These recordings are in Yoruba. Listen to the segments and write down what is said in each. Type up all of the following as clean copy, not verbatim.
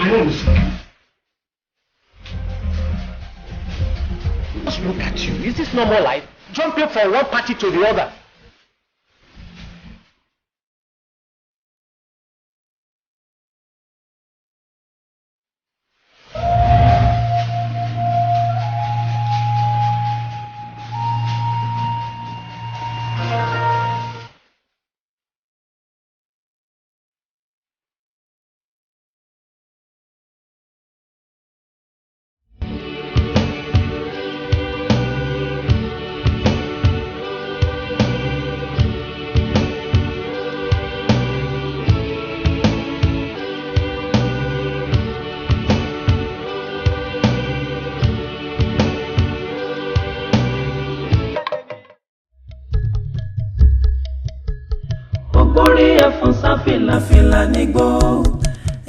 I know this. Just look at you. Is this normal life? Jumping from one party to the other. Fìlà nígbó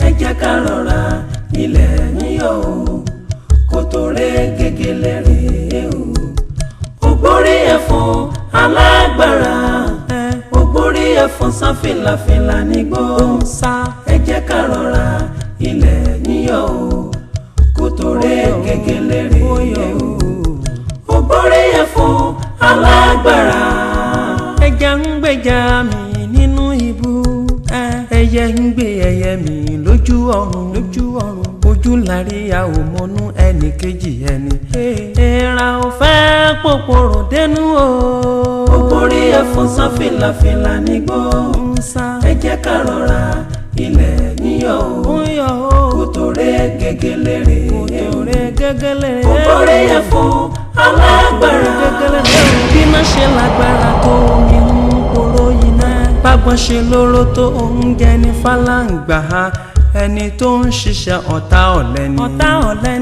ẹ jẹ́ ká rọra ilẹ̀ níyọ̀ o kò tó rẹ̀ gègèlè rèé o ògbórí ẹ̀fọn alágbára ògbórí ẹ̀fọn sá fìlà nígbó ẹ jẹ́ ká rọra ilẹ̀ níyọ̀ o kò tó rẹ̀ gègèlè rèé o ògbórí ẹ̀fọn alágbára ẹja ń gbèjà mi nínú ibú ẹyẹ ń gbé ẹyẹ mi lójú ọ̀run ojú lárí a ò mọnú ẹnì kejì ẹni èèrà ò fẹ́ pòpòrò dénú o ògbórí ẹ̀fọn sá fìlà nígbó ẹ jẹ́ ká rọra ilẹ̀ níyọ̀ o kò tó rẹ̀ gègèlè rèé ògbórí ẹ̀fọn alágbára bí má ṣe lágbára tó omi ń poró yìí náà bágbọ́n ṣe lóró tó oúnjẹ ní fàlàǹgbà ẹni tó ń ṣiṣẹ́ ọ̀tá ọ̀lẹ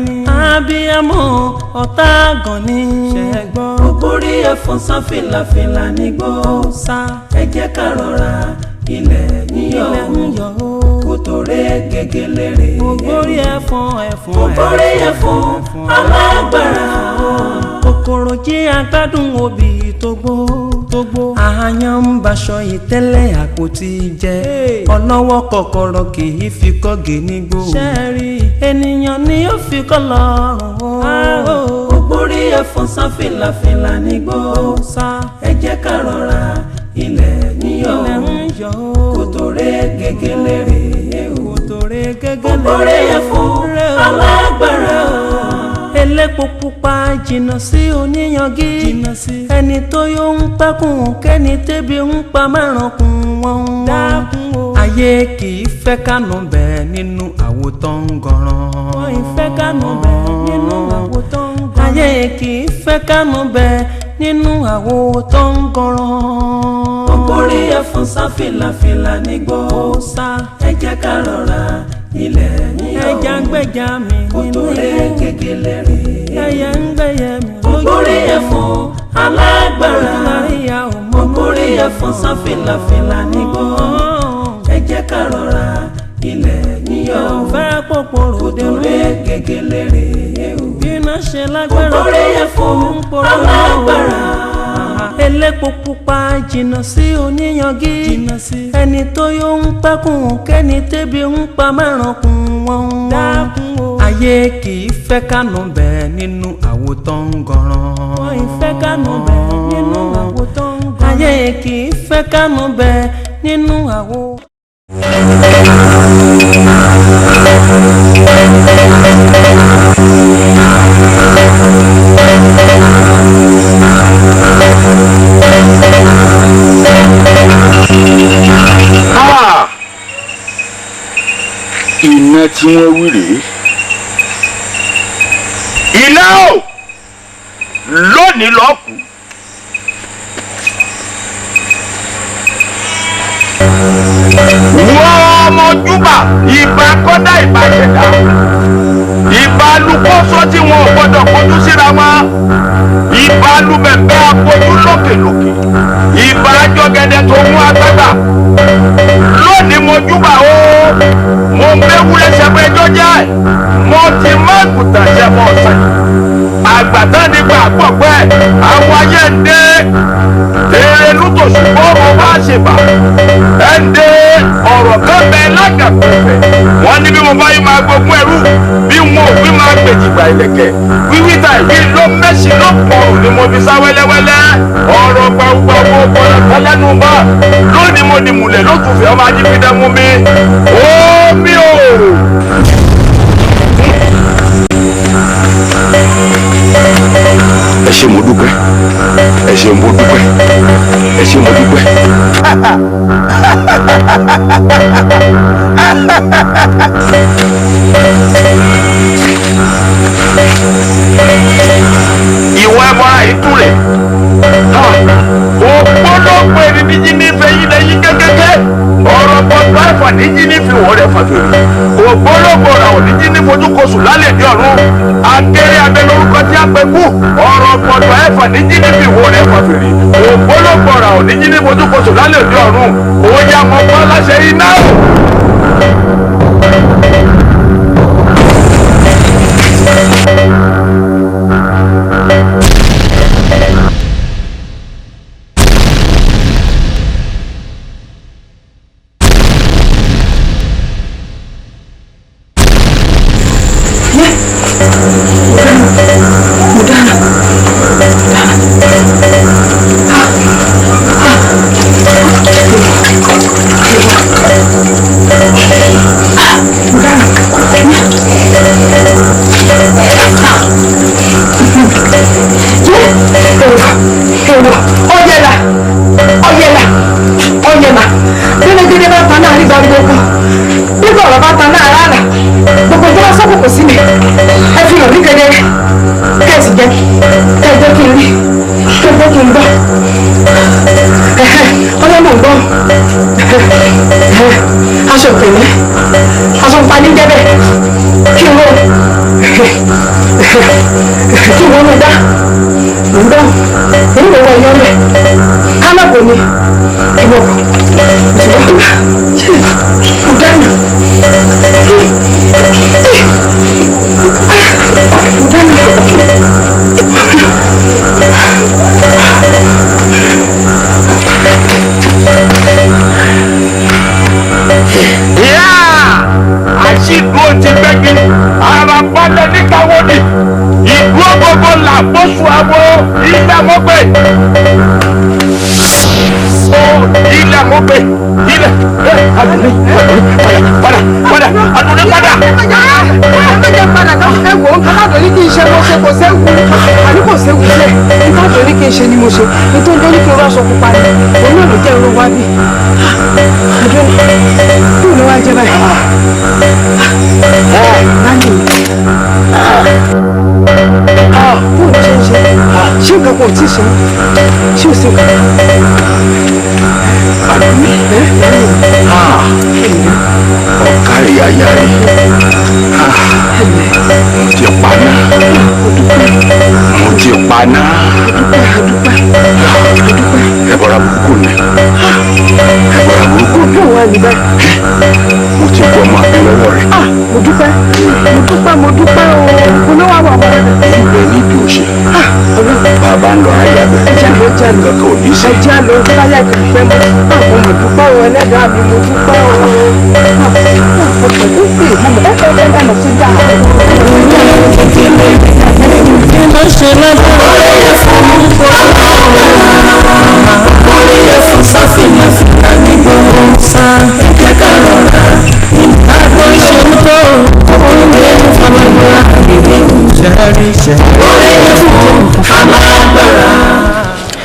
ni abiyamọ ọ̀tá àgàn ni ògbórí ẹ̀fọn sá fìlà nígbó ẹ jẹ́ ká rọra ilẹ̀ níyọ̀ kò tó rẹ̀ gègèlè rèé ògbórí ẹ̀fọn alágbára kòkòrò jí agbádùn obì tó gbó àyàn ń baṣọ ìtẹ́lẹ̀ àpótí jẹ ọlọ́wọ́ kọ̀kọ̀rọ̀ kì í fi kọ́gè nígbó ènìyàn ni ó fi kọ́ lọ́rùn ògbórí ẹ̀fọn sá fìlà nígbó ẹ jẹ́ ká rọra ilẹ̀ níyọ̀ kò tó rẹ̀ gègèlè rèé ògbórí ẹ̀fọn alágbára elépo pupa jìnnà sí oníyangí ẹni tó yóò ń pẹ́kùn kẹ́ni tẹ́bi ń pa márùnkùn wọn dákun o. ayé kì í fẹ́ kánú bẹ́ẹ̀ nínú àwo tó ń gọ̀ràn. wọ́n ì fẹ́ kánú bẹ́ẹ̀ nínú àwo tó ń gọ̀ràn. ayé kì í fẹ́ kánú bẹ́ẹ̀ nínú àwo tó ń gọ̀ràn. ògbórí ẹ̀fọn sá fìlà nígbó ẹ jẹ́ ká rọra ilẹ̀ níyọ̀ ẹja ń gbẹ̀jà mi nínú kò tó rẹ̀ gègèlè rèé ẹyẹ ń gbẹ̀yẹ mi lójú ògbórí ẹ̀fọn alágbára ògbórí ẹ̀fọn sá fìlà nígbó ẹ jẹ́ ká rọra ilẹ̀ níyọ̀ fẹ́ pòpòrò kò tó rẹ̀ gègèlè rèé bí iná ṣe lágbára ògbórí ẹ̀fọn alágbára elépo pupa jìnnà sí oníyangí ẹni tó yóò ń pẹ́kùn kẹ́ni tẹ́bi ń pa márùnkùn wọn dákun o. ayé kì í fẹ́ kánú bẹ́ẹ̀ nínú àwo tó ń gọ̀ràn. wọ́n ì fẹ́ kánú bẹ́ẹ̀ nínú àwo tó ń gọ̀ràn. ayé kì í fẹ́ kánú bẹ́ẹ̀ nínú àwo. iná tí wọ́n wí rèé iná o lónìí lọ́kù wọ́n mọ̀júbà ìbá kọ́dá ìbá ṣẹ̀dá ìbá lukọ́sọ́ tí wọn ò gbọ́dọ̀ kojú síra wọn ìbá lubẹ̀bẹ̀ akojú lókèlókè ìbá jọgẹdẹ tó mú agbágbà lónìí mọ̀júbà o mo mẹ́wúrẹ́ sẹ́pẹ́ ẹjọ́ jẹ́ mo ti má gùtà sẹ́pọ̀ ọ̀sẹ̀ àgbàtà nípa àpọ̀pẹ́ àwọn ayé ń dé èrè lùtòṣùpọ̀ ọmọ bá ṣèbà ẹ̀ ń dé ọ̀rọ̀ kan bẹ lágàpẹ̀pẹ̀ wọ́n ní bí mo bá yí máa gbógun ìlẹ̀kẹ̀ wíwíta ìwé ló mẹ́sì ló pọ̀ ni mo fi sá wẹ́lẹ́wẹ́lẹ́ ọ̀rọ̀ gbàgbàgbọ́ ọ̀pọ̀lọpọ̀ lẹ́nu bá lónìí mo di mùlẹ̀ ló tún fi ọmọ ajínigbé mú mi omi o. ẹ ṣé mo dúpẹ́ ẹ ṣé mo dúpẹ́ ẹ ṣé mo dúpẹ́. ìwọ ẹbọ àìtúrẹ ògbólógbò èrìdí jí nífẹ̀ẹ́ yìí lẹ́yìn kékeré ọ̀rọ̀ pọ̀tù ẹ̀fà níjí nífẹ̀ẹ́ wọ́n rẹ̀ fàfèrè ògbólógbò ràwọ̀ níjí ní fojúkosù lálẹ́ ní ọ̀run akéré abẹ lórúkọ tí a pè kú ọ̀rọ̀ pọ̀tù ẹ̀fà níjí nífẹ̀ẹ́ wọ́n rẹ̀ fàfèrè ògbólógbò ràwọ̀ níjí ní fojúkosù lálẹ́ ní ọ̀run òun yà mọ́ pọ́ láṣẹ iná.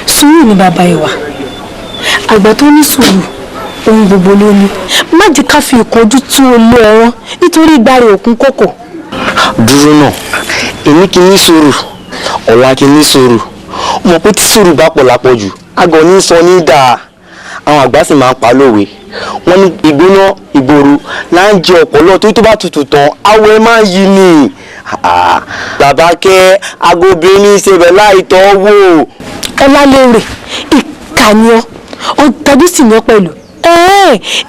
Sùúrù ni bàbá ìwà àgbà tó ní sùúrù ohun gbogbo ló ní má jẹ́ ká fi ìkánjú tú olú ẹran nítorí ìgbàre òkun kòkò. Dúró náà èmi kì í ní sùúrù ọ̀la kì í ní sùúrù mọ̀ pé tí sùúrù bá pọ̀ lápọ̀jù àgọ́ ní sọ ní dáa àwọn àgbà sì máa ń pa lówe wọ́n ní ìgbóná ìgboro là ń jẹ ọ̀pọ̀lọ́ tó bá tutù tán awọ ẹ máa ń yí ni bàbá kẹ́ agobìnrin ṣebẹ̀ láì tọ́ wò. Ọlálérè ìkànnì ọ tàbí sì ní ọ pẹ̀lú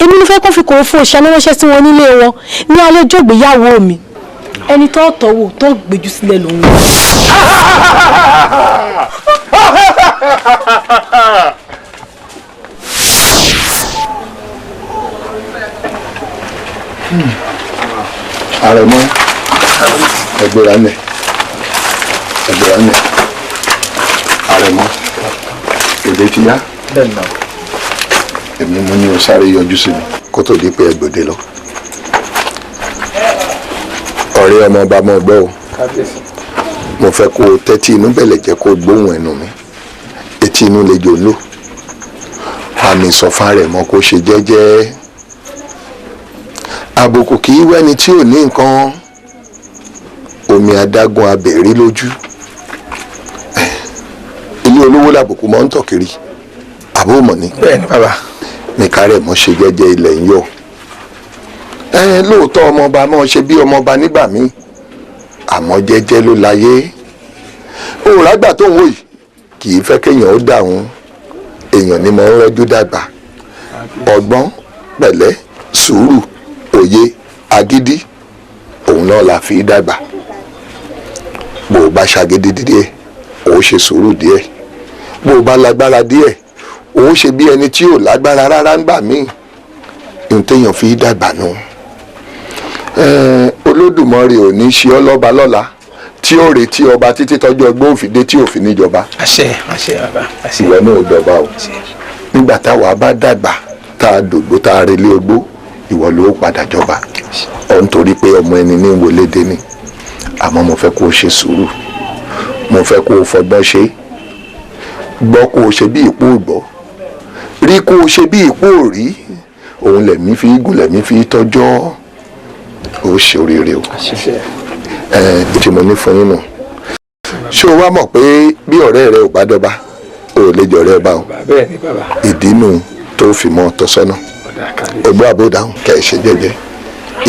èmi ló fẹ́ kó fi kò fún òṣìṣẹ́ ránṣẹ́ sí wọn nílé wọn ní alẹ́ ọjọ́ ìgbéyàwó mi ẹni tó tọ́wò tó gbèjú sílẹ̀ lòun. Àrẹ̀mọ ẹgbẹ́ra lẹ̀ Ẹ̀jẹ̀ ọ̀nà àrẹ̀mọ èdè ti yá. Èmi mú ní o sáré yọjú sí mi kó tó di pé ẹgbòde lọ. Ọ̀rẹ́ ọmọ ọba mọ̀ gbọ́ o. Mo fẹ́ kó o tẹ́tí inú bẹ̀lẹ̀ jẹ́ kó o gbóhùn ẹnu mi. Etí inú lè jò lò. Àmì sọ̀fà rẹ̀ mọ́ kó ṣe jẹ́jẹ́. Àbùkù kì í wẹ́ni tí ò ní nǹkan. Omi adágún abẹ̀rí lójú. Ilé olówó làbùkù mọ́ ń tọ̀ kiri. Àbó mọ̀ ni. Bẹ́ẹ̀ni bàbá. Nìka rẹ̀ mọ́ ṣe jẹ́jẹ́ ilẹ̀ ń yọ. Lóòótọ́ ọmọọba máa ṣe bí ọmọọba nígbà míì. Àmọ́ jẹ́jẹ́ ló láyé. Òòràgbà tó ń wò yìí kì í fẹ́ kéèyàn ó dàrún. Èèyàn ni mo ń rọ́jú dàgbà. Ọgbọ́n, pẹ̀lẹ́, sùúrù, òye, agídí òun náà la fi dàgbà. Bó o bá ṣàgídí díẹ̀ o ṣe sùúrù díẹ̀. Bó o bá lágbára díẹ̀ o ṣe bí ẹni tí ò lágbára rárá ń gbà míì. Ohun téèyàn fi dàgbà nù. Olódùmarè ò ní ṣe ọ́ lọ́ba lọ́la tí ó retí ọba títí tọ́jú ọgbọ́n òfìdé tí òfin níjọba. Àṣẹ bàbá. Ìwọ náà ò dọ̀ba o. Nígbà táwa bá dàgbà tá a dògbó tá a relé ogbó ìwọ ló padà jọba. Ọ̀ nítorí pé ọmọ ẹni ní wọlédé ni. Àmọ́ mo fẹ́ kó o ṣe sùúrù. Mo fẹ́ kó o fọgbọ́n ṣe. Gbọ́ kó o ṣe bí ìpó ògbọ́. Rí kó o ṣe bí ìpó òrí. Òun lẹ̀mí fi gùn lẹ̀mí fi tọ́jọ́. Ó ṣe oríire o. Tí mo ní fún yín nù. Ṣé o wá mọ̀ pé bí ọ̀rẹ́ rẹ ò bá dọ́ba o ò lè jọ ọ̀rẹ́ ọba o. Bẹ́ẹ̀ni bàbá. Ìdí nù tó fi mọ́ tọ́sọ́nà. Ògbó àbódáhùn kẹ́ ẹ̀ ṣe jẹ́jẹ́.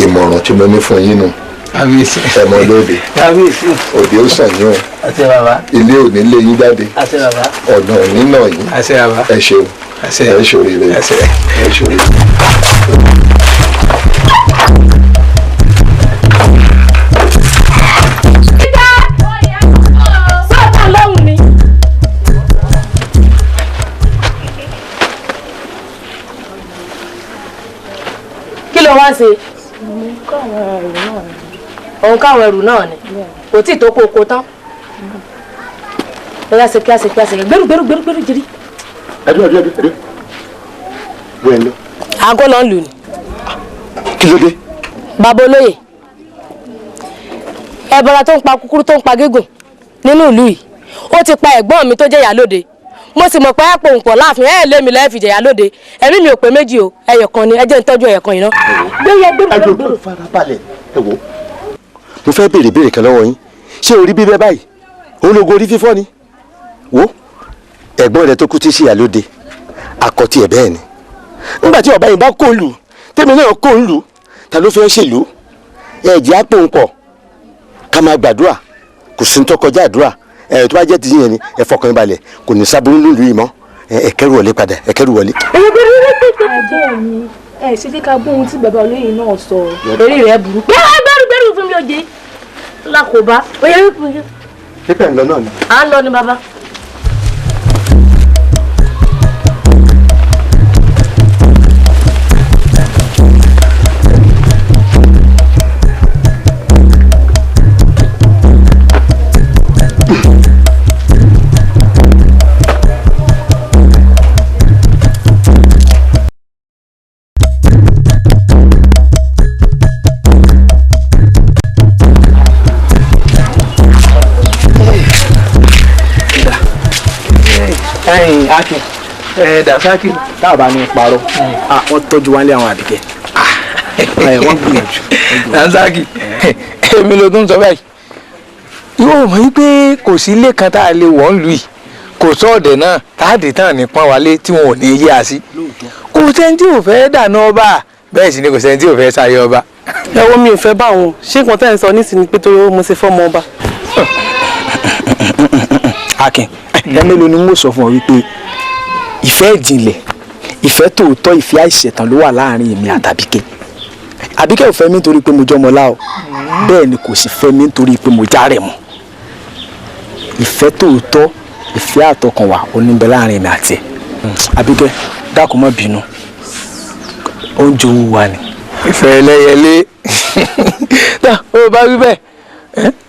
Ìmọ̀ràn tí mo ní fún yín nù. Kábíyèsí. Ẹ mọ lóde. Kábíyèsí. Òde ó sàn yín o. Àṣẹ bàbá. Ilé ò ní lé yín jáde. Àṣẹ bàbá. Ọ̀nà ò ní nà yín. Àṣẹ bàbá. Ẹ ṣeun. Àṣẹ. Ẹ ṣoríire. Àṣẹ. Ẹ ṣoríire. Wá ṣe òun káwọn ẹrù náà ni kò tí ì tó kó tán ẹ yá ṣe kíá gbẹrù jírí. ẹdún wẹ́ẹ̀ lọ. aago lọ ń lù ní. Kí ló dé. Bàbá olóyè ẹbọra tó ń pa kúkúrú tó ń pa gígùn nínú ìlú yìí ó ti pa ẹ̀gbọ́n mi tó jẹ́ ìyálóde mo sì mọ̀ pé ẹ pòun pọ̀ láàfin ẹ lé mi lẹ́ẹ̀fì jẹ̀yà lóde ẹ̀mí mi ò pé méjì o ẹyọ kan ni ẹ jẹ́ ń tọ́jú ẹyọ kan yìí ná. gbẹ̀rù. Farabalẹ̀ ẹ wò. Mo fẹ́ béèrè kan lọ́wọ́ yín ṣé orí bíbẹ́ báyìí òun lóògùn orí fífọ́ ni wo ẹ̀gbọ́n rẹ tó kú tí sí ìyálóde àkọ́tì ẹ̀ bẹ́ẹ̀ ni nígbà tí ọba yìí bá kó lù tèmi náà kó lù ta ló fẹ́ ṣèlú ẹ̀jẹ̀ á pòun pọ̀ ká máa gbàdúrà kò sí ní tó kọjá àdúrà tó bá jẹ́ ti yẹn ni ẹ fọkàn yín balẹ̀ kò ní sábúrú nílùú yìí mọ́ ẹ kẹ́rù wọlé padà ẹ kẹ́rù wọlé. àjẹ́ mi ẹ ṣe kí ká gbóhun tí bàbá olóyè náà sọ orí rẹ̀ burú. gbẹ́rù fún mi òjé lákòbá oyè wípé. pípẹ́ ń lọ náà ni. à ń lọ ni bàbá. Akin Dasaki táàbà ní parọ́ wọ́n tọ́jú wá lé àwọn àdìgẹ́ wọ́n gbìyànjú. Dasaki èmi ló tún sọ báyìí yóò mọ̀ pé kò sí ilé kan tá a lè wọ̀ ń lù yìí kò sọ́ọ̀dẹ̀ náà táàdì tán ní pọ́n wálé tí wọn ò ní yé a sí kò sẹ́ni tí ò fẹ́ dànù ọba bẹ́ẹ̀ sì ni kò sẹ́ni tí ò fẹ́ sáré ọba. ẹ̀wọ̀n mi ò fẹ́ bá wọn ṣé nǹkan tẹ́ ń sọ nísìnyí pé torí mo ṣe fọ́mọ ọba. Akin ẹ̀mélòó ni mo sọ fún ọ wípé ìfẹ́ ìjìnlẹ̀ ìfẹ́ tòótọ́ ìfẹ́ àìṣẹ̀tàn ló wà láàrin èmi àtàbíkẹ́ àbíkẹ́ ò fẹ́ mi nítorí pé mo jọmọ láò bẹ́ẹ̀ ni kò sì fẹ́ mi nítorí pé mo já rẹ̀ mọ́ ìfẹ́ tòótọ́ ìfẹ́ àtọkànwá oníbẹ̀ láàrin èmi àti ẹ̀ àbíkẹ́ dákun má bínú oúnjẹ owó wa ni. ìfẹ́ ẹlẹ́yẹlé ó bá wí bẹ́ẹ̀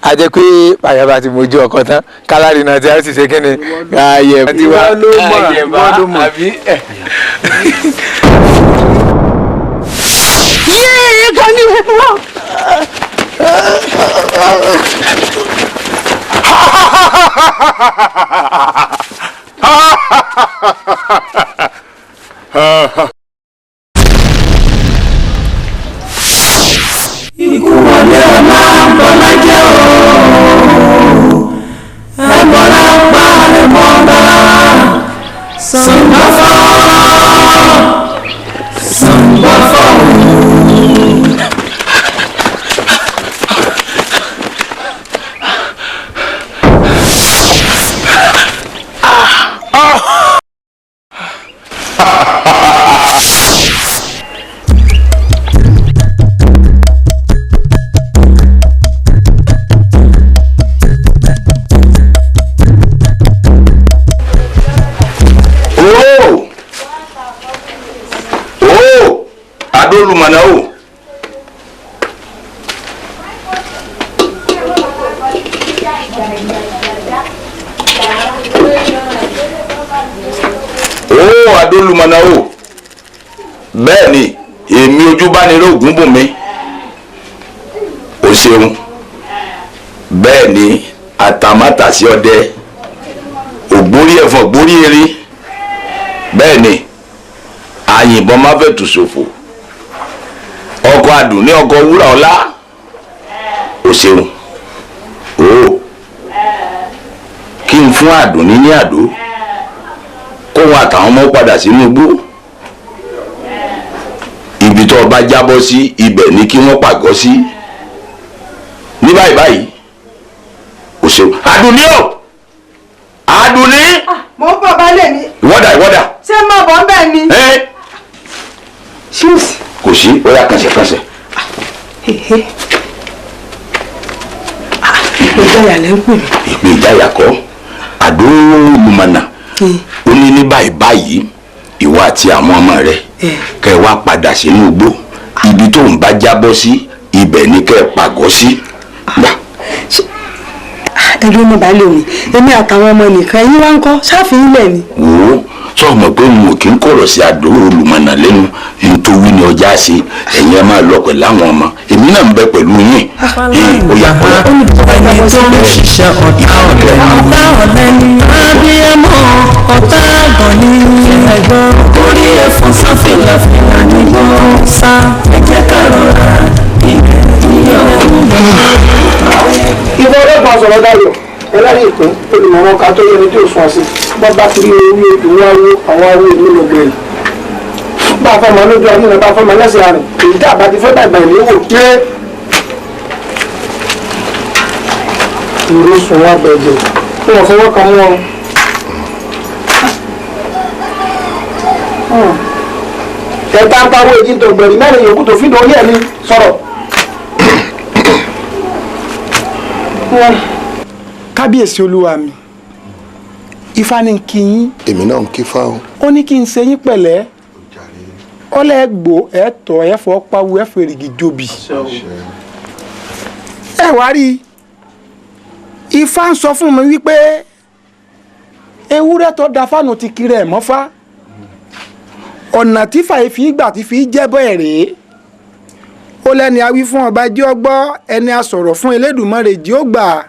a jẹ́ pé àyàbá ti mojú ọkọ tán kálárì náà tí a sì ṣe kíni àyẹ̀bá tí wà àyẹ̀bá àbí. yéé kò ní wọ́n. ikú wọlé ọ̀la bọ́lá jẹ́ o ẹ̀bọ̀lá pa ẹ̀bọ̀lá sàǹgbàfọ́ sàǹgbàfọ́. Adolumana o. Adolumana o. Bẹ́ẹ̀ ni èmi Ojúbániró Ògúnbùnmi. O ṣeun. Bẹ́ẹ̀ ni àtàmátàsí ọdẹ. Ògbórí ẹ̀fọn ògbórí erin. Bẹ́ẹ̀ ni àyìnbọn má fẹ́ tù ṣòfò. Ọkọ Àdùnní ọkọ wúrà ọlá. O ṣeun. O kí n fún Àdùnní ní àdó kó wọn àtàwọn ọmọ padà sínú igbó. Ibi tó bá jábọ́ sí ibẹ̀ ni kí wọ́n pàgọ́ sí. Ní báyìí o ṣeun. Àdùnní o Àdùnní. mo ń bọ̀ balẹ̀ mi. Ìwọ́dà. ṣé máa bọ̀ ń bẹ̀ ni. ṣíùsì. Kò sí ó yá kànṣẹ́. ìgbéjáyà lẹ́ ń pè mí. Ìgbéjáyà kọ́ Adolumana ó ní ní báyìí ìwọ àti àwọn ọmọ rẹ kẹ wá padà sínú igbó ibi tó ń bá jábọ́ sí ibẹ̀ ni kẹ pàgọ́ sí. ẹgbẹ́ ọmọ balẹ̀ mi èmi àtàwọn ọmọ nìkan ẹ̀yin wá ń kọ́ ṣáàfin ilẹ̀ ni. wò ó sọ ma pé mo kì í kọ̀rọ̀ sí Adolumana lẹ́nu nítorí ní ọjà ṣe ẹ̀yin ẹ máa lọ pẹ̀lú àwọn ọmọ èmi náà ń bẹ pẹ̀lú yín. ó yá. ẹni tó ń ṣiṣẹ́ ọ̀tá ni abiyamọ ọ̀tá àgàn ni ẹ̀gbọ́n orí ẹ̀fọn sáfìlà fìlà nígbó sá ẹ̀jẹ̀ ká rọra ìgbẹ́ níyọ̀. ìwọ ọlọ́pàá sọ̀rọ̀ dáyọ̀ ẹlẹ́rìí ìpín olùmọ̀ràn ká tó yẹni tí ò sún àṣì bọ́bá kiri orí ìwé awo àwọn awo ìlú lọ́gbẹ̀rẹ̀ bá a fọmọ lójú ọdún rẹ bá a fọmọ lẹ́sẹ̀ rẹ̀ èyí tí àbá ti fẹ́ dàgbà ìlú wò pé ìró sùn wọn bẹ̀jẹ̀ kí wọ́n fọwọ́ kan mú wọn. ẹ̀ka ń pawó èjì tó gbẹ̀rì mẹ́rin yòókù tó fídò orí ẹ̀ ní sọ̀rọ̀. kábíyèsí olúwa mi ifá ní kí yín. èmi náà ń kí fáwọn. ó ní kí n ṣe yín pẹ̀lẹ́ ọlẹ́ gbò ẹ̀ tọ̀ ẹ̀ fọ́ pawú ẹ̀ fèrègì jobi. ẹ wá rí ifá ń sọ fún mi wípé ewúrẹ́ tó da fáànù ti kiri ẹ̀ mọ́fá ọ̀nà tí fàyèfì gbà tí fi jẹ́ bẹ́ẹ̀ rèé ó lẹ́ni a wí fún ọba jí ó gbọ́ ẹni a sọ̀rọ̀ fún Elédùmarè jí ó gbà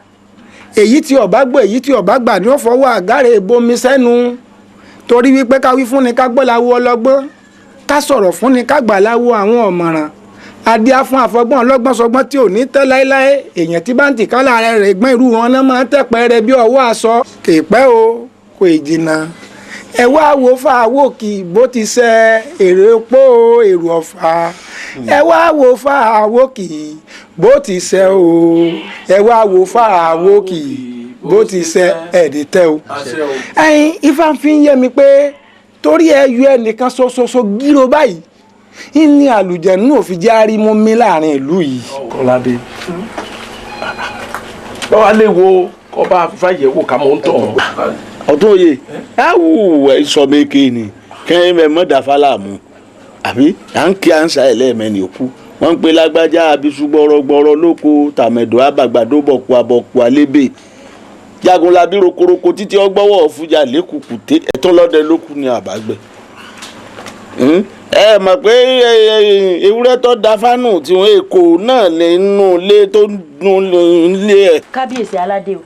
èyí tí ọba gbọ́ èyí tí ọba gbà ní ó fọwọ́ àgárẹ̀ bomi sẹ́nu torí wípé ká wí fún ni ká gbọ́ láwo ọlọ́gbọ́n ká sọ̀rọ̀ fún ni ká gbà láwo àwọn ọ̀mọ̀ràn adíá fún àfọgbọ́n ọlọ́gbọ́n sọgbọ́n tí ò ní tẹ́ láéláé èèyàn tí bá ń tì kálá rẹ̀ gbọ́n irú wọn náà máa ń tẹ̀pẹ́ rẹ bí ọwọ́ aṣọ kèèpẹ́ o kò ìjìnà ẹ wá wo fàáwòkì bó ti ṣe èrè pó èrò ọ̀fà ẹ wá wo fàáwòkì bó ti ṣe o ẹ wá wo fàáwòkì bó ti ṣe ẹ̀ẹ́dẹ̀tẹ̀ o. ẹyin ifá fi ń yé mi pé torí ẹyọ ẹnìkan ṣoṣoṣo gírò báyìí ní àlùjẹ̀nù òfin jẹ́ àrímú mi láàrin ìlú yìí. Kọ́ládé báwa lè wo kọ́ bá fàyẹ̀wò ká mọ́ ń tọ̀. ọdún òye áwù ẹ̀sọ́ méke ni kẹ́hìn mẹ́ mọ́dà fálàmù àbí à ń kí à ń sa ẹlẹ́ẹ̀mẹ́ni òkú wọ́n ń pe lágbájá abisu gbọ́rọ̀gbọ́rọ̀ lóko tàmẹ̀dọ̀ àbàgbàdo bọ̀kú àbọ̀kú àlébè jagunlabi rokoroko títí ọgbọ́wọ́ fújà lẹ́kùkùté ẹ̀tọ́ lọ́dẹ lókù ní àbágbẹ́. ẹ mọ̀ pé ewúrẹ́ tó da fánù tí wọ́n èkó náà lè nù lé tó nù lé ẹ̀. kábíyèsí aládé o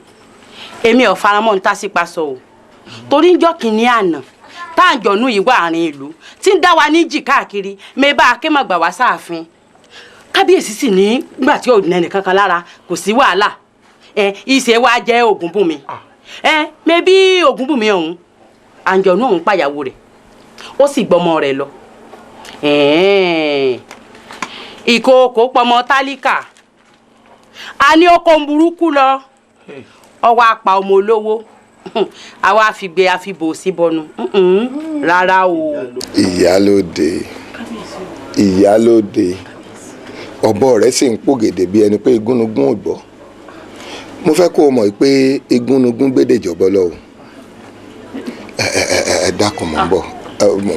èmi ò faramọ́ ní tásípa sọ o torí ń jọ́ kìíní àná tá à ń jọ̀nú yìí wà àárín ìlú tí ń dá wa ní jì káàkiri mẹ́bà akémọ̀gbà wá sáàfin kábíyèsí sì ní nígbà tí ò nẹnì kankan lára kò sí wàhálà ìṣe wa jẹ́ Ògúnbùnmi mẹ́bí Ògúnbùnmi ọ̀hún àǹjọ̀nú ọ̀hún pàyàwó rẹ̀ ó sì gbọ́mọ rẹ̀ lọ ìkookò pọmọ tálíkà a ní ó kó ń burúkú lọ ọwọ́ apá ọmọ olówó àwa àfìgbé àfibò sí bọnu rárá o. ìyálóde ọ̀bọ rẹ̀ sì ń pògèdè bí ẹni pé igúnnugún ò gbọ́ mo fẹ́ kó o mọ̀ pé igúnnugún gbédèjọbọ lọ́wọ́ ẹ dákun mò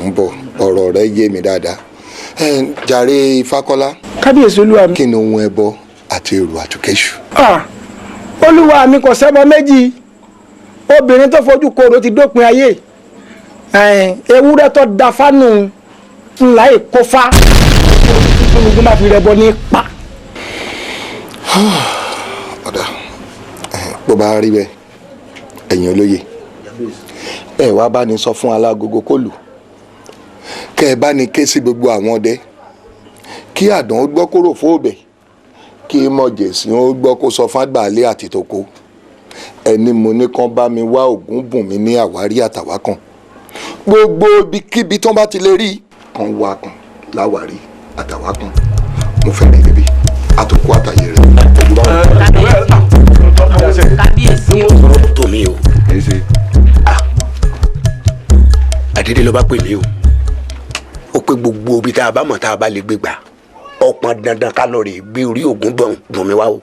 ń bọ̀ ọ̀rọ̀ rẹ̀ yé mi dáadáa jàre Ifákọ́lá. kábíyèsí olúwa mi. kí ni ohun ẹbọ àti èrò àtúkẹ́sù. olúwa mi kò ṣẹbọ méjì obìnrin tó fojú koro ti dópin ayé ewúrẹ́ tó da fánù ńlá ìkófá olùgbọ́n máa fi rẹbọ ní pa. ọ̀dà bó bá rí bẹ́ẹ̀ ẹ̀yin olóye ẹ wá bá ní sọ fún alágogo kó lù kẹ́ ẹ bá ní ké sí gbogbo àwọn ọdẹ kí àdán ó gbọ́ kóró fóòbẹ̀ kí mọ̀jẹ̀sí ó gbọ́ kó sọ fún àgbàlẹ́ àti tòkó ẹni mo ní kán bá mi wá Ògúnbùnmi ní àwárí àtàwá kan gbogbo ibikíbi tán bá ti lè rí kan wá kan láwárí àtàwá kan mo fẹ́ rí níbi àtòkú àtàyè rẹ̀. kábíyèsí o. tó mi o àdédé ló bá pè mí o ó pé gbogbo ibi tá a bá mọ̀ tá a bá lè gbé gbà ọ̀pọ̀ dandan ká lọ rè gbé orí Ògúnbùnmi wá o.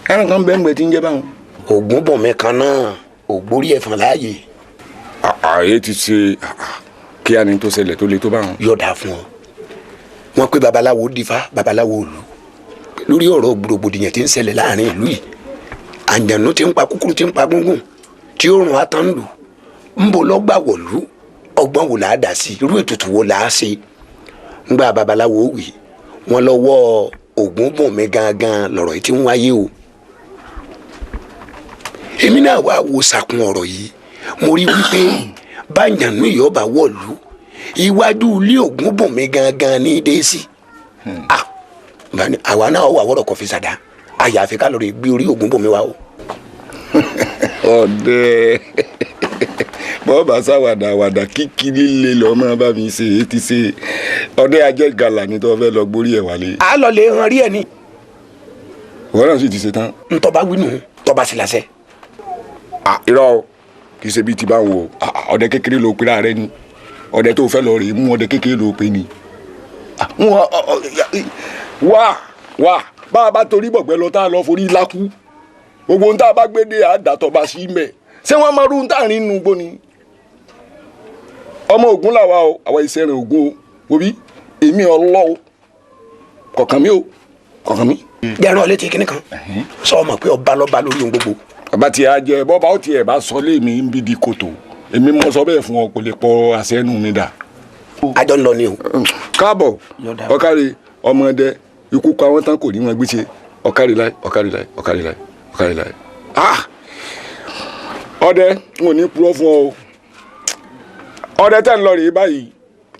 ẹran kan bẹ́ẹ̀ ń gbẹ tí ń jẹ́ báwọn. Ògúnbùnmi kan náà ògbórí ẹ̀fọn láàyè. ààyè ti ṣe kí á ní tó ṣẹlẹ̀ tó le tó báwọn. yọ̀dà fún ọ wọn pé babaláwo dífá babaláwo òlu lórí ọ̀rọ̀ gbòdògbòdìyàn tí ń ṣẹlẹ̀ láàrin ìlú yìí àǹjànú ti ń pa kúkúrú ti ń pa gúngùn tí ó rùn átán lù ń bọ̀ lọ́gbà wọ̀lú ọgbọ́n wò là á dà sí irú ètùtù wo là á ṣe ńgbà babaláwo wì wọn lọ́wọ́ Ògúnbùnmi gangan lọ̀rọ̀ yìí ti ń wáyé o èmi náà wá wo sàkún ọ̀rọ̀ yìí mo rí wípé báyànú ìyọba wọ̀lú iwájú ilé Ògúnbùnmi gangan ní dẹ́sí àwa náà wà wọ́rọ̀ kọfí sàdá àyàfi ká lọ rè gbé orí Ògúnbùnmi wa o. ọ̀dẹ bọ́ọ̀bà sáwàdà kíkiri lè lọ́ máa bá mi ṣe é ti ṣe ọdẹ ajẹ́ gàlà ní tó fẹ́ lọ gbórí ẹ̀ wálé. a lọ lè hàn rí ẹ ní. wọ́n náà sì ti ṣe tán. ntọ́ba wínú tọ́ba sì lásẹ̀. irọ́ o kì í ṣe bíi ti bá wo ọdẹ kékeré ló pera rẹ ni ọdẹ tó fẹ́ lọ rè mú ọdẹ kékeré ló pe ni. wá bá a bá torí bọ̀gbẹ́ lọ tá a lọ forí lákú gbogbo ohun tá a bá gbé dé àdàtọ̀ba sí mẹ́ ṣé wọ́n máa rú ohun tá a rí nínú gbóni. ọmọ Ògún làwa o àwa iṣẹ́ rẹ̀ Ògún o wòbí èmi ọlọ́ o kọ̀ọ̀kan mi o kọ̀ọ̀kan mi. jẹ́rán ọ létí kíní kan sọ ọmọ pé ọba lọ́ba lórí ohun gbogbo. bàbá tí a jẹ bọ́ba ó tiẹ̀ bá sọ lémi ń bí di kòtò èmi mọ sọ bẹ́ẹ̀ fún ọ kò lè pọ àṣẹnu mi dà. àjọ ń lọ ni o. káàbọ̀ ọ̀kárí ọmọdé ikú pa wọ́n tán kò ní wọn gbé ṣe ọ̀kárí láì ọ̀kárí láì ọ̀kárí láì ọ̀kárí láì. ọdẹ n ò ní purọ́ fún ọ o ọdẹ tẹ́ ń lọ rèé báyìí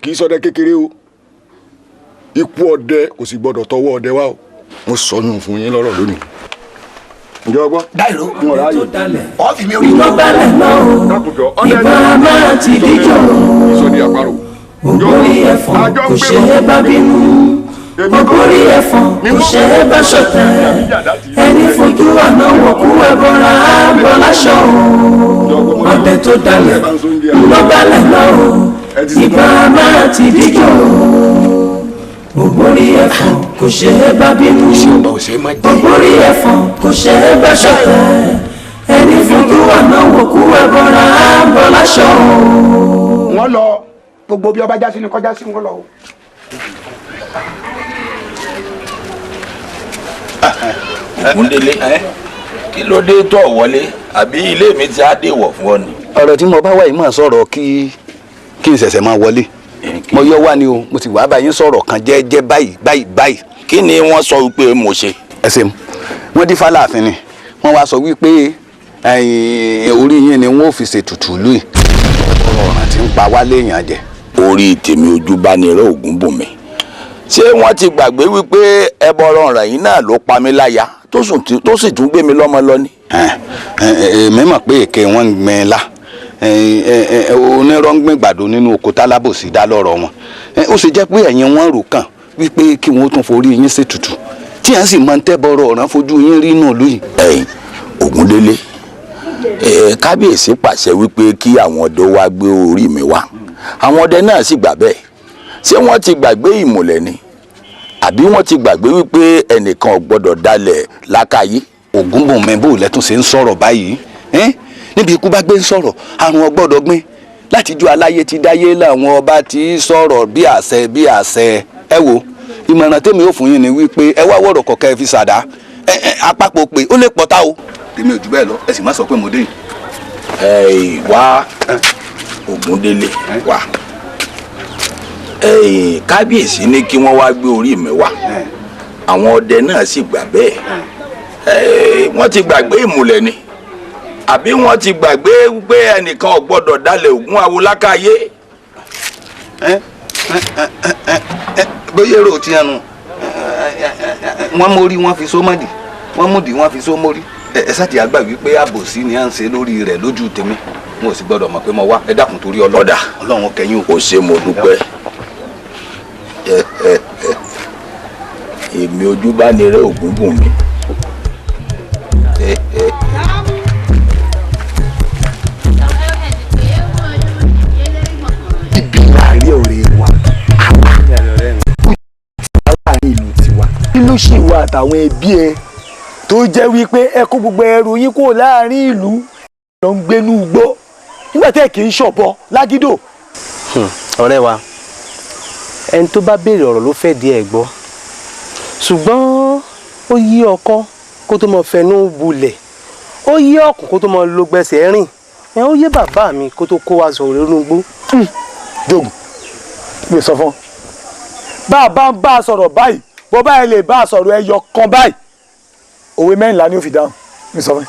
kì í sọdẹ kékeré o ikú ọdẹ kò sì gbọdọ̀ tọwọ́ ọdẹ wá o mo sọnù fún yín lọ́rọ̀ lónìí. ǹjẹ́ ọgbọ́n. dáìró tó dalẹ̀ ọ fi mi orí iná balẹ̀ náà ìbọn máa ti díjọ́ ògbórí ẹ̀fọn kò ṣe é bá bínú ògbórí ẹ̀fọn kò ṣe é bá ṣọ̀tẹ̀ ẹni fojú àná wọ̀kú ẹ̀bọra bọ́ láṣọ ọdẹ tó dalẹ̀ iná balẹ̀ náà ìbọn máa ti díjọ́ ògbórí ẹ̀fọn kò ṣe é bá bínú ògbórí ẹ̀fọn kò ṣe é bá ṣọ̀tẹ̀ ẹni fojú àná wòkú ẹ̀bọra bọ́ láṣọ. wọ́n lọ gbogbo bí ọba jásí ni kọjá sí wọn lọ. Ògúndélé kí ló dé tó wọlé àbí ilé mi ti á dèwọ̀ fún ọ ni. ọ̀rọ̀ tí mo bá wà yìí máa sọ̀rọ̀ kí n ṣẹ̀ṣẹ̀ máa wọlé mo yọ wá ni o mo sì wá báyìí sọ̀rọ̀ kan jẹ́jẹ́ báyìí. kí ni wọ́n sọ wípé mo ṣe. ẹ ṣeun wọ́n dífá láàfin ni wọ́n wá sọ wípé orí yín ni wọ́n ò fi ṣètùtù lùi ọ̀ràn tí ń pa wá léèyàn jẹ. orí tèmi Ojúbánirọ̀ Ògúnbùnmi ṣé wọ́n ti gbàgbé wípé ẹbọrọ ọ̀ràn yìí náà ló pa mí láya tó sì tún gbé mi lọ́mọ lọ ni. èmi mọ̀ pé èké wọn ń gbin la onírọ́ ń gbin gbàdo nínú oko tálábòsí dá lọ́rọ̀ wọn ó sì jẹ́ pé ẹ̀yin wọn rò kàn wípé kí wọn ó tún forí yín ṣètùtù tí à ń sì máa ń tẹ́bọrọ ọ̀ràn fojú yín rí náà lóyìn. Ògúndélé kábíyèsí pàṣẹ wípé kí àwọn ọdẹ wá gbé orí mi wá àwọn ọdẹ náà sì gbà bẹ́ẹ̀ ṣé wọ́n ti gbàgbé ìmùlẹ̀ ni àbí wọ́n ti gbàgbé wípé ẹnìkan ò gbọ́dọ̀ dalẹ̀ lákàyé. Ògúnbùnmi bò lẹ́tún ṣe ń sọ̀rọ̀ báyìí níbi ikú bá gbé ń sọ̀rọ̀ àrùn ọgbọ́dọ̀ gbin látijọ́ aláyé ti dáyé làwọn ọba ti sọ̀rọ̀ bí àṣẹ ẹ wo ìmọ̀ràn tèmi ò fún yín ni wípé ẹ wá wọ̀rọ̀ kọ̀ọ̀kan ẹ fi ṣàdá àpapọ̀ pé ó lè pọ̀tá o èmi ò jù bẹ́ẹ̀ lọ ẹ sì má sọ pé mo dé yìí. wá Ògúndélé wá kábíyèsí ní kí wọ́n wá gbé orí mi wá àwọn ọdẹ náà sì gbà bẹ́ẹ̀ wọ́n ti gbàgbé ìmùlẹ̀ ni àbí wọ́n ti gbàgbé pé ẹnìkan ò gbọ́dọ̀ dalẹ̀ Ògún awo lákàyé. bóyá èrò tí ẹnu wọ́n mórí wọ́n fi sómọ́dì wọ́n múdì wọ́n fi sómórí ẹ sáàtì àgbà wípé àbòsí ni à ń ṣe lórí rẹ̀ lójú tèmi mo sì gbọ́dọ̀ mọ̀ pé mo wá ẹ dákun torí ọlọ́dà Ọlọ́run kẹyìn o. ṣe mo dúpẹ́ èmi Ojúbánirọ̀ Ògúnbùnmi. ibi láàrin ọ̀rẹ́ wa láàrin ìlú tiwa kí ló ṣe wà àtàwọn ẹbí ẹ tó jẹ́ wípé ẹ kó gbogbo ẹrù yín kúrò láàrin ìlú lọ ń gbénú igbó nígbà tẹ́ kì í ṣọ̀bọ lágídò. ọ̀rẹ́ wa ẹni tó bá béèrè ọ̀rọ̀ ló fẹ́ di ẹ̀ gbọ́ ṣùgbọ́n ó yí ọkọ́ kó tó mọ fẹnu bulẹ̀ ó yí ọ̀kùn kó tó mọ lo gbẹ̀sẹ̀ rìn ó yé bàbá mi kó tó kó wa sọ̀rọ̀ nínú igbó. jogun mi sọ fún bá a bá ń bá a sọ̀rọ̀ báyìí bó bá yẹn lè bá a sọ̀rọ̀ ẹyọ kan báyìí òwe mẹ́rìnlá ni ó fi dáhùn mi sọ fún.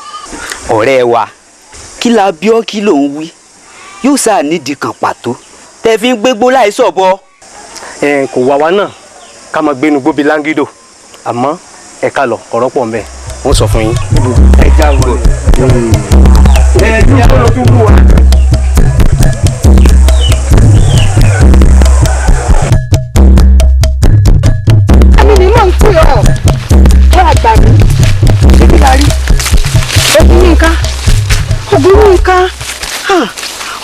ọ̀rẹ́ wa kí la bí ọ́ kí ló ń wí yóò sáà nídìí kan pàtó tẹ́ fi ń gbégbó láì sọ̀bọ. kò wá wa náà ká máa gbénu gbóbi láńgídò àmọ́ ẹ̀ka lọ ọ̀rọ̀ pọ̀ mbẹ́ wọ́n sọ fún yín. ẹ já wọ ẹ ní ọ̀rọ̀ tó wù wá. ẹni ni mò ń pè ọ́ ẹ àgbà mi níbi la rí Ògúnyínká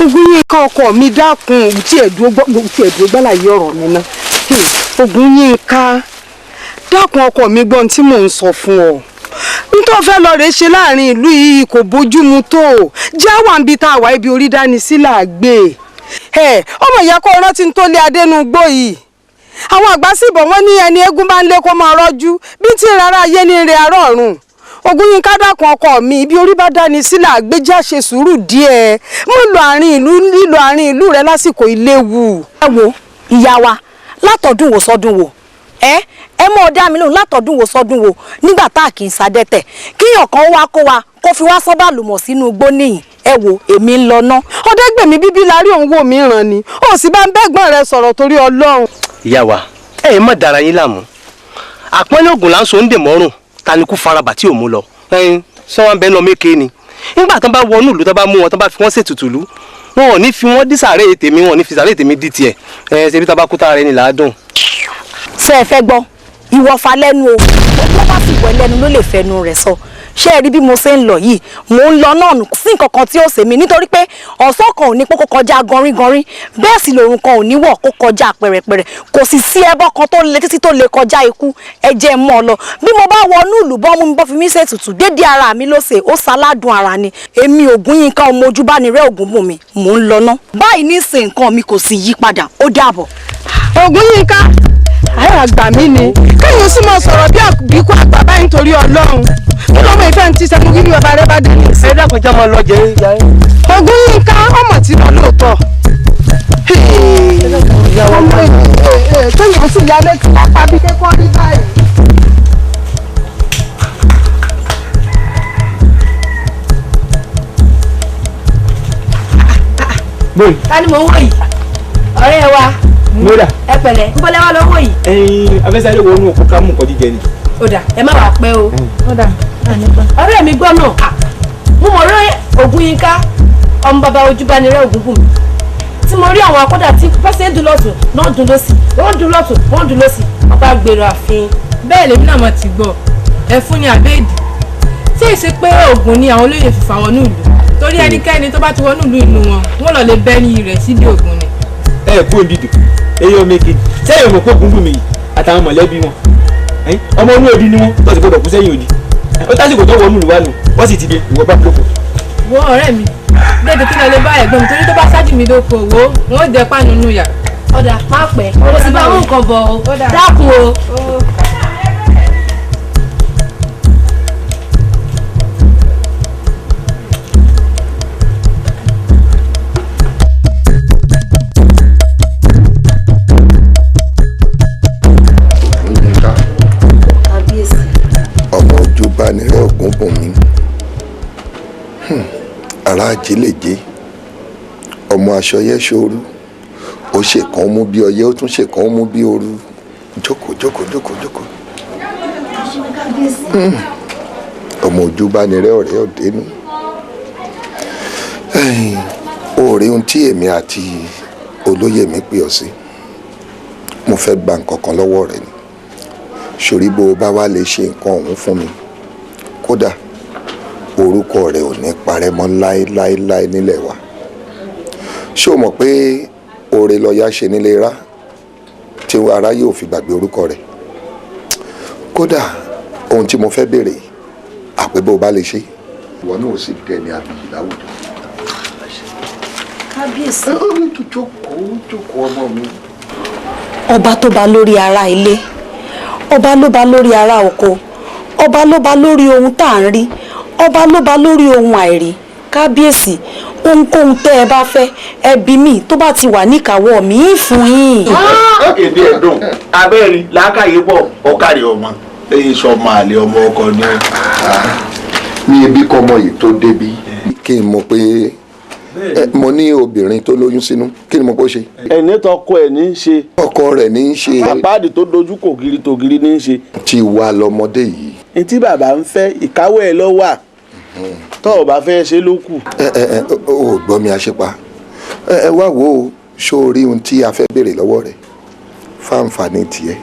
Ògúnyínká ọkọ mi dákun tí ẹ̀dùn gbálàyé ọ̀rọ̀ mi ná Ògúnyínká dákun ọkọ mi gbọ́n tí mò ń sọ fún ọ nítorí fẹ́ lọ rèé ṣe láàrin ìlú yìí kò bójúmu tó jẹ́ àwọn àbí tá a wà ibi orí dání sí làgbé ọmọ ìyá kó rántí tó lé adénúgbò yìí àwọn àgbà sì bọ̀ wọ́n ní ẹni eégún bá ń lé kó máa rọ́jú bí tí rárá ayé ní rẹ̀ àárọ̀ ọ̀run Ògúnyínká dákun ọkọ mi ibi orí bá dání sí làgbé já ṣe sùúrù díẹ̀ mo lọ àárín ìlú rẹ lásìkò ìléwu. ẹ wo ìyá wa látọdún wo sọdún wo ẹ mọ ọdá mi lóhùn látọdún wo sọdún wo nígbà tá a kì í sadẹ́tẹ̀ kíyàn kan wá kó fi wá sọ́bà lùmọ̀ sínú igbó nìyí ẹ wo èmi ń lọ ná. ọ̀dẹ́gbẹ̀mí bíbí la rí òun wò mí ràn ni ó sì bá ń bẹ́gbọ́n rẹ sọ̀rọ̀ torí Ọlọ́run. ìyá wa ẹ má dára yín láàmú àpọ́nlé ògùn là ń so ń dè mọ́rùn ta ni kú farabà tí ò mú lọ ṣé wọn bẹ lọ méke ni nígbà tán bá wọnú ìlú tán bá mú wọn tán bá fi wọn ṣètùtù lú wọn ò ní fi wọn dí sàárè tèmi wọn ò ní fi sàárè tèmi dí tiẹ̀ ṣebí tán bá kú tára rẹ ni làádùn. ṣé ẹ fẹ́ gbọ́ ìwọ̀fà lẹ́nu o tó bá sì wọ ẹlẹ́nu ló lè fẹnu rẹ̀ sọ ṣé ẹ rí bí mo ṣe ń lọ yìí mò ń lọ náà sí nǹkan kan tí ó ṣe mí nítorí pé ọ̀sán kan ò ní pé kó kọjá gọrígọrí bẹ́ẹ̀ sì lòrùn kan ò ní wọ̀ kó kọjá pẹ̀rẹ̀pẹ̀rẹ̀ kò sì sí ẹbọ kan tó le títí tó lè kọjá ikú ẹ̀jẹ̀ mọ́ ọ lọ bí mo bá wọnú ìlú bọ́ mú mi bọ́ fi mí ṣètùtù dédé ara mi ló ṣe ó ṣaládùn ara ni èmi Ògúnyínká ọmọ Ojúbánirọ̀ Ògúnbùnmi mò ń lọ ná báyìí ní ìsìn nǹkan mi kò sì yí padà ó dàbọ̀. Ògúnyínká àyà àgbà mi ni kéèyàn sì máa sọ̀rọ̀ bí àbíkú àgbà báyìí nítorí Ọlọ́run kí lọ́mọ ìfẹ́ ti sẹ́nu wíwí ọba rẹ bá dé ní ìsìn. ẹ dákun jẹ́ máa lọ jẹ́ Ògún Yínká ọmọ tí lọ lóòótọ́ ọmọ kéèyàn sì yálé tí wọ́n pa bí kékọ́ rí báyìí. bóyì. ta ni mò ń wò yìí ọ̀rẹ́ wa múra. ẹ pẹ̀lẹ́ ń bọ́lẹ́ wá lọ wò yìí. afẹ́sáré wo inú òkú ká mú nǹkan jíjẹ ni. ó dà ẹ má wàá pẹ́ o. ó dà ọ̀rẹ́ mi gbọ́ náà mo mọ̀ rí Ògún Yínká ọmọ bàbá Ojúbánirẹ́ Ògúnbùnmi tí mo rí àwọn akọ́dà tí pẹ́sẹ́ dùn lọ́tún náà dùn lọ́sì wọ́n dùn lọ́tún wọ́n dùn lọ́sì ọba gbèrò àfin. bẹ́ẹ̀ lèmi náà mo ti gbọ́ ẹ fún ni àbẹ́ẹ̀dì tí èsì pé Ògún ni àwọn olóyè fìfà wọnú ìlú torí ẹnikẹ́ni tó bá ti wọnú ìlú inú wọn lọ lè bẹ́ ní rẹ̀ sídìí Ògún ni. ẹ kú òdìdò eyín ọmọ èkejì sẹ́yìn ọmọ Ògúnbùnmi yìí àtàwọn mọ̀lẹ́bí wọn ọmọ inú òdi ni wọn tó ti gbọdọ̀ kú sẹ́yìn òdi ó tásìkò tó wọnú ìlú wa nù wọ́n sì ti dé ìwọ bá lóko. wo ọ̀rẹ́ mi dédé kí lọ lè bá ẹ̀gbọ́n mi torí tó bá ṣáájú mi lóko wo wọn ò jẹ páànù nù yà. ọ̀dà má pẹ́ o sì bá wọn nǹkan bọ̀ o dákun o. ọmọ Ojúbánirẹ́ Ògúnbùnmi ará Ajíléje ọmọ Aṣọyẹ́ ṣòru ó ṣèkan mú bí ọyẹ́ ó tún ṣèkan mú bí òru jókòó. ọmọ Ojúbánirẹ́ ọ̀rẹ́ ọ̀dẹ́nu oore ohun tí èmi àti olóyè mi pè ọ́ sí mo fẹ́ gba nǹkan kan lọ́wọ́ rẹ ni ṣòrí bó o bá wá lè ṣe nǹkan ọ̀hún fún mi kódà orúkọ rẹ ò ní parẹ́ mọ́ láéláéláé nílẹ̀ wa ṣé o mọ̀ pé oore lọ́ọ́yà ṣe nílé rá tí ara yóò fi gbàgbé orúkọ rẹ kódà ohun tí mo fẹ́ béèrè àpé bó o bá lè ṣe ìwọ náà ò sì dẹni àbíyí láwùjọ. kábíyèsí. jókòó ọmọ mi. ọba tó bá lórí ara ilé ọba ló bá lórí ara oko ọba ló bá lórí ohun tá à ń rí ọba ló bá lórí ohun àìrí kábíyèsí ohunkóhun tẹ́ ẹ bá fẹ́ ẹbí mi tó bá ti wà níkàáwọ́ mi í fún yín. èdè ẹ̀dùn abẹ́rẹ́ làákàyè pọ̀ ọ̀kàrí ọmọ èyí sọmọ àlè ọmọ ọkọ ni. ní ebi kọ́ ọmọ yìí tó débi kí n mọ̀ pé mo ní obìnrin tó lóyún sínú kí ni mo kó ṣe. ẹni tọkọ ẹ ní í ṣe. ọkọ rẹ̀ ní í ṣe. àpáàdì tó dojú kògiri tògiri ní í ṣe. ti wà lọmọdé yìí. etí bàbá ń fẹ́ ìkáwọ́ ẹ lọ wà tọ́ ò bá fẹ́ ṣe ló kù. ó gbọ́ mi àṣepa ẹ wá wo sórí ohun tí a fẹ́ béèrè lọ́wọ́ rẹ̀ fáǹfààní tiẹ̀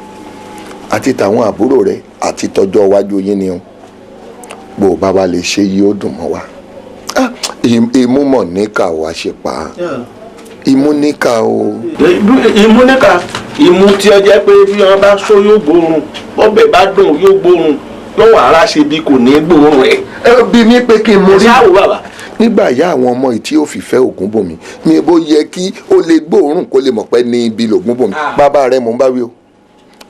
àti tàwọn àbúrò rẹ̀ àti tọjọ́ iwájú yín ni o bó o bá wa lè ṣe yìí ó dùn mọ́ wa imú mọ̀ níkà wá ṣe pa imú níkà o. imú níkà imú tí ó jẹ́ pé bí wọ́n bá sọ yóò gbóòórùn bọ́bẹ̀ bá dùn yóò gbóòórùn lọ́wọ́ ara ṣe bí kò ní gbóòórùn ẹ̀. ẹ bí mi pé kí n mú rí. ṣáà bàbá. nígbà yá àwọn ọmọ yìí tí ó fìfẹ́ Ògúnbùnmi mi bó yẹ kí ó lè gbóòórùn kó lè mọ̀ pé ní ibi l'Ògúnbùnmi bàbá rẹ̀ mò ń bá wí o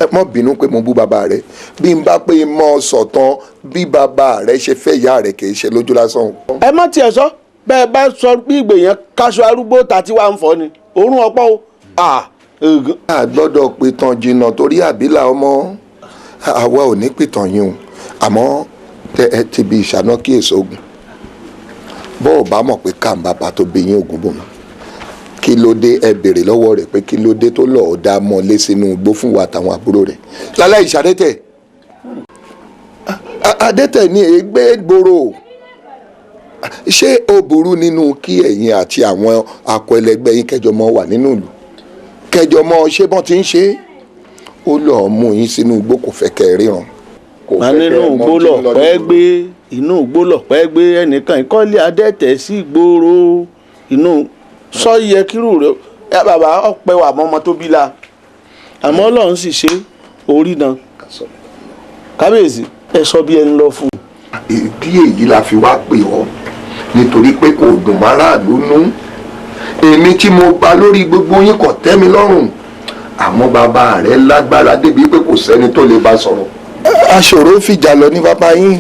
ẹ mọ bínú pé mo bú bàbá rẹ̀ bí n bá pé mọ sọ̀tàn bí bàbá rẹ̀ ṣe fẹ́ ìyá rẹ̀ kì í ṣe lójú lásán. ẹ má tiẹ̀ sọ bẹ́ẹ̀ bá sọ bí ìgbèyàn kaṣọ arúgbó tàti wà ń fọ ni òórùn ọ̀pọ̀ o. a gbọ́dọ̀ pìtàn jìnnà torí àbílà ọmọ àwa ò ní pìtàn yín o àmọ́ ẹ ti bí ìṣáná kíyèsí ogun bó o bá mọ̀ pé kàǹbàbà tó bí yín Ògúnbùnmi kí ló dé ẹ béèrè lọ́wọ́ rẹ̀ pé kí ló dé tó lọ́ọ́ dá mọ́ lé sínú igbó fún wa àtàwọn àbúrò rẹ̀ láláì ṣàdẹ́tẹ̀ adẹ́tẹ̀ ní ègbé gbòòrò ṣé ó burú nínú kí ẹ̀yin àti àwọn akọ ẹlẹgbẹ́ yín kẹjọ mọ́ wà nínú ìlú kẹjọ mọ́ ṣé bọ́n ti ń ṣe ó lọ́ọ́ mú yín sínú igbó kò fẹ́ kẹ́ ẹ ríran. má nínú igbó lọ pẹ́ gbé inú igbó lọ pẹ́ gbé ẹnìkan ìkọ́lé adẹ́tẹ̀ sí ìgboro inú sọ yẹ kírù rẹ ẹ bàbá ọpẹ wà mọ́ ọmọ tó bí la àmọ́ Ọlọ́run sì ṣe orí náà kábíyèsí ẹ sọ bí ẹni lọ fún un. ìdí èyí la fi wá pè ọ́ nítorí pé kò dùn máràlú nú èmi tí mo bá lórí gbogbo yín kò tẹ́ mi lọ́rùn àmọ́ bàbá rẹ̀ lágbára débi pé kò sẹ́ni tó lè bá sọ̀rọ̀. aṣòro fìjà lọ ní bàbá yín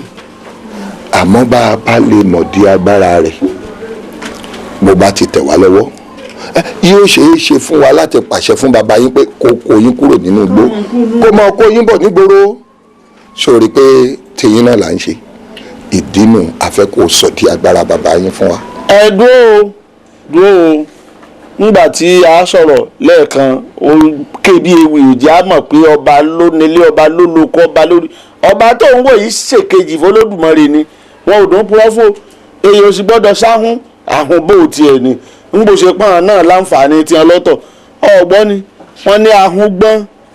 àmọ́ bá a bá lè mọ̀ di agbára rẹ̀ bó bá ti tẹ̀ wá lọ́wọ́ yóò ṣeé ṣe fún wa láti pàṣẹ fún bàbá yín pé kó kó yín kúrò nínú igbó kó máa kó yín bọ̀ nígboro sórí pé tèyín náà là ń ṣe ìdínú àfẹ́kù sọ̀dí agbára bàbá yín fún wa. ẹ dúró nígbà tí a sọ̀rọ̀ lẹ́ẹ̀kan ó ké bí ewì òjì á mọ̀ pé ọba ló nílé ọba ló lóko ọba lórí ọba tó ń wò yìí ṣèkejì fọlọ́dùmarè ni wọn ò dún purọ́ fún èyí ò sì gbọ́dọ̀ sáhún àhùn bó tiẹ̀ ni ń bó ṣe pọ́n náà láǹfààní tiẹ̀ lọ́tọ̀ ọ̀gbọ́n ni wọ́n ní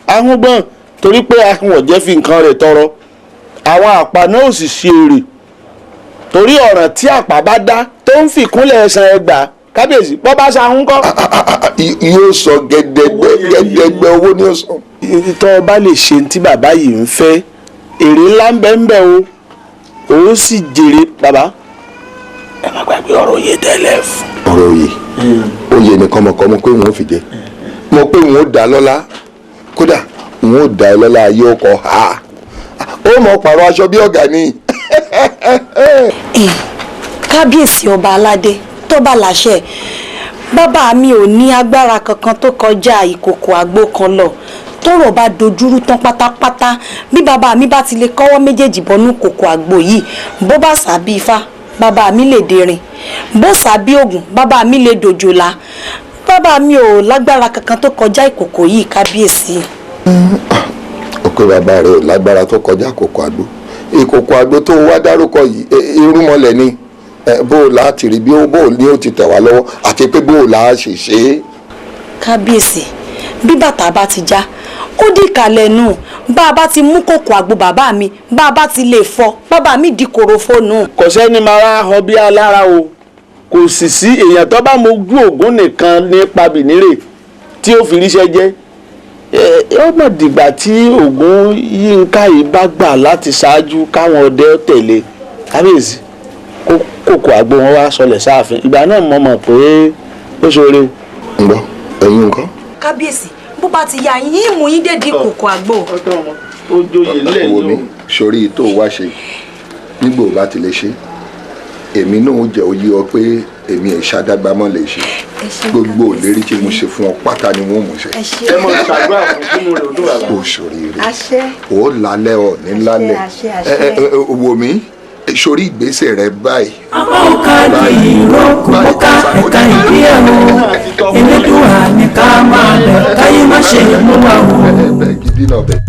ahun gbọ́n torí pé ahun ọ̀jẹ́ fi nǹkan rẹ̀ tọrọ àwọn àpá náà ò sì ṣe èrè torí ọ̀ràn tí àpá bá dá tó ń fìkúnlẹ̀ ẹ̀sán ẹgbàá kábíyèsí bọ́ bá ṣahun kọ́. yóò sọ gẹ́gẹ́gbẹ́ owó ni ó sọ. tọ́ ọ bá lè ṣe tí bàbá yìí ń fẹ́ èrè ńlá ń bẹ ń bẹ o òun sì jèrè bàbá ẹ má gbàgbé ọ̀rọ̀ òye tẹ́lẹ̀ fún. ọ̀rọ̀ òye nìkan mọ̀kọ́ mo pé wọ́n fi jẹ mo pé wọ́n ó dá lọ́lá kódà wọ́n ó dá lọ́lá ayé ọkọ̀ ha ó mọ̀ pàrọ̀ aṣọ bí ọ̀gá ni. kábíyèsí ọba aládé tó bá láṣẹ bàbá mi ò ní agbára kankan tó kọjá ìkòkò àgbo kan lọ tọ́rọ̀ bá dojúrú tán pátápátá bí bàbá mi bá ti lè kọ́wọ́ méjèèjì bọnú kòkò àgbo yìí bó bá sàbí ifá bàbá mi lè dèrìn bó sàbí ògùn bàbá mi lè dòjòlá bàbá mi ò lágbára kankan tó kọjá ìkòkò yìí kábíyèsí. ó pé bàbá rẹ ò lágbára tó kọjá ìkòkò àgbo ìkòkò àgbo tó wá dárúkọ yìí irúnmọlẹ̀ ni bó o láti rí bí bó o ní o ti tẹ̀ wá lọ́wọ́ àti pé bó o là á ṣe ṣe é. kábíyèsí bí bàtà bá ti já ó dì kalẹ̀ nù bá a bá ti mú kòkò àgbo bàbá mi bá a bá ti lè fọ bàbá mi di korofo nù. kò sẹ́ni máa wá họ bí alára o kò sì sí èèyàn tó bá mojú ògún nìkan nípa bìnírè tí ó fi ríṣẹ́ jẹ́ ó mọ̀ dìgbà tí ògún Yínká yìí bá gbà láti ṣáájú káwọn ọdẹ tẹ̀lé kábíyèsí kòkò àgbo wọn wá sọlẹ̀ sáàfin ìgbà náà mo mọ̀ pé ó ṣoore. ń gbọ́ ẹ̀yin nǹkan. kábíyèsí bó bá ti ya yín mú yín dédé kòkò àgbo. ó joyè lẹ́yìn wo mi sórí tó wá ṣe nígbò bá ti lè ṣe èmi náà jẹ́ oyè ọ pé èmi ẹ̀ ṣàdágbámọ́ lè ṣe gbogbo òlérí tí mo ṣe fún ọ pátá ni wọ́n mú ṣe. ẹ mọ ṣàdúrà fún kínú rẹ òdúrà bá. ó ṣoríire ó lálẹ́ ọ̀ ní lálẹ́ wo mi sórí ìgbésẹ̀ rẹ báyìí. apá òkà di ìrókò ká ẹ̀ka ìdí ẹ̀ o Elédùà ní ká máa bẹ̀ káyé má ṣe mú wa o. bẹ́ẹ̀ gidi náà bẹ́ẹ̀.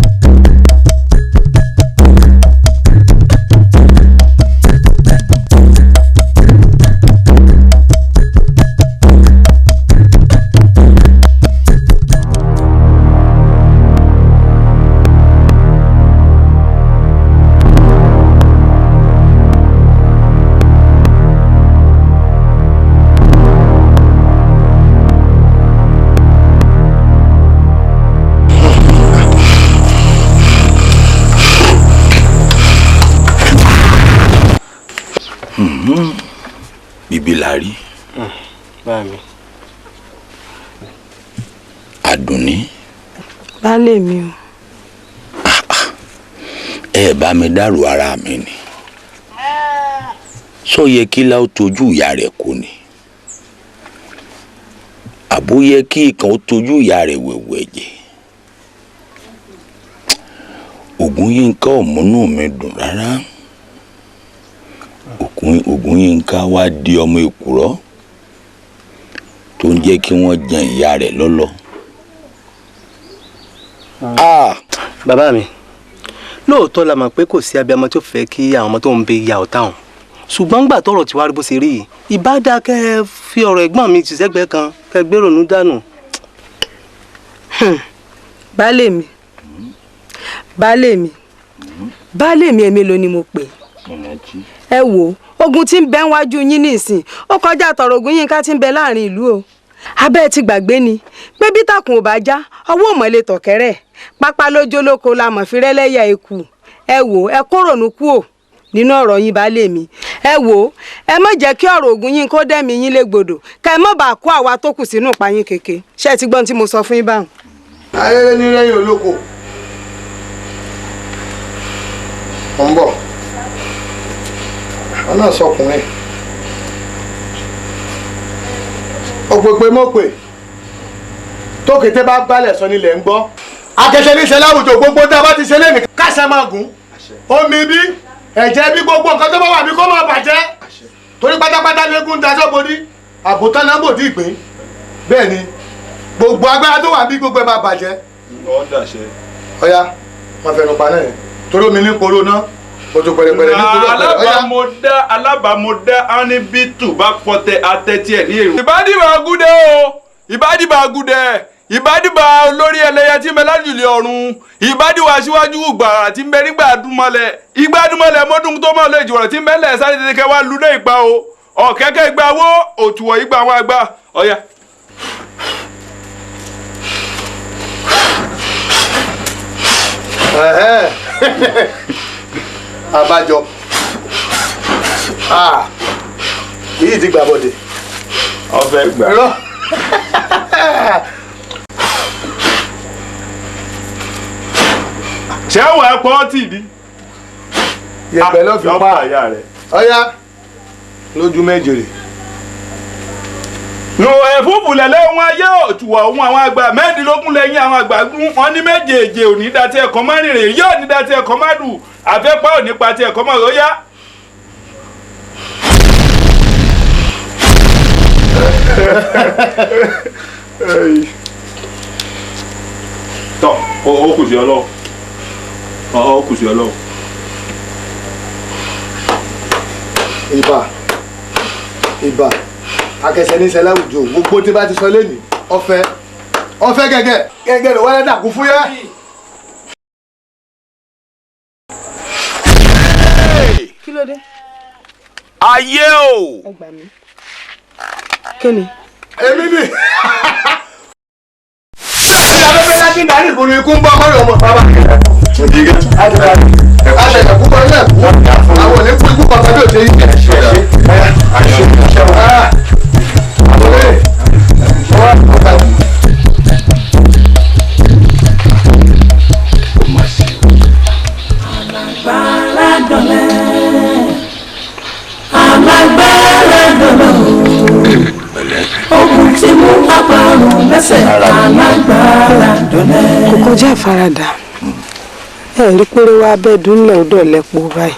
bíbí la rí. Àdùnní. baálé mi o. ẹ bá mi dárò ara mi ni sọ yẹ kí láò tójú ìyá rẹ̀ kò ní àbó yẹ kí ìkan ó tójú ìyá rẹ̀ wẹ̀wẹ̀ jẹ Ògúnyínká ọ̀múnú mi dùn rárá Ògúnyínká wá di ọmọ èkùrọ́ tó ń jẹ́ kí wọ́n jan ìyá rẹ̀ lọ́lọ́. bàbá mi lóòótọ́ la mọ̀ pé kò sí abiyamọ tó fẹ́ kí àwọn ọmọ tó ń bẹ ìyá ọ̀tá hàn ṣùgbọ́n gbà tọrọ tí wàá rí bó ṣe rí yìí ìbádá kẹ́ fi ọ̀rọ̀ ẹ̀gbọ́n mi tìṣẹ́gbẹ́ kan kẹ́ gbérònú dànù. baálé mi baálé mi èmi ló ni mo pè ẹ wò ogun tí ń bẹ wájú yín nísìn ó kọjá tọrọ Ògúnyínká tí ń bẹ láàrin ìlú o abẹ́ ti gbàgbé ni pé bí tàkùn ò bá já ọwọ́ òmọ̀lẹ́ tọ̀kẹ́rẹ́ pápá lójó lóko la mọ̀ fi rẹ́lẹ́yà eku ẹ wò ẹ kó rònú kú ò nínú ọ̀rọ̀ yín baálé mi ẹ wò ẹ má jẹ́ kí ọ̀rọ̀ Ògúnyínká dẹ́mi yín légbodò ká ẹ má bàa kó àwa tó kù sínú ìpayín keke ṣé ẹ ti gbọ́n tí mo sọ fún yín báwọn. ayẹyẹ ní lẹ́yìn olóko ọ̀ ń bọ̀ wọn náà sọkùnrin òpèpè mọ̀pè tó kété bá gbálẹ̀ sọ nílẹ̀ ń gbọ́ akẹ́kẹ́ ní ṣe láwùjọ gbogbo tá a bá ti ṣe lẹ́nu káṣá máa gùn omi bí ẹ̀jẹ̀ bí gbogbo nǹkan tó bá wà bí kó máa bàjẹ́ torí pátápátá lẹ́gùn daṣọ́ borí àbòtán náà bò tí ì pín bẹ́ẹ̀ ni gbogbo agbára tó wà bí gbogbo ẹ̀ máa bàjẹ́. ọ̀ya wọn fẹnu pa náà yẹn torí omi ní koro náà o tó pẹrẹpẹrẹ ní koro ọ̀pẹrẹ. alábàámọ̀dá ánibítù bá pọtẹ atẹ́tí ẹ̀ ní èrò. ìbádìbà agúdẹ o ìbádìbà agúdẹ ìbádìbà olórí ẹlẹ́yẹ tí ń bẹ lájùlé ọ̀run ìbádìwà síwájú gbàrà tí ń bẹ nígbà dúnmọ́lẹ̀ ìgbàdúnmọ́lẹ̀ mọ́dún tó mọ́ lé ìjùwọ̀n tí ń bẹ lẹ̀ sáré tètè kẹwàá lulẹ̀ ìgbà o ọ̀kẹ́kẹ́ ìgbà wo òtùwọ̀ ìgbà wọn àgbà ọ̀yà. àbájọ èyí ti gbà bọ̀dẹ̀. ọ̀fẹ́ gbà. ṣé wàá pọ́ tì ní. yẹ̀pẹ̀ ló fi pa ọ̀yá lójú méje rè. nù ẹ̀fúùfù lẹ̀lẹ́ ohun ayé òtùwọ̀ ohun àwọn àgbà mẹ́ẹ̀ẹ́dínlógún lẹ́yìn àwọn àgbà gún wọn ní méjèèjì òní dàtí ẹ̀kọ́ má rìnrìn yóò ní dàtí ẹ̀kọ́ má dù àfẹ́pá òní pàtí ẹ̀kọ́ má rò yá. tọ́ ó kù sí ọlọ́ọ̀ ọ kù sí ọlọ́ọ̀. ìbà akẹsẹ ní sẹlẹ àwùjọ gbogbo tí bá ti sọ lẹni ọfẹ gẹ́gẹ́ ló wọlé dàkú fúyẹ́. kí ló dé. ayé o. ẹ gbà mí. kí ni. èmi ni. ìyàbẹ̀bẹ̀ láti darí ìgboro ikú ń bọ́ ọmọ ọmọ bàbá. àṣẹ̀yẹ̀ púpọ̀ ilé ẹ̀kú àwọn òní fún ikú kan tàbí òṣè yìí. alágbára dọ̀lẹ́ ogun tí mú àparùn lẹ́sẹ̀ alágbára dọ̀lẹ́. kò kọjá àfaradà ẹ rí péré wá bẹ́ẹ̀dún ńlẹ̀ ọdọ̀ lẹ́pọ̀ báyìí.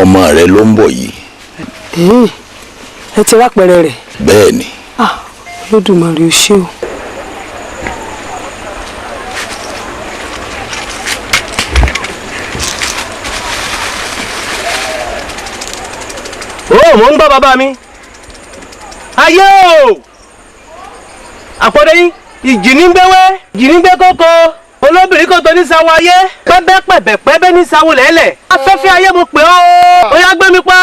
ọmọ rẹ ló ń bọ̀ yìí. ẹ ti wá pẹ̀rẹ̀ rẹ̀. bẹ́ẹ̀ ni. Olódùmarè ó ṣé o. mò ń gbọ́ bàbá mi ayé o àpọ̀dé yín ìjì ní gbéwé ìjì ní gbé kókó olóbìnrin kò tó ní sáwọ ayé pẹ́bẹ́ ní sáwọ lẹ́lẹ̀ afẹ́fẹ́ ayé mo pè ọ́ ó yá gbé mi pa.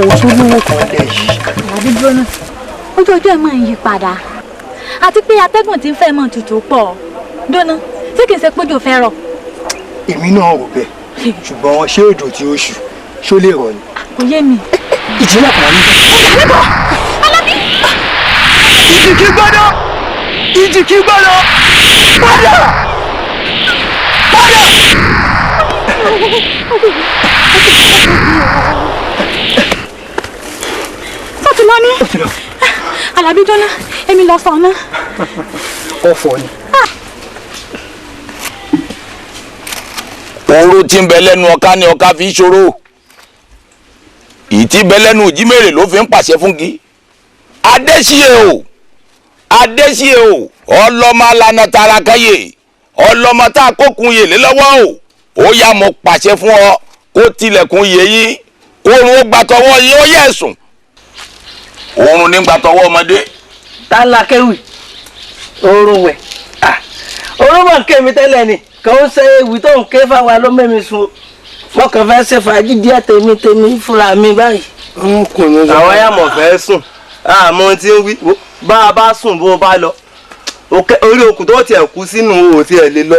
kò tún lówó kan lẹ̀ yìí. àbí gbóná ojú ọjọ́ ẹ̀ máa ń yí padà àti pé atẹ́gùn tí ń fẹ́ mọ́ tutù pọ̀ dóná tí kì í ṣe pójò fẹ́ rọ̀. èmi náà rò bẹ́ẹ̀ ṣùgbọ́n ṣé òjò tí ó ṣù ṣó lè rọ̀ ni. kò yé mi. ìjìnlẹ̀ kan ní. ìjì kí gbọ́dọ̀ ìjì kí gbọ́dọ̀ padà padà. ó ti lọ ní. Àlàbí dọ́là èmi lọ sọ náà. ọ̀fọ̀ ni. oró tí ń bẹ lẹ́nu ọká ni ọká fi ṣòro ìtí bẹ lẹ́nu ìjímèrè ló fi ń pàṣẹ fúngi adésíye o ọlọ́mọ alànà tààrà káyè ọlọ́mọ tá a kókun yèlé lọ́wọ́ o ó yá mo pàṣẹ fún ọ kó tilẹ̀kùn yè yín oorun ó gbàtọwọ́ yín ó yẹ ẹ̀sùn oorun ní gbàtọwọ́ ọmọdé. tá ń la kéwì oorun wẹ̀ oorun mọ̀ kémi tẹ́lẹ̀ ni kò ń ṣe ewì tó ń ké fáwa ló mẹ́mi sùn mo kàn fẹ́ ṣe fàájì díẹ̀ tèmi fúnra mi báyìí. àwọn ayàmọ̀ fẹ́ sùn àmọ́ tí ń wí bá a bá sùn bó bá lọ orí okùn tó tiẹ̀ kú sínú o tiẹ̀ lè lọ.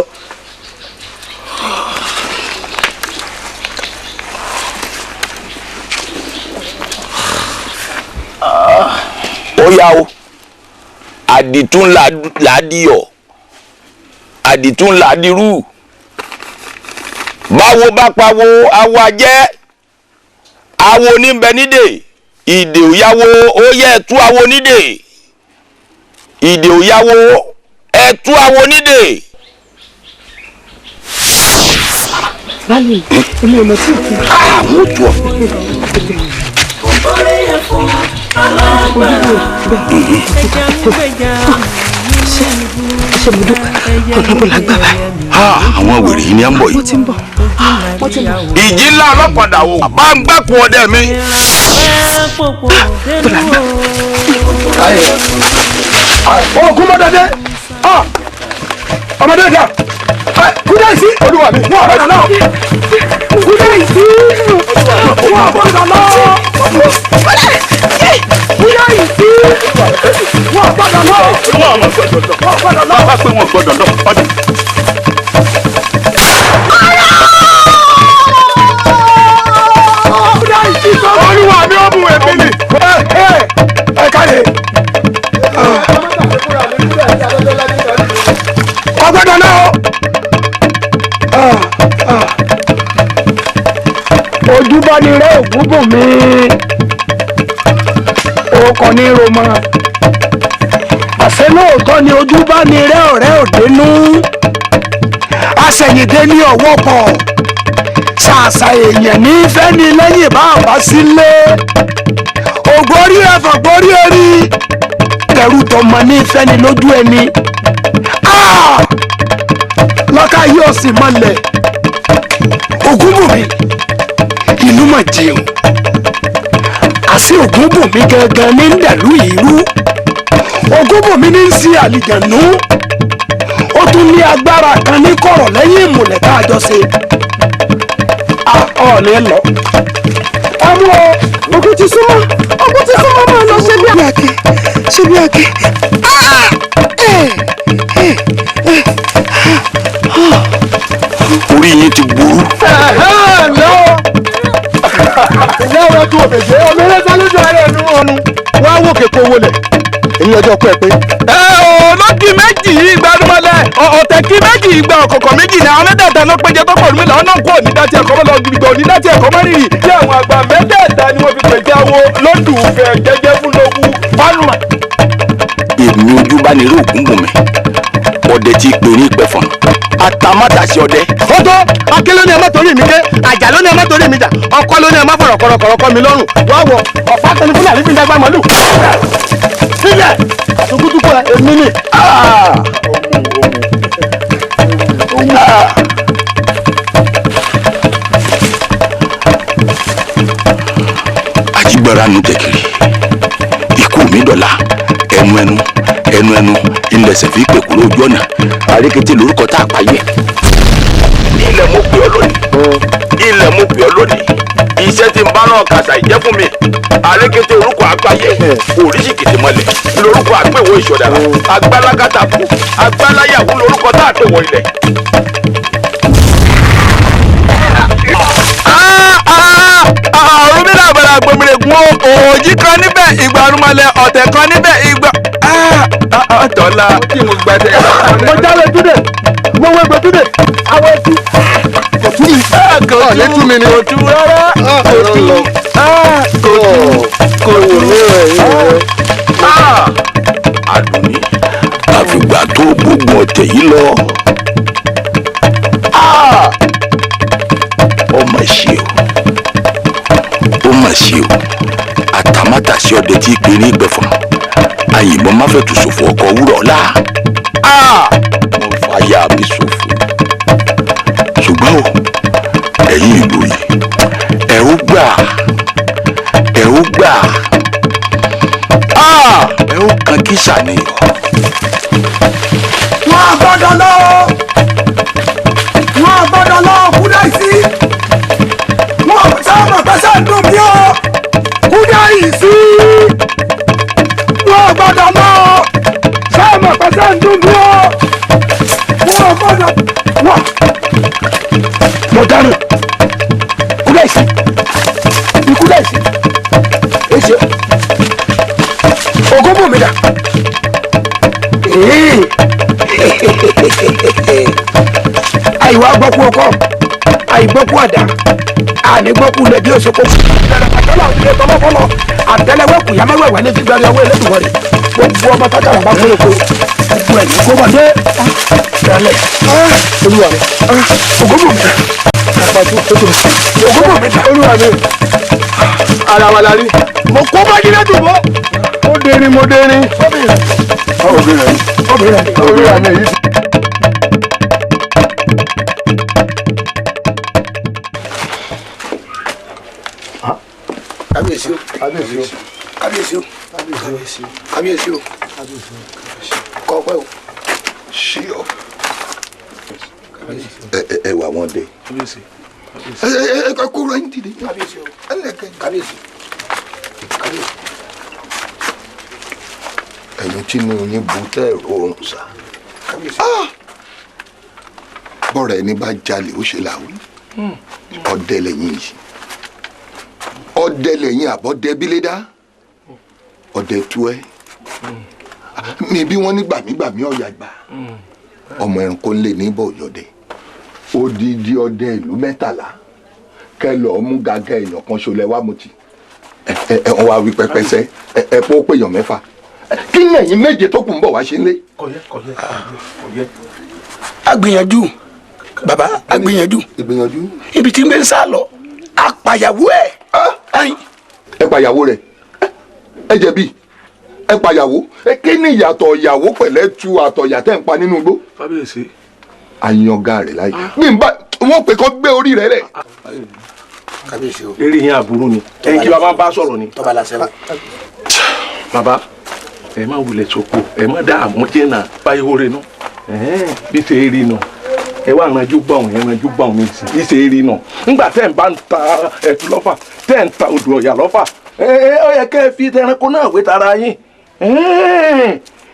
ó yá o àdìtún làádìyọ̀ àdìtún làádìrú báwo bá pawó awo ajẹ́ awo níbẹ̀ nídè ìdè òyàwó ó yẹ ẹ̀tú awo nídè ìdè òyàwó ẹ̀tú awo nídè. báyìí èmi ò lọ sí òkú. àwọn ojú ọ. ṣe mo dúpẹ́ ọ̀nà kò lágbà báyìí. àwọn wèrè yìí ni à ń bọ̀ yìí. wọ́n ti ń bọ̀. ìjì ńlá ọlọ́pàá wò bá ń gbẹ́kun ọdẹ mi. ogun mọ́dọ́dẹ́ ọmọdé dà kúdà sí olúwa mi wọ́n ọ̀bọ̀dọ̀ náà kúdà sí wọ́n ọ̀bọ̀dọ̀ náà kúdà sí wọ́n ọ̀bọ̀dọ̀ náà wọ́n ọ̀bọ̀dọ̀ náà wọ́n pé wọ́n gbọ́dọ̀ lọ ọdún. olúwa mi ó mú èmi ni ẹ káyè. ọgbọ́dọ̀ náà ojúbọ́nirẹ́ Ògúnbùnmi ọkọ̀ ní romọ àṣẹ lóòótọ́ ni ojúbọ́nirẹ́ ọ̀rẹ́ òdenu àṣẹyìndé ní ọwọ́ pọ̀ ṣàṣà èèyàn ní fẹ́ni lẹ́yìn bá àbá sílé ògbórí ẹ̀fọ̀ gbórí orí tẹ̀rù tọmọ ní fẹ́ni lójú ẹni lọ́ka yóò sì mọ́lẹ̀ Ògúnbùnmi ìlú mọ̀ jẹun àṣì Ògúnbùnmi gangan ní dàlú ìrú Ògúnbùnmi ní sí àlìjànú ó tún ní agbára kan ní kọ̀rọ̀ lẹ́yìn ìmùlẹ̀ tá a jọ ṣe ọ̀ọ́nì lọ. ọmọ ogun ti súnmọ́ máa lọ ṣe bí àkè ṣe bí àkè. orí yín ti burú. ìyá ọ̀rọ̀ tó òbèjé omi ẹlẹ́sẹ̀ lójú ara ẹnu ọ̀nù wá wò kéko wọlé èyí ọjọ́ kú ẹ pé. lọ́kì méjì gbadumọ́lẹ̀ ọ̀tẹ̀ kí méjì ìgbà ọ̀kọ̀ọ̀kan méjì ni àwọn mẹ́tẹ̀ẹ̀ta ló péjẹ tó pọ̀lú mi làwọn náà kó onídàtí ẹ̀kọ́ mọ́ lọ gbìgbà onídàtí ẹ̀kọ́ mọ́ rírì tí àwọn àgbà mẹ́tẹ̀ẹ̀ta ni wọ́n fi pèjẹ wo lódùfẹ́ jẹ́jẹ́ fún lówú fánùmá. èmi ojú bá ní irú Ògúnbùnmi ọdẹ tí pè ní ìpẹ̀fọ̀n àtàmátàsí ọdẹ. ó tó akẹ́ ló ní ẹ má torí mi dé àjà ló ní ẹ má torí mi jà ọkọ ló ní ẹ má fọ̀rọ̀ kọ̀rọ̀kọ̀rọ̀ mi lọ́rùn wọ́n wọ ọ̀pá tẹni fúlẹ̀ àrífín dàgbà mọ́lù. sílẹ̀ àtúkútúkú ẹ èmi ni. àjígbára nu tẹ̀kiri ikú mi dọ̀la ẹnu ilẹ̀sẹ̀ fi pè kúrò ojú ọ̀nà àrékété lórúkọ tá a pààyè. ilẹ̀ mo pè ọ́ lónìí iṣẹ́ tí ń bá náà kàṣà ìjẹ́ fún mi àrékété orúkọ àgbáyé oríṣìkìtì mọ́lẹ̀ lórúkọ àgbéwò ìṣọ̀dàrà agbálágàtà kú agbáláyàwó lórúkọ tá a gbéwò ilẹ̀. ọ̀run mi náà bẹ̀rẹ̀ gbòmìnirègún òòjì kan níbẹ̀ ìgbà ọ̀rùnmọ̀lẹ̀ ọ̀tẹ̀ kan níbẹ̀ ìgbà tọ́lá mo gbàdé. mo jálè túdè mo wé gbé túdè àwọn etí. kòtù létú mi ni. kòtù rárá kòtù Àdùnní àfìgbà tó gbogbo ọ̀tẹ̀ yìí lọ ọmọ ṣe o àtàmátàsí ọdẹ tí péré gbẹ̀fọ̀n àyìnbọn má fẹ́ tù ṣòfò ọkọ̀ wúrọ̀ ọ̀la mo fàyà mi ṣòfò ṣùgbọ́n o ẹ̀yin ìlú yìí ẹ ó gbà ẹ ó kan kí sàníyàn. wọ́n gbọ́dọ̀ lọ Kúdáìsí wọ́n sábà pẹ́sẹ́ ń dùn mí o Kúdáìsí wọ́n gbọ́dọ̀ lọ sábà pẹ́sẹ́ ń dùn mí o wọ́n gbọ́dọ̀ wọ́n. mo dáná Kúdáìsí èsì ogóbò mi dà. àìwá gbọ́kú ọkọ àìgbọ́kú àdá ànígbọ́kú lẹ̀ bí òṣèkó àtẹ́lẹ̀ òṣèlè tọmọfọlọ àtẹ́lẹwẹ́kù yàmẹ́wẹ̀wẹ́ ní fígbẹ́rẹ́ ọwọ́ ẹlẹ́dùnmọ́ rẹ̀ gbogbo ọmọ tákàrà bá fún oko gbogbo ẹ̀ ní kó bá dé ìrọ̀lẹ́ olúwa mi ògóbò mi dà ògóbò mi dà olúwa mi ara wa la rí mo kó bá yín lẹ́dùn mọ́ mo dẹrin obìnrin mi yìí. kábíyèsí o kọ́ ọpẹ́ o ṣí ọ. ẹ wà wọn dé. ẹ kúrò ẹ̀yin dìde. kábíyèsí. ẹ̀yin tí inú yín bu tẹ́ ẹ̀rọ oorun sá. bọ́ọ̀rọ̀ ẹni bá jalè ó ṣe làwí ọdẹ lẹ́yìn yìí ọdẹ lẹ́yìn àbọ̀dẹ bílédá ọdẹ tú ẹ mi bí wọ́n ní gbàmígbàmí ọ̀yà gbà ọmọ ẹranko ńlẹ̀ níbọ̀ ọ̀yọ́dẹ odidi ọdẹ ìlú 13 kẹlọ mú gàgà èèyàn kan ṣọlẹ wá mutí ẹ wá wí pẹpẹsẹ ẹ pọ́ pé èèyàn 6 kí lẹ́yìn 7 tó kù ń bọ̀ wá ṣe ń lé. kọ̀yẹ́. agbìyànjú bàbá agbìyànjú ibi tí ń gbé ń sá lọ apàyàwó ẹ. ẹ pàyàwó rẹ ẹ jẹ̀bi ẹ pàyàwó kí ni ìyàtọ̀ ìyàwó pẹ̀lẹ́ tu àtọ̀yà tẹ̀ ń pa nínú igbó. kábíyèsí. àyànga rẹ̀ láyé bí n bá wọ́n pè kọ́ gbé orí rẹ̀ rẹ̀. kábíyèsí o. eré yẹn àbúrò ni ẹ̀yin kí bàbá bá sọ̀rọ̀ ni. tọ́ba la sẹ́wọ̀n. bàbá ẹ má wulẹ̀ sọ́kò ẹ má dá àmújẹ́ náà báyìí wọlé náà bí ṣe é rí náà ẹ wá ranjú gbọ̀n ẹ ranjú gbọ̀n mi sí bí ṣe é rí náà ńgbà tẹ́ ń bá ń ta ẹ̀tù lọ́fà tẹ́ ń ta odò ọ̀yà lọ́fà ó yẹ kẹ́ ẹ fi ẹranko náà wé tara yín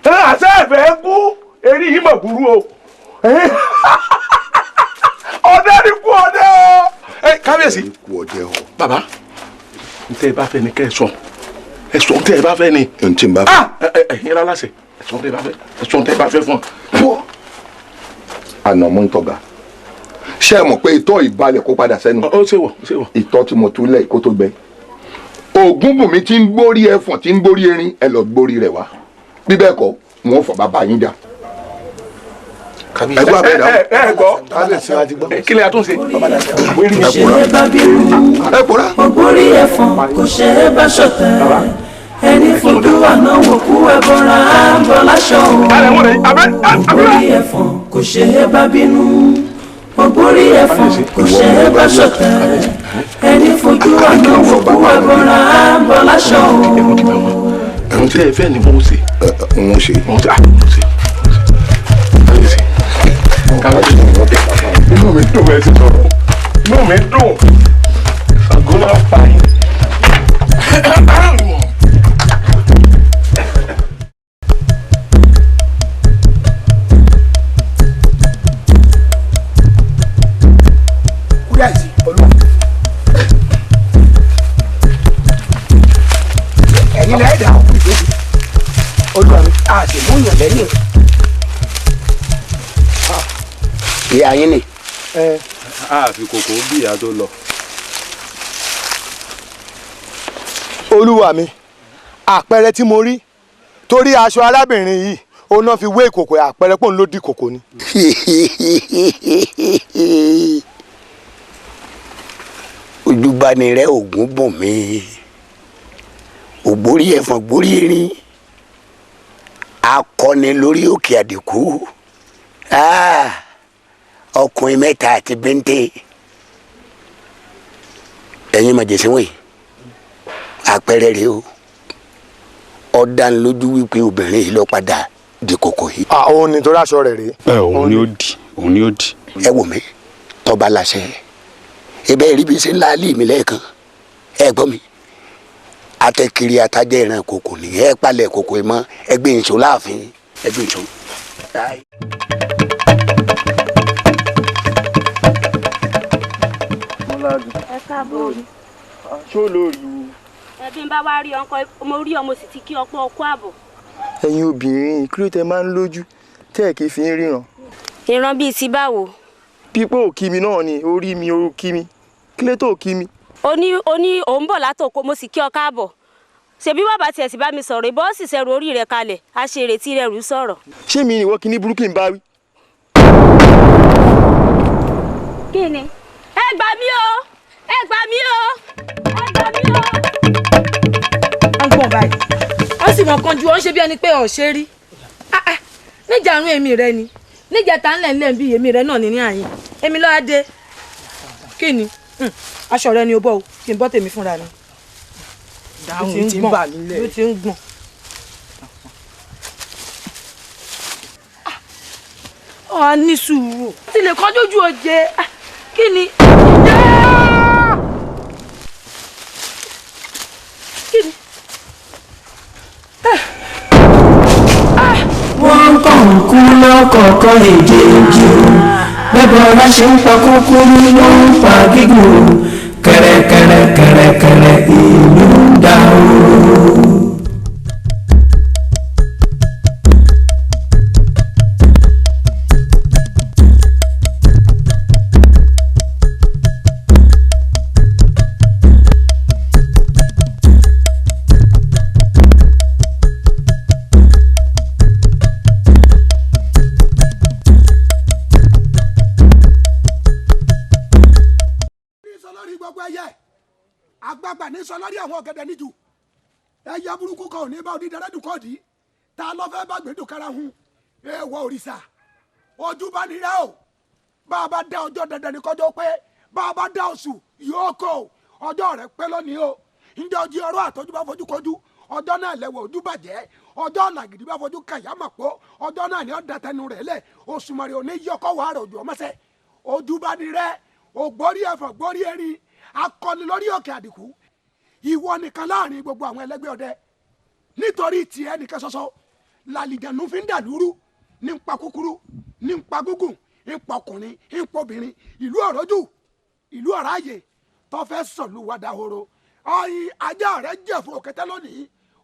àṣẹ ẹ̀fẹ̀ kú eré yìí mọ̀ burú o ọdẹ ni kú ọdẹ o kábíyèsí bàbá ntẹ ẹ bá fẹ́ ni kẹ́ ẹ sọ ntẹ ẹ bá fẹ́ ni ntẹ bá fẹ́ ẹ̀yin rárá sẹ ẹsọ ntẹ ẹ bá fẹ́ ẹsọ ntẹ ẹ bá fẹ́ fún ọ. ànàmọ́ ń tọ́ga ṣé ẹ mọ̀ pé itọ́ ìbalẹ̀ kó padà sẹ́nu. ó ṣe wọ̀. itọ́ tí mo tún lẹ̀ kó tó gbẹ. Ògúnbùnmi tí ń gbórí ẹfọ̀n tí ń gbórí erin ẹ lọ gbórí rẹ̀ wá bí bẹ́ẹ̀ kọ́ wọn fọ bàbá yín jà. ẹ gbọ́ abẹ́ ìdáwọ́ kí lè àtúnṣe. ẹ kúra. ògbórí ẹ̀fọn kò ṣe é bá ṣọ̀tẹ̀ ẹni fojú àná wò kú ẹbọra bọ láṣọ ògbórí ẹ̀fọn kò ṣe é bá bínú ògbórí ẹ̀fọn kò ṣe é bá ṣọ̀tẹ̀ ẹni fojú àná wò kú ẹbọra bọ láṣọ ògbórí. ẹ̀hún tí ẹ fẹ́ ni mo ṣe. mo ṣe. inú mi dùn ẹ ti sọ̀rọ̀ inú mi dùn. ẹ̀yin lẹ́ẹ̀dá olúwa mi àṣemúyàn lẹ́yìn. ìyá yín ni. a fi kòkó bí ìyá tó lọ. olúwa mi àpẹẹrẹ tí mo rí torí aṣọ arábìnrin yìí ó náà fi wé ìkòkò àpẹẹrẹ pòun ló dì kòkò ni. ojúbanirẹ ògún bùn mí ògbórí ẹ̀fọn gbórí erin akọni lórí òkè àdìkú ọkùnrin mẹ́ta àti bẹ́ńtẹ́ ẹ̀yin màjèsí wọ̀nyí àpẹẹrẹ rèé o ọ̀dánilójú wípé obìnrin yìí lọ padà di kòkò yìí. òun ni torí aṣọ rẹ̀ rèé. òun ni ó di òun ni ó di. ẹ wò mí tọ́ba láṣẹ ibẹ̀ rí bí ṣe ń láàlì mi lẹ́ẹ̀kan ẹ gbọ́ mi atẹ́kiri atajẹ́ ìran kòkò ní ẹ palẹ̀ kòkò ẹ mọ́ ẹgbẹ́ ìṣó láàfin ẹgbẹ́ ìṣó. ẹ káàbọ̀. ṣó lórí o. ẹbí ń bá wá rí ọkọ mo rí ọmọ sì ti kí ọpọ ọkọ àbọ̀. ẹ̀yin obìnrin kí ló tẹ máa ń lójú tẹ́ ẹ̀ kì í fi ń ríran. ìran bíi ti báwo. pípọ̀ òkí mi náà ni orí mi ó kí mi kí ló tó kí mi. ó ní òun bọ̀ látòkó mo sì kí ọ káàbọ̀ ṣebí bàbá tiẹ̀ sì bá mi sọ̀rọ̀ ìbọn sì ṣẹ̀rù orí rẹ̀ kalẹ̀ a ṣe ìrètí rẹ̀ rú sọ̀rọ̀. ṣé mi ìwọ kí ní burúkú ń bá wí. kí ni. ẹ gbà mí o ẹ gbà mí o ẹ gbà mí o. à ń gbọ̀n báyìí wọ́n sì mọ̀ kan ju wọ́n ṣe bí ẹni pé ọ̀ ṣe rí níjà àrùn èmi rẹ ni níjà tá ń lẹ̀ ń lẹ̀ ń bí èmi rẹ náà ní àyìn èmi lọ́wọ́ dé kí ni aṣọ rẹ ni o bọ́ o kí n bọ́ tèmi fúnra mi. dáhùn tí ń bà nílẹ̀ ló ti ń gbọ̀n. ọ ní sùúrù tí lè kọjú ojú oje kí ni. kí ni. wọ́n kàn ń kú lọ́kọ̀ọ̀kan èjèèjì o bẹ́ẹ̀ ọ̀rá ṣe ń pa kúkúrú ló ń pa gígùn kẹ̀rẹ̀kẹ̀rẹ̀kẹ̀rẹ̀kẹ̀rẹ̀ ìlú ń dá o. àgbàgbà ní sọ lórí àwọn ọ̀gẹ̀dẹ̀ níjù ẹyẹ burúkú kan ò ní bá onídàrẹ́dù kọ́ọ̀dì ta ló fẹ́ bá gbẹdùn kára hun èèwọ̀ òrìṣà ojú bá nírẹ́ o bá a bá dá ọjọ́ dandan ní kọjọ́ pé bá a bá dá oṣù yóò kó ọjọ́ rẹ̀ pé lónìí o ǹjẹ́ ojú ọrọ̀ àtọ́jú bá fojú kojú ọjọ́ náà lẹ́wọ̀ ojú bàjẹ́ ọjọ́ làgìdì bá fojú kàyámà pọ̀ ọjọ́ náà ni ó da tẹnu rẹ̀ lẹ̀ oṣù mọ̀rẹ́ òní yọkọ̀ wà rẹ̀ ojú ọmọṣẹ́ ojú bá nírẹ́ ògbórí ẹ̀fọ̀ gbórí erin akọni lórí òkè àdìkú ìwọ nìkan láàrin gbogbo àwọn ẹlẹgbẹ́ ọdẹ nítorí tiẹ̀ nìkan ṣoṣo làlìjànú fi ń dà lúrú ní ń pa kúkúrú ní ń pa gúngùn ń pa ọkùnrin ń pa obìnrin ìlú ọ̀rọ̀jù ìlú ọ̀ráyè tó fẹ́ sọ̀lú wa dahoro ọyìn ajá rẹ̀ jẹ́ fún òkété lónìí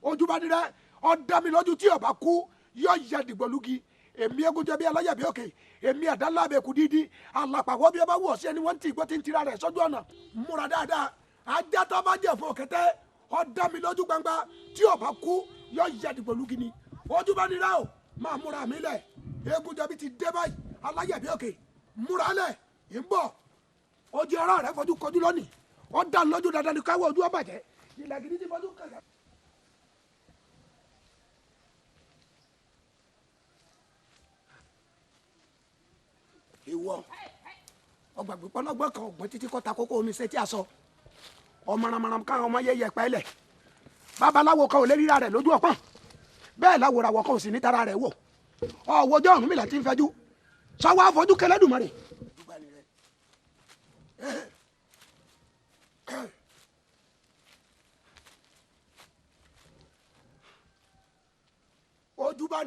ojúbánirẹ́ ọ̀dàmí lójú tí ọba kú yọ ya dìgbòlugi èmi egúnjẹ bí aláyàbí òkè èmi àdálábẹ kù dídí alàpàwọ bí ọba wù ọ sí ẹni wọn ti gbọ́ tí ń tira rẹ̀ sójú ọ̀nà múra dáadáa ajá tó bá jẹ́ fún òkété ọ̀dàmí lójú gbangba tí ọba kú yọ ya dìgbòlugi ni ojúbánirẹ́ o máa múra mi lẹ̀ egúnjẹ bí ti dé báyìí aláyàbí òkè múra lẹ̀ ń bọ̀ ojú ọ̀rọ̀ rẹ̀ fojú kojú lónìí ọ̀dà lójú dandan ní káwọ́ ojú ọ̀bàjẹ́ ìlà gidi ti fojú kàkà. ìwọ ọgbàgbé pọlọgbọn kan ọgbọ́n títí kọta kókó omi ṣe tí a sọ ọmọrànmọràn káwọn ọmọ yẹyẹ pẹlẹ babaláwo kan ò lè ríra rẹ̀ lójú ọpọ́n bẹ́ẹ̀ láwòrán kan ò sì ní tara rẹ̀ wò ọwọjọ ọrùn mi là ti ń fẹjú sọwọ àfọjú kẹlẹdùmarè.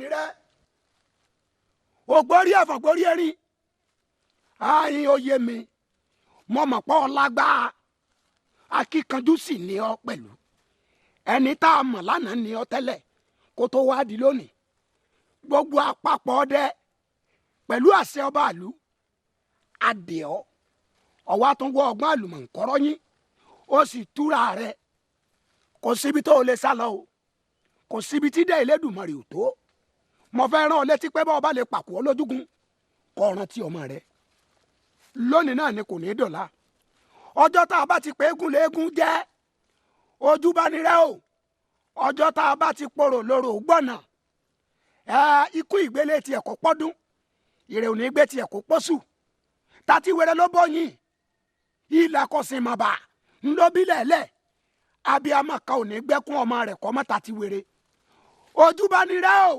ni rẹ ògbórí ẹ̀fọ̀gbórí erin ayin oyè mi mo mọ̀ pé ọ lágbára akíkanjú sì ní ọ pẹ̀lú ẹni tá a mọ̀ lánàá ní ọ tẹ́lẹ̀ kó tó wá di lónìí gbogbo àpapọ̀ ọdẹ pẹ̀lú àṣẹ ọba àlú adìọ́ ọwọ́ àtúnwọ́ ọgbọ́n àlùmọ̀ǹkọ́rọ́ yín ó sì túra rẹ̀ kò síbi tó o lè sá lọ o kò síbi tí dé Elédùmarè ò tó mo fẹ́ rán ọ létí pé bá ọba lè pàkó ọ lójúgun kọ́ rántí ọmọ rẹ lónìí náà ni kò ní í dọ̀la ọjọ́ tá a bá ti pé eégún léégún jẹ́ ojú bá ní rẹ o ọjọ́ tá a bá ti porò lóró gbọ̀nà ikú ìgbélé tiẹ̀ kó pọ́dún ìrè òní gbé tiẹ̀ kó pọ́sù tàti wẹrẹ ló bọ́yìn ilà kọsìn mọ̀bà ńlọ́bílẹ̀ẹ́lẹ̀ abiyamọ kan ò ní gbẹ́kún ọmọ rẹ̀ kọ́ mọ́ tàti wẹrẹ ojú bá ní rẹ o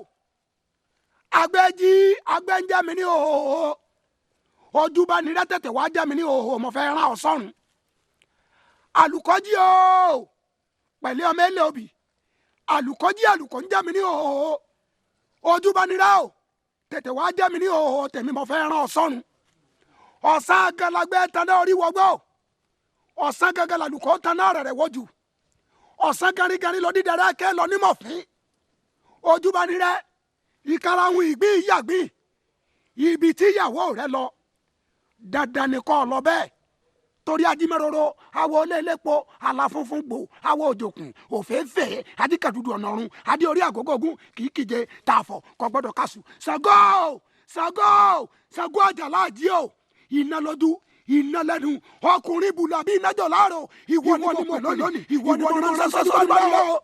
agbẹ́jí agbẹ́njẹ́ mi ní òhòhò ojú bá ní rẹ tètè wá jẹ́ mi ní òhòhò mo fẹ́ rán ọ sọ́run àlùkọ́jí o pẹ̀lú ọmọ ẹlẹ́ òbí àlùkọ́jí àlùkọ́ ń jẹ́ mi ní òhòhò ojú bá ní rẹ o tètè wá jẹ́ mi ní òhòhò tèmi mo fẹ́ rán ọ sọ́run ọ̀sán galagbẹ́ taná orí wọgbọ́ ọ̀sán gàgà làlùkọ́ taná rẹ̀ wọ́jú ọ̀sán garigari lọ dídẹ̀rẹ́ kẹ́ lọ nímọ̀fín ojú bá ní rẹ ìkarahun ìgbín ìyàgbín ibi tí ìyàwó rẹ lọ dandan ni kọ́ ọ lọ bẹ́ẹ̀ torí ajímẹ́rọ́rọ́ awọ olóòlépo aláfúnfún gbò awọ òjòkùn òféèfé adíkàdúdú ọ̀nà ọ̀run adé orí àgógógún kìí kíje tààfọ̀ kò gbọ́dọ̀ kásù Ṣàngó Ṣàngó Ṣàngó àjàlá àjí o iná lójú iná lẹ́nu ọkùnrin bùlà bí iná jọ láàrọ̀ ìwọ ni mo pè lónìí ìwọ ni mo ránṣẹ́ sọ́dọ̀ àlùbáyọ̀.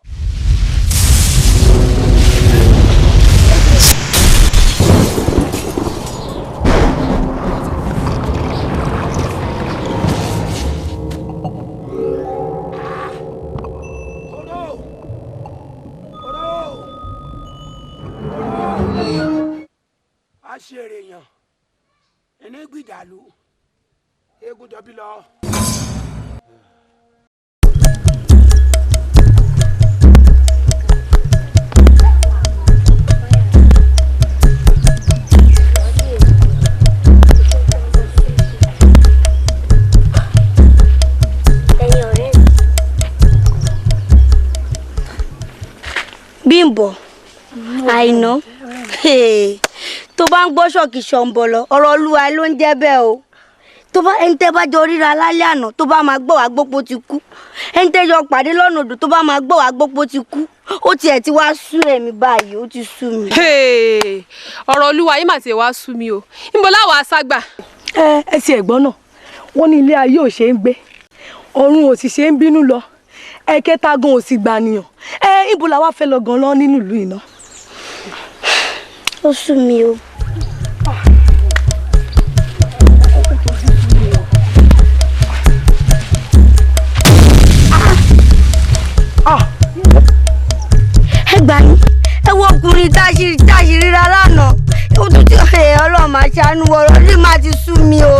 aṣèrè yàn ẹni gbìjàlú eégún jọbí lọ. Bímbọ́ àìná tó bá ń gbọ́ ṣọ́ọ̀kì ṣọ̀ǹbọ̀lọ̀ ọ̀rọ̀ Olúwa ló ń jẹ́ bẹ́ẹ̀ o tó bá ẹni tẹ́ bá jọ ríra lálẹ́ àná tó bá máa gbọ́ wá gbópo ti kú ẹni tẹ́ jọ pàdé lọ́nà odò tó bá máa gbọ́ wá gbópo ti kú ó tiẹ̀ ti wá sú èmi báyìí ó ti sú mi. ọ̀rọ̀ Olúwa yìí mà ti wá sú mi o níbo láwàá ságbà. ẹ ti ẹ̀gbọ́n náà wọ́n ní ilé ayé ò ṣe ń gbé ọ̀run ò sì ṣe ń bínú lọ ẹ̀kẹta gan ò sì gbànìyàn níbo la wá fẹ́ lọ gan lọ nínú ìlú iná. ó sú mi o. ẹ gbà yín ẹ wo ọkùnrin táṣì ríra lánàá ó tún ti Ọlọ́run máa ṣàánú ọ̀rọ̀ ní máa ti sú mi o.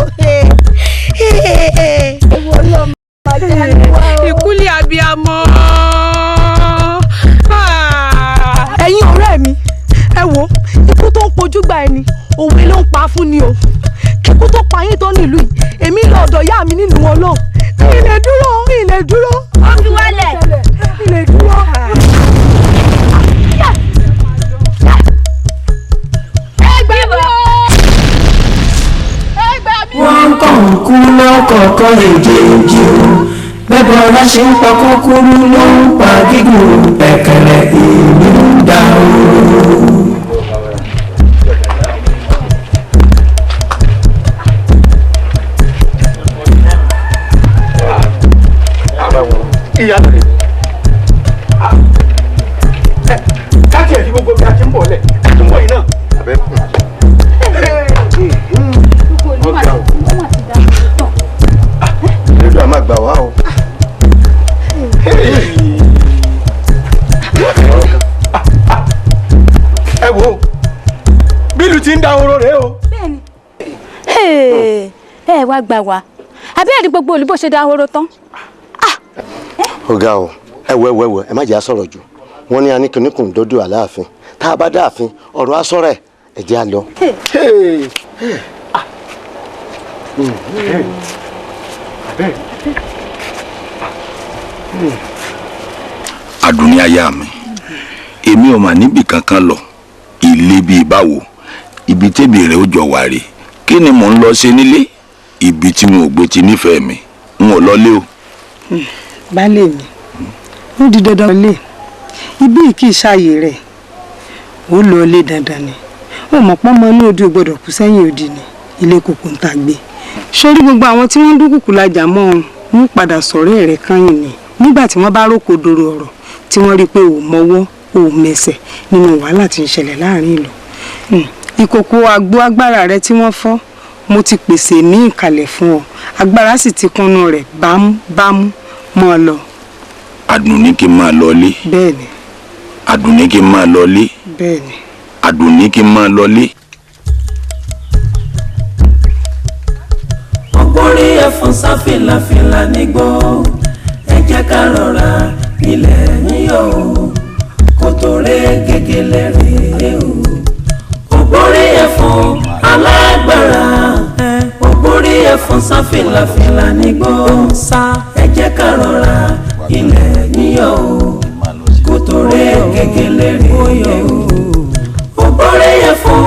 ìkúlẹ̀ abiyamọ. ẹ̀yin ọ̀rẹ́ mi ẹ wo ikú tó ń pojú gba ẹni òwe ló ń pa fún ni o kíkú tó pa yín tó nílùú yìí èmi lọ ọ̀dọ̀ ìyá mi nínú wọn lọ ilé dúró ilé dúró. ó fi wálẹ̀. ilé dúró. wọ́n kàn ń kú lọ́kọ̀ọ̀kan èjèèjì o bẹ́bọ̀ ọ̀rá ṣe ń pa kúkúrú ló ń pa gígùn pẹ̀kẹ̀rẹ̀ èmi ń dá o. ìyá rẹ̀ káàkiri ẹ̀fí gbogbo bí a ti ń bọ̀ lẹ̀ ẹ̀túnbọ̀ yìí náà. nílùú àmà gbà wá o. ẹ wo bílù ti ń da oró rèé o. ẹ wá gbà wá àbí ẹ̀rí gbogbo olùbó ṣe dá oró tán. ọ̀gá o ẹ wọ ẹ má jẹ́ àsọ̀rọ̀ jù wọ́n ní aníkùnníkùn dọ́dọ̀ Aláàfin tá a bá dáàfin ọ̀rọ̀ asọ́rẹ̀ ẹ jẹ́ á lọ. Àdùnní aya mi èmi ò mà níbì kankan lọ ilé bíi báwo ibi tẹ́bi rẹ̀ ó jọ wà rè kí ni mò ń lọ ṣe nílé ibi tí mo gbé ti nífẹ̀ẹ́ mi n ò lọlé o. baálé mi ó di dandan lé ibi kì í ṣàyè rẹ̀ ó lọ lé dandan ni ó mọ̀ pọ́n mọ́ inú odi ò gbọ́dọ̀ kú sẹ́yìn odi ni ilé kòkó ń ta gbé sórí gbogbo àwọn tí wọ́n ń dúnkùkù lajà mọ́ ọ́n ń padà sọ̀rọ̀ rẹ̀ kányìn ni nígbà tí wọ́n bá rókò dòrò ọ̀rọ̀ tí wọ́n rí i pé ò mọ́wọ́ ò mẹsẹ̀ nínú wàhálà tí ń ṣẹlẹ̀ láàrin ìlú ìkòkò àgbo agbára rẹ tí wọ́n fọ́ mo ti pèsè ní ìkàlẹ̀ fún ọ agbára sì ti kúnnú rẹ̀ bámúbámú mọ́ ọ lọ. Àdùnní kí n máa lọlé. bẹ́ẹ̀ni. Àdùnní kí n máa lọlé. bẹ́ẹ̀ni. Àdùnní kí n máa lọlé. ọgbọ́nrí ẹ̀fọn sáfìlàfìlà nígbó ẹ jẹ́ ká rọra ilẹ̀ yíyọ kó tó ré gègèlè rèé o. ọgbọ́nrí ẹ̀fọn alágbára ọgbọ́nrí ẹ̀fọn sáfìlàfìlà nígbó ẹ jẹ́ ká rọra ilẹ̀ yíyọ kó tó ré gègèlè rèé o. ọgbọ́nrí ẹ̀fọn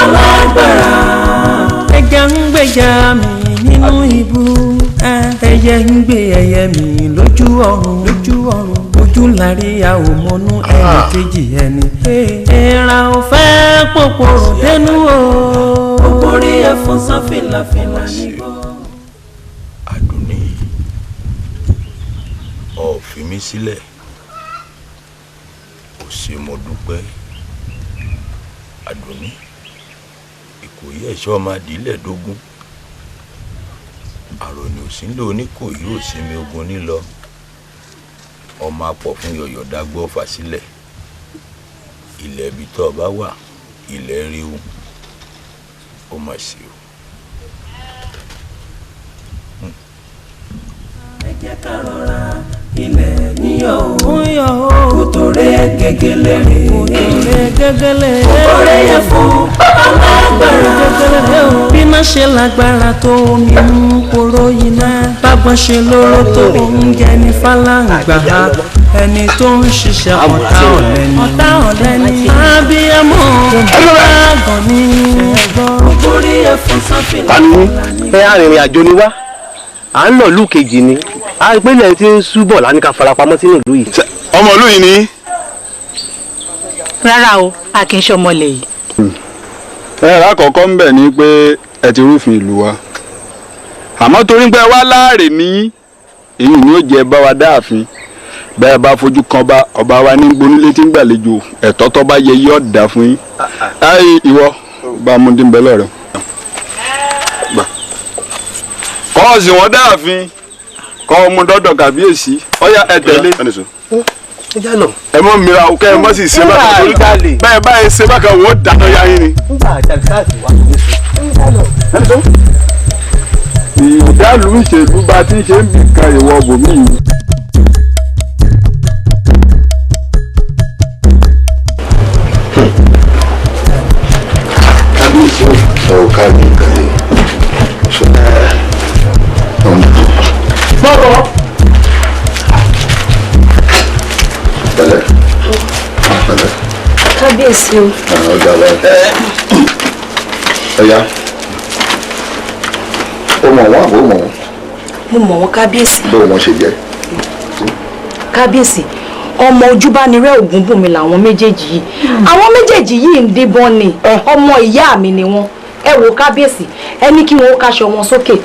alágbára ẹja ń gbèjà mi nínú ibú ẹyẹ ń gbé ẹyẹ mi lójú ọ̀run ojú lárí a ò mọnú ẹnì kejì ẹni ìran ò fẹ́ pòpòrò dénú o ògbórí ẹ̀fọn sáfìlàfìlà nígbó. Àdùnní ó fi mí sílẹ̀ ó ṣé mo dúpẹ́. Àdùnní Ìkòyí ẹ̀ṣọ́ máa dìílẹ̀ dógún àròní òsínlẹ̀ Oníkòyí òsinmi ogun nílọ ọmọ apọ̀ fún yọ̀yọ̀ dágbọ́ fàsílẹ̀ ilẹ̀ ibi tó bá wà ilẹ̀ ríwu ó mà ṣe o. ẹ jẹ́ ká rọra ilẹ̀ yíyọ kó tó ré gègèlè ògbórí ẹ̀fọn alágbára bí má ṣe lágbára tó omi mú poró iná bágbọ́n ṣe lóró tó oúnjẹ ní fàlàǹgbà ẹni tó ń ṣiṣẹ́ ọ̀tá ọ̀lẹ ni abiyamọ àgàn ni ògbórí ẹ̀fọn sáfìlàfìlà ní. ẹ arìnrìn àjò ni wá à ń lọ ìlú kejì ni ìpínlẹ̀ tí ń súbọ̀ lánìí farapamọ́ sínú ìlú yìí. ọmọ ìlú yìí ni. rárá o a kì í ṣe ọmọlẹ̀ yìí. lákọ̀ọ́kọ́ ń bẹ̀ ni pé ẹ ti rúfin ìlú wa àmọ́ torí pé wá láàrè ní èyí ni ó jẹ́ bá wa dáàfin bẹ́ẹ̀ bá fojú kan ọba wa ní gbonílé tí ń gbàlejò ẹ̀tọ́ tó bá yẹ yóò dá fún yín. ìwọ bá a mú dín bẹ́ẹ̀ lọ́rẹ̀ kọ́ọ̀sì wọn dáàfin kọ́ ọmọ dọ́dọ̀ kàbíyèsí ọ̀yà ẹ tẹ̀lé ẹ mọ mìíràn òkè ẹ mọ sì ṣe bákan báyìí báyìí ṣe bákan wò ó dáná yá yín ni. ìdálù ìṣèlú bá ti ṣe ń bì kan ìwọ bòmí yìí. kábíyèsí ò kábí nǹkan yìí bọ́bọ̀. pẹ̀lẹ́ pẹ̀lẹ́. kábíyèsí o. ọjà lọ. ẹ̀yà ó mọ̀ wọ́n àbó mọ̀ wọ́n. mo mọ̀ wọ́n kábíyèsí. bó wọ́n ṣe jẹ́. kábíyèsí ọmọ Ojúbánirẹ́ Ògúnbùnmi làwọn méjèèjì yìí àwọn méjèèjì yìí ń díbọ́n ni ọmọ ìyá mi ni wọ́n ẹ wo kábíyèsí ẹ ní kí wọn ó kaṣọ wọn sókè.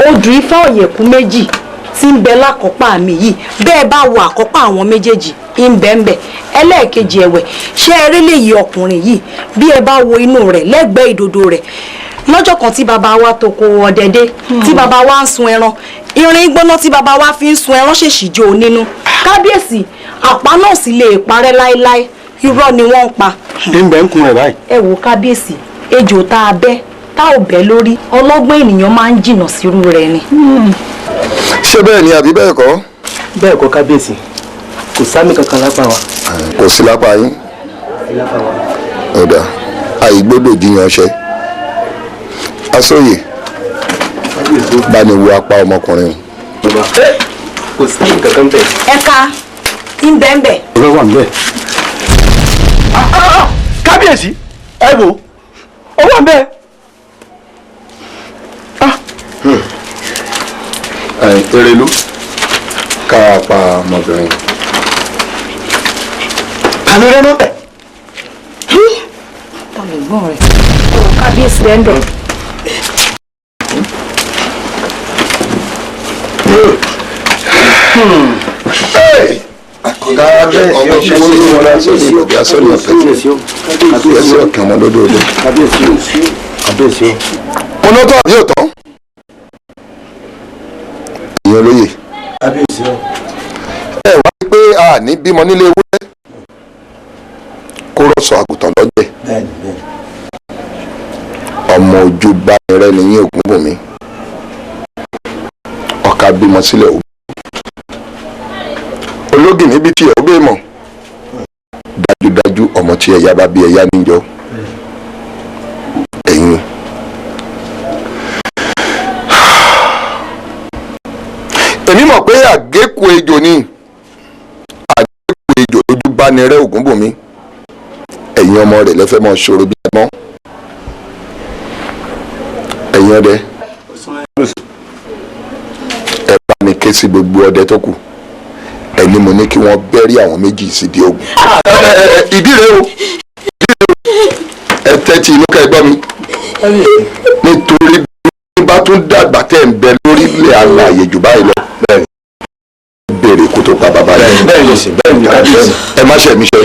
odù Ifá Ọ̀yẹ̀kú méjì tí ń bẹ lákọ̀ọ́pá mi yìí bẹ́ẹ̀ bá wo àkọ́pá àwọn méjèèjì ń bẹ ń bẹ ẹlẹ́ẹ̀kejì ẹ̀wẹ̀ ṣé ẹ rí léyìí ọkùnrin yìí bí ẹ bá wo inú rẹ̀ lẹ́gbẹ̀ẹ́ ìdodo rẹ̀ lọ́jọ́ kan tí bàbá wa tó kó ọ̀dẹ̀dẹ̀ tí bàbá wa ń sun ẹran irin gbóná tí bàbá wa fi ń sun ẹran ṣèṣì jó nínú kábíyèsí àpá náà sì lè parẹ́ láéláé irọ́ ni wọ́n ń pa. ń bẹ ń kun ẹ̀ báyìí. ẹ wo kábíyèsí ejò tá a bẹ́ tá ò bẹ́ lórí ọlọ́gbọ́n ènìyàn máa ń jìnnà sírú rẹ̀ ni. ṣé bẹ́ẹ̀ ni àbí bẹ́ẹ̀ kọ́. bẹ́ẹ̀ kọ́ kábíyèsí kò sámi kankan lápá wa. kò sí lápá yín. ọ̀dà àìgbọ́dọ̀ jiyàn ṣe. asóye bá ní wo apá ọmọkùnrin. kò sí kankan bẹ́ẹ̀. ẹ̀ka ń bẹ́ẹ̀ bẹ́ẹ̀. ọ̀rọ̀ wà ń bẹ́ẹ̀. kábíyèsí ẹ wò ó wà ń bẹ́ẹ̀. Erelu ká pa ọmọbìnrin. kàló rẹ náà bẹ̀. tàbí gbọ́n rẹ̀ kábíyèsí rẹ̀ ń bẹ̀. kábíyèsí ọ̀kẹ́ ọmọ lódòdó. olótó àbí òtọ́. ìyẹn olóye. ẹ wá rí pé a ní bímọ nílé ewúrẹ́ kó rọ̀ṣọ̀ àgùntàn lọ́jẹ̀. ọmọ ojú bá rẹ nìyí Ògúnbùnmi ọ̀ka bímọ sílẹ̀ òbí. ológì níbi tí ẹ̀ ó bẹ́ẹ̀ mọ̀ dájúdájú ọmọ tí ẹ̀yà bá bí ẹ̀yà níjọ ẹ̀yin. èmi mọ̀ pé àgékù ejò ni àgékù ejò lójú bá ní rẹ́ Ògúnbùnmi ẹ̀yin ọmọ rẹ̀ lẹ́fẹ́ mọ́ ṣòro bí ẹmọ́ ẹ̀yin ọdẹ ẹ bá mi ké sí gbogbo ọdẹ tó kù ẹni mo ní kí wọ́n bẹ́rí àwọn méjì síbi ogun. ìdí rèé o ẹ tẹ́tí inú ká ẹ gbọ́ mi nítorí bí bá tún dàgbà tẹ̀ ń bẹ lórí ilẹ̀ alààyè jù báyìí lọ béèrè kó tó pa bàbá yẹn. bẹ́ẹ̀ ni bẹ́ẹ̀ ni kábíyèsí ẹ má ṣe mí ṣe.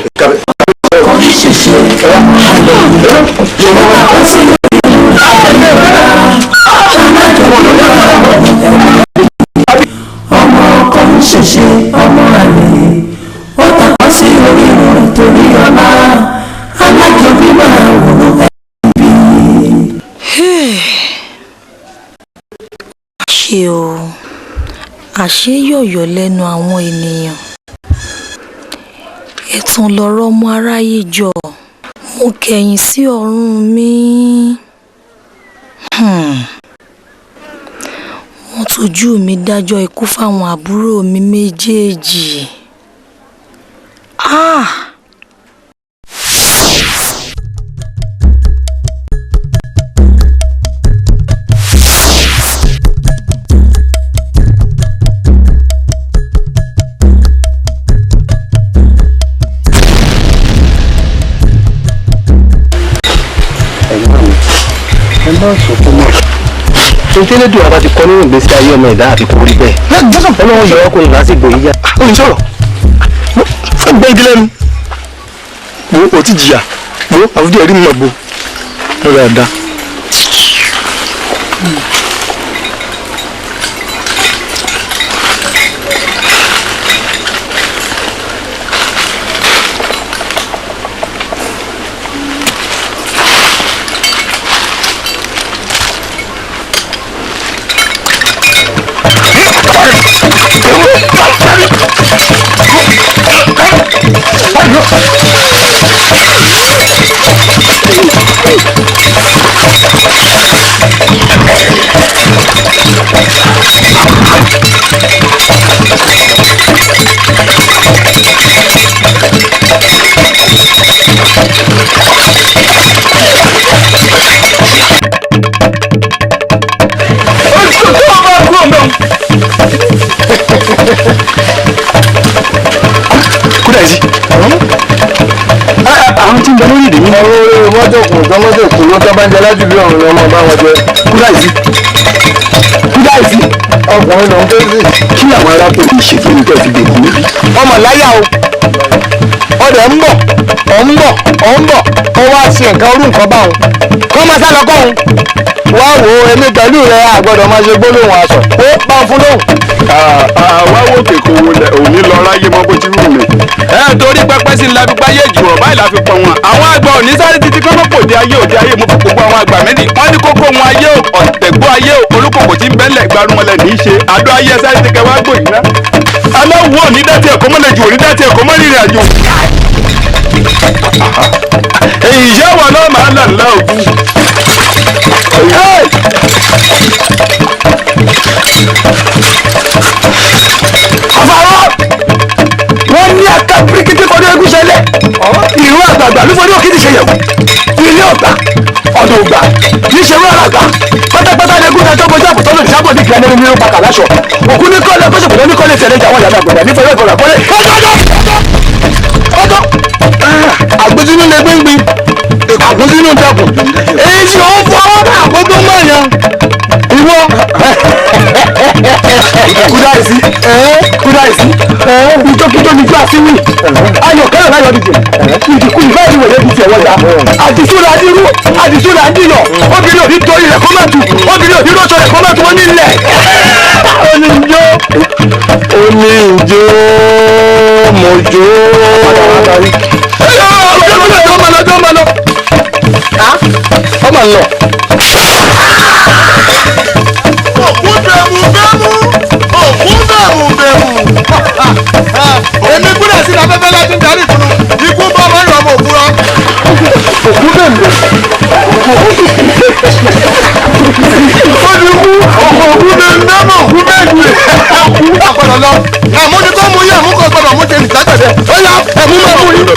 ọmọ ọkọ ń ṣèṣe ọmọ àlè ó tàpá sí orí rẹ̀ torí ọlá alájọbí máa wòrán ẹbí. àṣé o àṣé yọ̀yọ̀ lẹ́nu àwọn ènìyàn ẹ̀tàn lọ̀rọ̀ ọmọ aráyé jọ mo kẹ̀yìn sí ọ̀run mi. wọ́n tójú mi dájọ́ ikú fáwọn àbúrò mi méjèèjì. ẹ má sọ fún mọ́ ìtẹ́lẹ́dùn àbá ti kọ́ nínú ìgbésí ayé ọmọ ẹ̀dá àti kò rí bẹ́ẹ̀ ọlọ́run yọ ọkùnrin lásìkò yíyá ó ní sọ̀rọ̀ fún gbé igi lẹ́nu wo ò ti jìyà wo àwùjọ ẹ̀rí mọ̀ bo lọ́rọ̀ ẹ̀dá. àwọn tí ń bẹ lórí ìdè yìí. ọ̀rọ̀ mọ́tò kù tán mọ́tò kù ló tán bá ń jẹ lájú bí ọ̀run ọmọ bá wọn jẹ. kúdáìsí ọkùnrin lọ ń bẹ sí. kí àwọn arákùnrin ṣe kí ni kẹ́ fi dèkú níbí. ọmọ láyà o ọdẹ ń bọ̀ ọ wá sí nǹkan orú nǹkan báwọn kọ́ máa sá lọ kọ́hún wá wo èmi pẹ̀lú rẹ àgbọ̀dọ̀ máa ṣe gbólóhùn aṣọ ó bá ń fún lóhùn. àwa wò kéko wo lẹ òní lọ ráyé mọ bó ti wù mí. torí pẹpẹ sí ńlá fipá yé jù ọ báyìí la fi pọ wọn. àwọn àgbà òní sáré títí kọ́ mọ́pò di ayé òdi ayé mo fi gbogbo àwọn àgbà méjì. wọ́n ní kókó wọn ayé ọ̀tẹ̀gbọ́ ayé olúkòkò tí ń bẹ́lẹ̀ gbarumọlẹ̀ ní í ṣe àdó ayé sáré tẹkẹ wá gbòyìn náà. aláwọ̀ ní dátì ẹ̀kọ́ mọ́ lẹ́jọ́ ní dátì ẹ̀kọ́ mọ́ rìnrìn àjò. èyí iṣẹ́ wa náà máa ń là ńlá òkú. àfàrọ̀ wọ́n ní aka pirikiti kọ́dọ̀ egún ṣẹlẹ̀ ìrú àgbààgbà ló fọdún òkìtì ṣe yẹ̀wò ilé ọ̀gbà ọ̀dọ̀ ògbà níṣẹ́ wọ́n àràgbà pátápátá lẹ́gùn náà tó bójú àpòtọ́ lòdì sábò ní kíá nínú pàkà láṣọ òkú ní kọ́lé kọ́sọ̀kùnrin ní kọ́lé tẹ̀lé ìjà wọn yàrá àgbàdà ní fẹ́rẹ́ ìfọ̀rọ̀ àkọ́lé ọ̀dọ̀ àgbójúnú lè gbéngbin àgbójúnú dàkùn èyí tí ó ń fọ́ àgbójú mọ̀ọ́yàn ìwọ kúdáìsí ìjọkíjọ ní gbà sí wí ayọ̀ kẹrẹ láyọ̀ dìde ìdìkú ìfẹ́ ìwé yẹn ti tiẹ̀ wọ́jà àdìsúra dírú àdìsúra dìyọ̀ obìnrin òní torí rẹ̀ kó má tu obìnrin òní rọ́ṣọ rẹ̀ kó má tu wọ́n nílẹ̀ oníjó mojó ọmọ lọ. òkú bẹ̀mù èmi kúrẹ̀ sí afẹ́fẹ́ láti ń darí ìtùnú ikú bá ọmọ ìrọ̀ ọmọ òkúrọ̀. òkú bẹ̀mù òkú bẹ̀mù òkú bẹ̀mù òkú àpọ̀lọ̀ lọ ẹ̀múni tó mú yẹ ẹ̀mú kan gbọ́dọ̀ mú jẹ́ nìkájọ̀dẹ̀ ó yá ẹ̀mú mẹ́mú yìí.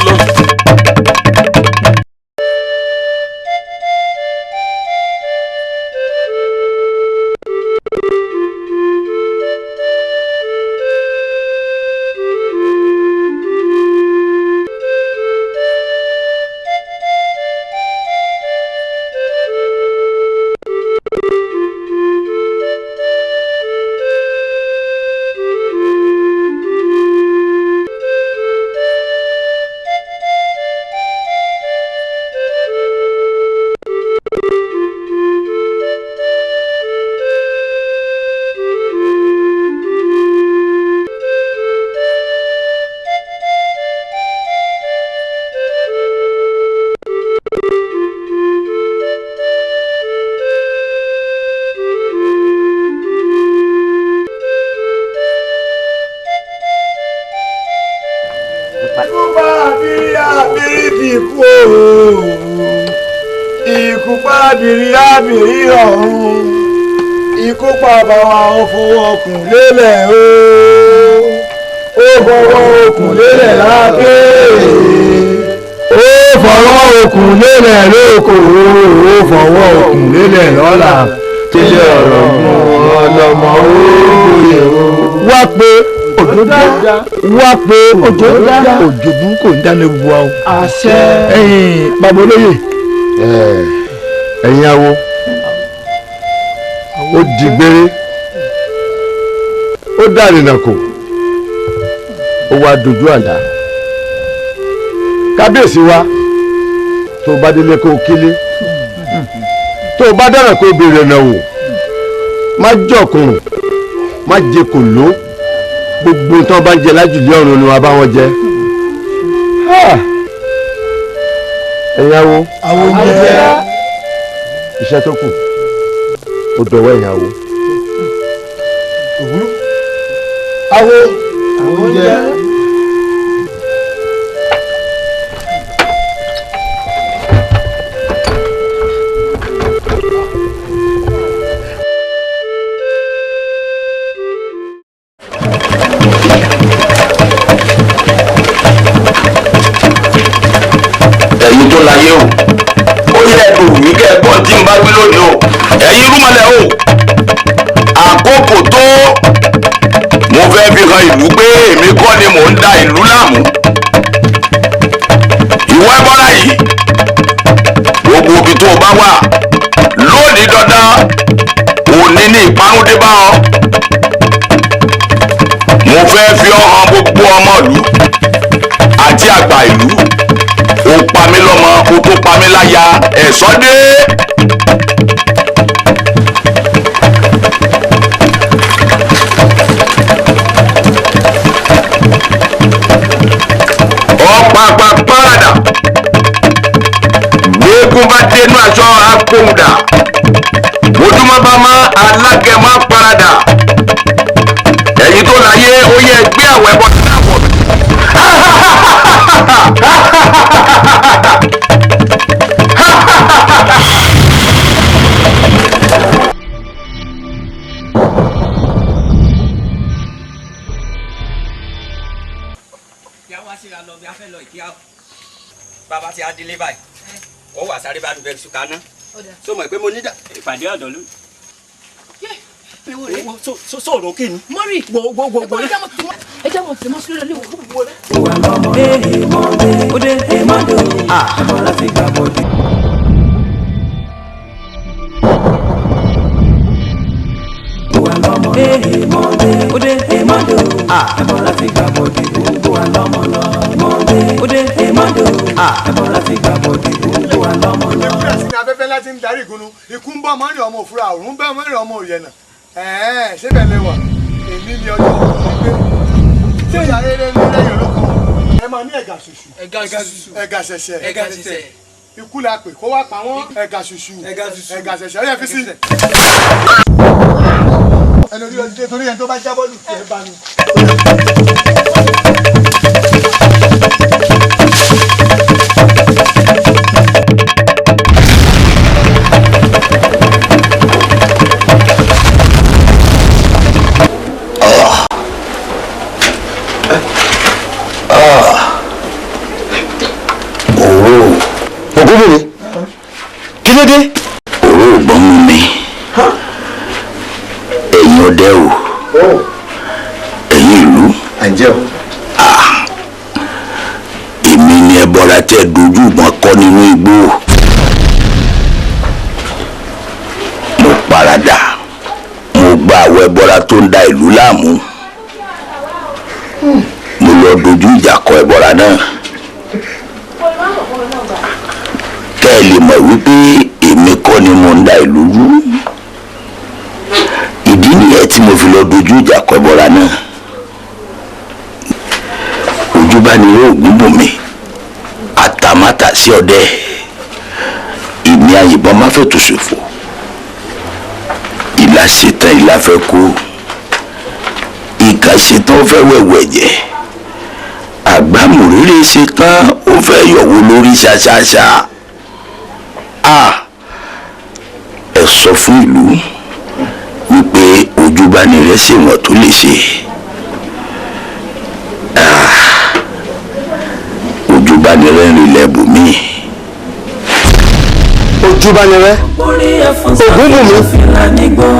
Abìrí ọ̀run ikú pàbà wa ó fọwọ́ okùn lélẹ̀ ó fọwọ́ okùn lélẹ̀ lábẹ́ ó fọwọ́ okùn lélẹ̀ lóko ó fọwọ́ okùn lélẹ̀ lọ́la tílé ọ̀rọ̀ mú ọlọ́mọ òye o. wá pé òjò burúkú ń dáná ewu wa o. àṣẹ. bàbá olóyè. ẹ̀yin awo ó di gbére ó dàrínà kò ó wá dojú àlá kábíyèsí wa tó bá délé kó kílé tó bá dára kó béèrè náà wò má jọkùnrùn má jẹ kò ló gbogbo tí wọn bá ń jẹ lájùlé ọ̀run ni wọn bá wọn jẹ ẹ̀yin awo jẹ iṣẹ́ tó kù ó dọ̀wọ́ ẹ̀yin awo. awo jẹ. ẹ̀yin tó láyé o ó yẹ ẹ̀dùn mi kẹ́ ẹ gbọ́n tí n bá gbé lónìí o ẹ̀yin rúmọlẹ̀ o àkókò tó mo fẹ́ fi hàn ìlú pé èmi kọ́ ni mò ń da ìlú láàmú ìwọ ẹbọra yìí gbogbo ibi tó o bá wà lónìí dandan òní ní ìparun dé bá ọ mo fẹ́ fi ọ hàn gbogbo ọmọ ìlú àti àgbà ìlú ó pa mí lọ́mọ ó tó pa mí láya ẹ̀sọ́ dé. ọ̀pàpà pàràdà gbẹ́gun bá dénú aṣọ akóhùndà ojúmọ́ bá má alágẹ̀mọ́ pàràdà ẹ̀yin tó láyé ó yẹ gbé wá síra lọ bí a fẹ́ lọ ìkíyà bàbá tí a délé báyìí ó wà sáré bá dùbẹ́ sùkà ná so mọ̀ pé mo ní ìpàdé ọ̀dọ́ ló. sọ̀rọ̀ kí ni. mọ́rì gbogbo ẹ jẹ́ mo tì mọ́ sílẹ̀ lé wò. ìwà lọ́mọ òde èmọ́dé ẹ̀bọ̀ láti gbà bọ́dé. ìwà lọ́mọ òde èmọ́dé ẹ̀bọ̀ láti gbà bọ́dé. ìwà lọ́mọ òde èmọ́dé ẹ̀bọ̀ láti gbà bọ́dé. ìwà lọ́mọ lọ. ewúrẹ́ sí ni afẹ́fẹ́ láti ń darí ìgúnnu ikú ń bọ́ mọ́rin ọmọ òfurufú òun bẹ́ mọ́rin ọmọ òyẹ̀nà ṣé bẹ́ẹ̀ lè wà èmi ni ọjọ́ ìgbé tí ìyá rere ní lẹ́yìn olóko ẹ máa ní ẹ̀gà ṣùṣù ẹ̀gà ṣẹ̀ṣẹ̀ ikú la pè kó wá pa wọ́n ẹ̀gà ṣùṣù ẹ̀gà ṣẹ̀ṣẹ̀ ọ̀yẹ́ fi sí. ẹni orí ọdún torí ẹni tó bá jábọ́ lù kí ẹ bá mi. Ògúnbùnmi kí ló dé. òró ògbọ́n mú mi ẹ̀yin ọdẹ o ẹ̀yin ìlú èmi ni ẹbọra tẹ dojú ìbọn kọ nínú igbó mo paradà mo gba àwọn ẹbọra tó ń da ìlú láàmú mo lọ dojú ìjà kọ ẹbọra náà kẹ́ ẹ lè mọ̀ wípé èmi kọ́ ni mo ń da ìlú rú ìdí nìyẹn tí mo fi lọ dojú ìjà kọ ẹbọra náà Ojúbániró Ògúnbùnmi àtàmátàsí ọdẹ ìní àyìnbọn má fẹ́ tó ṣòfò ìlà ṣetán ìlà fẹ́ kú ìkà ṣetán ó fẹ́ wẹ̀wẹ̀ jẹ́ àgbàmùrèrè ṣetán ó fẹ́ yọ̀wó lórí ṣaṣaṣa ẹ sọ fún ìlú wípé Ojúbániró ṣèwọ̀n tó lè ṣe Ojúbániró ń rilẹ̀ bùnmí. Ojúbániró Ògúnbùnmi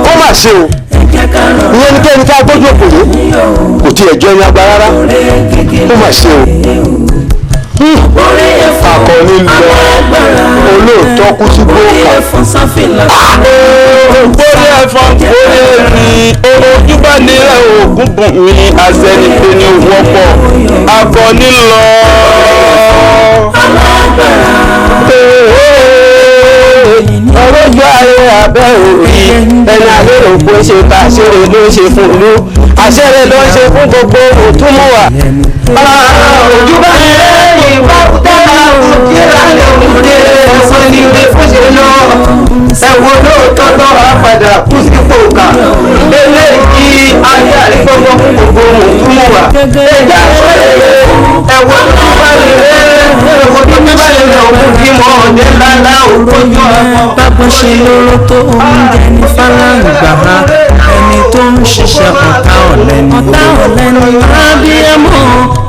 kó má ṣe o ìyẹn ní kẹ́ni ká gbójú òkòló kò tiẹ̀ jọ ẹni agba rárá kó má ṣe o akọni lọ olóòótọ́ kú sí gbóòkà. Gbórí ẹ̀fọn gbórí ẹ̀rìn Ojúbániró Ògúnbùnmi àṣẹnipé ni wọ́pọ̀ akọni lọ. ọlọ́jọ́ ayé abẹ́ òrí ẹni àlérò pé ṣe ta àṣẹrẹ ló ń ṣe fún ìlú àṣẹrẹ ló ń ṣe fún gbogbo òtúmọ̀wà. Ojúbániró ìwà òtẹ́lá òkúra lè òkúre ẹ̀sán ní ìwé fúnṣe lọ ẹ̀wọ̀n lóòótọ́ tó wà padà kú sí pòkà eléyìí ayé àrígbọ́gbọ́ fún gbogbo òtúmọ̀wà. ẹ̀já sọ̀rọ̀ ẹ̀wọ̀n tó bá lè rẹ́ ẹ̀wọ̀n tó bá lè rẹ́ òkú bí mọ́ ọ̀dẹ́ lálá òkójú ọ̀pọ̀. bábọ̀ ṣe lóró tó oúnjẹ ní fálàǹgbà ẹni tó ń ṣiṣẹ́ ọ̀tá ọ̀lẹ ni. ọ̀tá ọ̀lẹ ni abiyamọ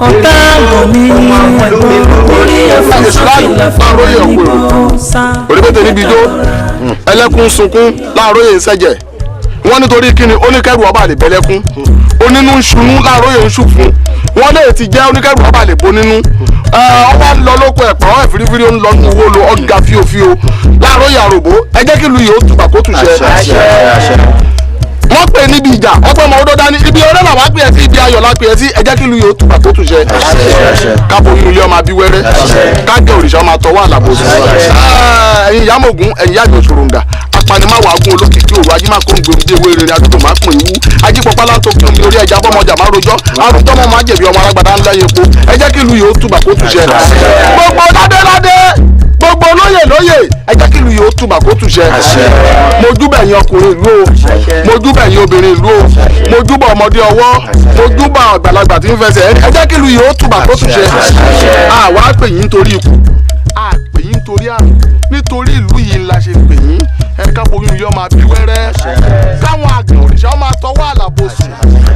ọ̀tá àgọ̀ ní ẹ̀gbọ́n orí ẹ̀fọ́ sọ́kìlà fún ìbò sá. oríbẹ̀tẹ̀ níbi ijó ẹlẹ́kùn sunkún láàróyè ń ṣẹ̀jẹ̀ wọ́n nítorí kíni oníkẹ́rù ọba lè bẹ́lẹ́kún onínú ń ṣunú láàróyè ń ṣù fún wọ́n lè ti jẹ́ oníkẹ́rù ọba lè bo nínú ọba ń lọ lóko ẹ̀pọ̀ ọ̀ ẹ̀fìrífìrí ń lọ ní owó lo ọ̀gá fíofío láàróyè àròbó ẹ jẹ́ kí lu yìí ó tùbà kó tùṣẹ́ wọ́n pè níbi ìjà ọgbọ́n ọmọ ọdọ́ dání ibi ọ̀rẹ́ làwọn pè é sí ibi ayọ̀ la pè é sí ẹ jẹ́ kí lu yóò tùbà tó tùṣẹ́ káàbọ̀ oyún ilé ọmọ abí wẹ́rẹ́ káàgẹ́ òrìṣà ọmọ àtọwọ́ àlàbòsí ẹ̀yin ìyámọ̀gún ẹ̀yin yàgbé ṣòròǹgà apanimáwò agún olókìkí òru ajímàkó ń gbèrú bí ewé rere adúgbò máa pín ìwú ajípọ̀pá látó kí omi orí ẹja bọ́mọjà máa rojọ́ arúgbó mọ́ máa jẹ̀bi ọmọ alágbádá ńlá epo ẹ jẹ́ kí lu yóò tùbà kó tùṣẹ́ gbogbo ládéládé gbogbo lóyè lóyè ẹ jẹ́ kí ìlú yìí ó túbà kó túṣẹ. mo júbà ẹ̀yin ọkùnrin ìlú o mo júbà ẹ̀yin obìnrin ìlú o mo júbà ọmọdé ọwọ́ mo júbà àgbàlagbà tí ń fẹsẹ̀ ẹ jẹ́ kí ìlú yìí ó túbà kó túṣẹ. àwa pè yín nítorí ikú a pè yín nítorí àrùn nítorí ìlú yìí ńlá ṣe pè yín ẹ ká boyún ilé ọmọ abí wẹ́rẹ́ káwọn àgbẹ̀ òrìṣà ọmọ àtọwọ́ àlàbòsùn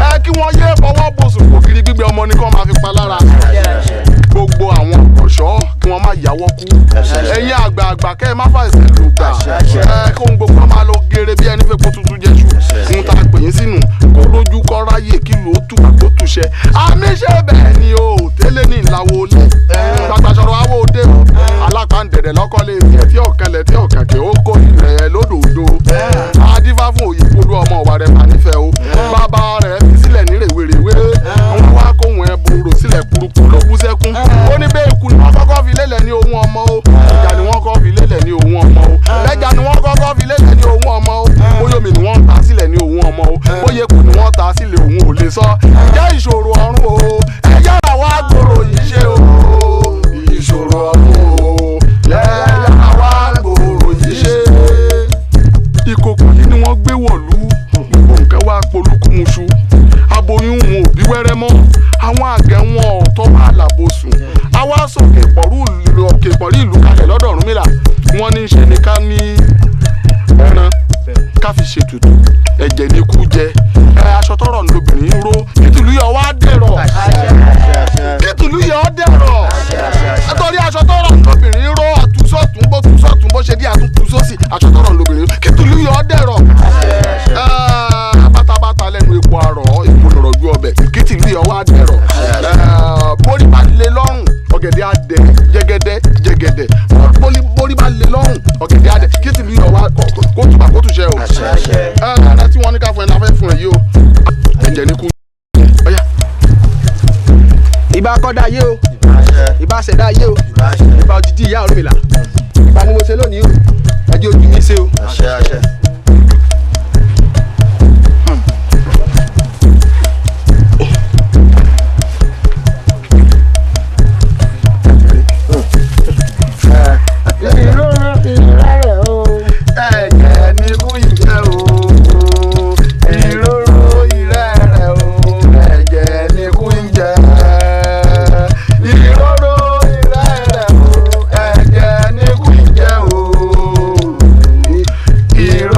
ẹ kí wọ́n yé fọwọ́ bòsùn kò kiri gbígbẹ ọmọ ní kí wọ́n máa fi pa lára dáwọ́ kú ẹ̀yin àgbààgbà kẹ́ ẹ má fà ẹsẹ̀ lò gbà kó ń gbogbo máa lọ gèrè bí ẹni fẹ́ kó tuntun jẹ́sù ń ta pè yín sínú kó lójú kọ́ ráyè kí ló tù kó túṣẹ́ àmì ṣe bẹ́ẹ̀ ni o tẹ́lẹ̀ ní ìlàwọ̀ olè gbàgbàsọ̀rọ̀ àwọ̀ òde o alápàǹdẹ̀dẹ̀ lọ́kọ́lé tiẹ̀ tí ọ̀kẹ́lẹ̀ tí ọ̀kẹ́kẹ́ ó kó ilẹ̀ lódòdó adífá fún òyìnbó ọmọ wa rẹ̀ mà nífẹ̀ẹ́ o bàbá rẹ̀ fi sílẹ̀ ní rèwerèwe wọn wá kóhun ẹ̀ bòrò sílẹ̀ kúrukúrú ló bú sẹ́kún ó ní bẹ́ẹ̀ kú ni wọ́n kọ́kọ́ fi lélẹ̀ ní ohun ọmọ o ìjà ni wọ́n kọ́ fi lélẹ̀ ní ohun ọmọ o ẹja ni wọ́n kọ́kọ́ fi lélẹ̀ ní ohun ọmọ o bóyómi ni wọ́n ta sílẹ̀ ní ohun ọmọ o bóyá eku ni wọ́n ta sílẹ̀ ohun ò lè sọ ìjẹ́ ìṣòro ọ̀run o ẹ yára wá gbòòrò yìí ṣe o ìṣòro ọ̀run o yára wá gbòòrò yìí ṣe. ìkòkò yìí ni wọ́n gbé wọ̀lú gbogbo nǹkan wá polúkúmuṣu aboyún wọn ò bí wẹ́rẹ́ mọ́ àwọn àgẹ̀ wọn ọ̀tọ́ wà lábòsùn àwa sókè pọ̀rí ìlú kalẹ̀ lọ́dọ̀ Ọ̀rúnmìlà wọ́n ní í ṣe ní ká ní ẹran ká fi ṣètùtù ẹ̀jẹ̀ ní kú jẹ aṣọ tọrọ lóbìnrin ń ró kìtìlú yọ wá dẹ̀rọ̀ kìtìlú yọ dẹ̀rọ̀ nítorí aṣọ tọrọ lóbìnrin ń ró àtúnṣọ̀tún bó ṣe dí àtúnṣọ̀sì aṣọ tọrọ lóbìnrin kìtìlú yọ dẹ̀rọ̀ bátabáta lẹ́nu epo àrọ̀ epo lọ̀rọ̀ ju ọbẹ̀ kìtìlú yọ wá dẹ̀rọ̀ borí bá lé lọ́rùn ọ̀gẹ̀dẹ̀ adẹ jẹgẹdẹ borí bá lé lọ́rùn ọ̀gẹ̀dẹ̀ adẹ kìtìlú yọ wá kó tùbà kó tùṣẹ́ o ẹ̀ẹ́dẹ̀ tí wọ́n ní ká fún ẹ náà fẹ́ fún ẹ yìí o ẹ̀jẹ̀ ní kú. ìbá kọ́dá ayé o ìbá ṣẹ̀dá ayé o ìbá òjijì ìyá Ọ̀rúnmìlà ìbá ni mo ṣe lónìí o ẹjẹ́ ojú mi ṣe o. Ìró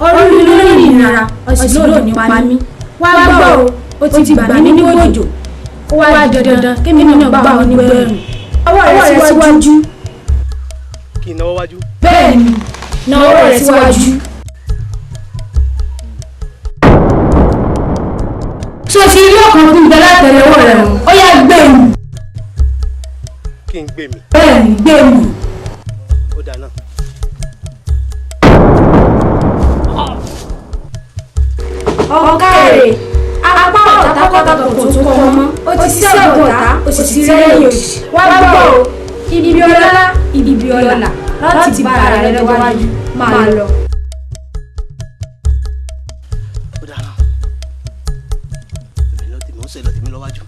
orí mi lórí ìnira ọ̀sìn ló ní pa mí wá gbọ́ o ti gbà mí ní gbòjò ó wá dandan kémi náà bá wọn nígbà ẹ̀rù ọwọ́ rẹ̀ síwájú. kí n náwó wájú. bẹ́ẹ̀ ni náwó rẹ̀ síwájú. ṣé o ti rí ọkàn tó ń bẹ látẹ̀lẹ́wọ́ rẹ̀ mọ́ ó yá gbé mi. kí n gbé mi. bẹ́ẹ̀ ni gbé mi. ó dáná. ọ̀kàrẹ̀ apá ọ̀tá kọ́tà tó kò tó kọ́ mọ́ ó ti sí ọ̀dọ̀ ọ̀tá ó sì sí lẹ́yìn òsì wá gbọ́ o ibi ọlá ibi ọlá láti bá ara rẹ lọ́jọ́ wájú máa lọ. ó dáná. èmi lọ tèmi ó ṣe lọ tèmi lọ wájú.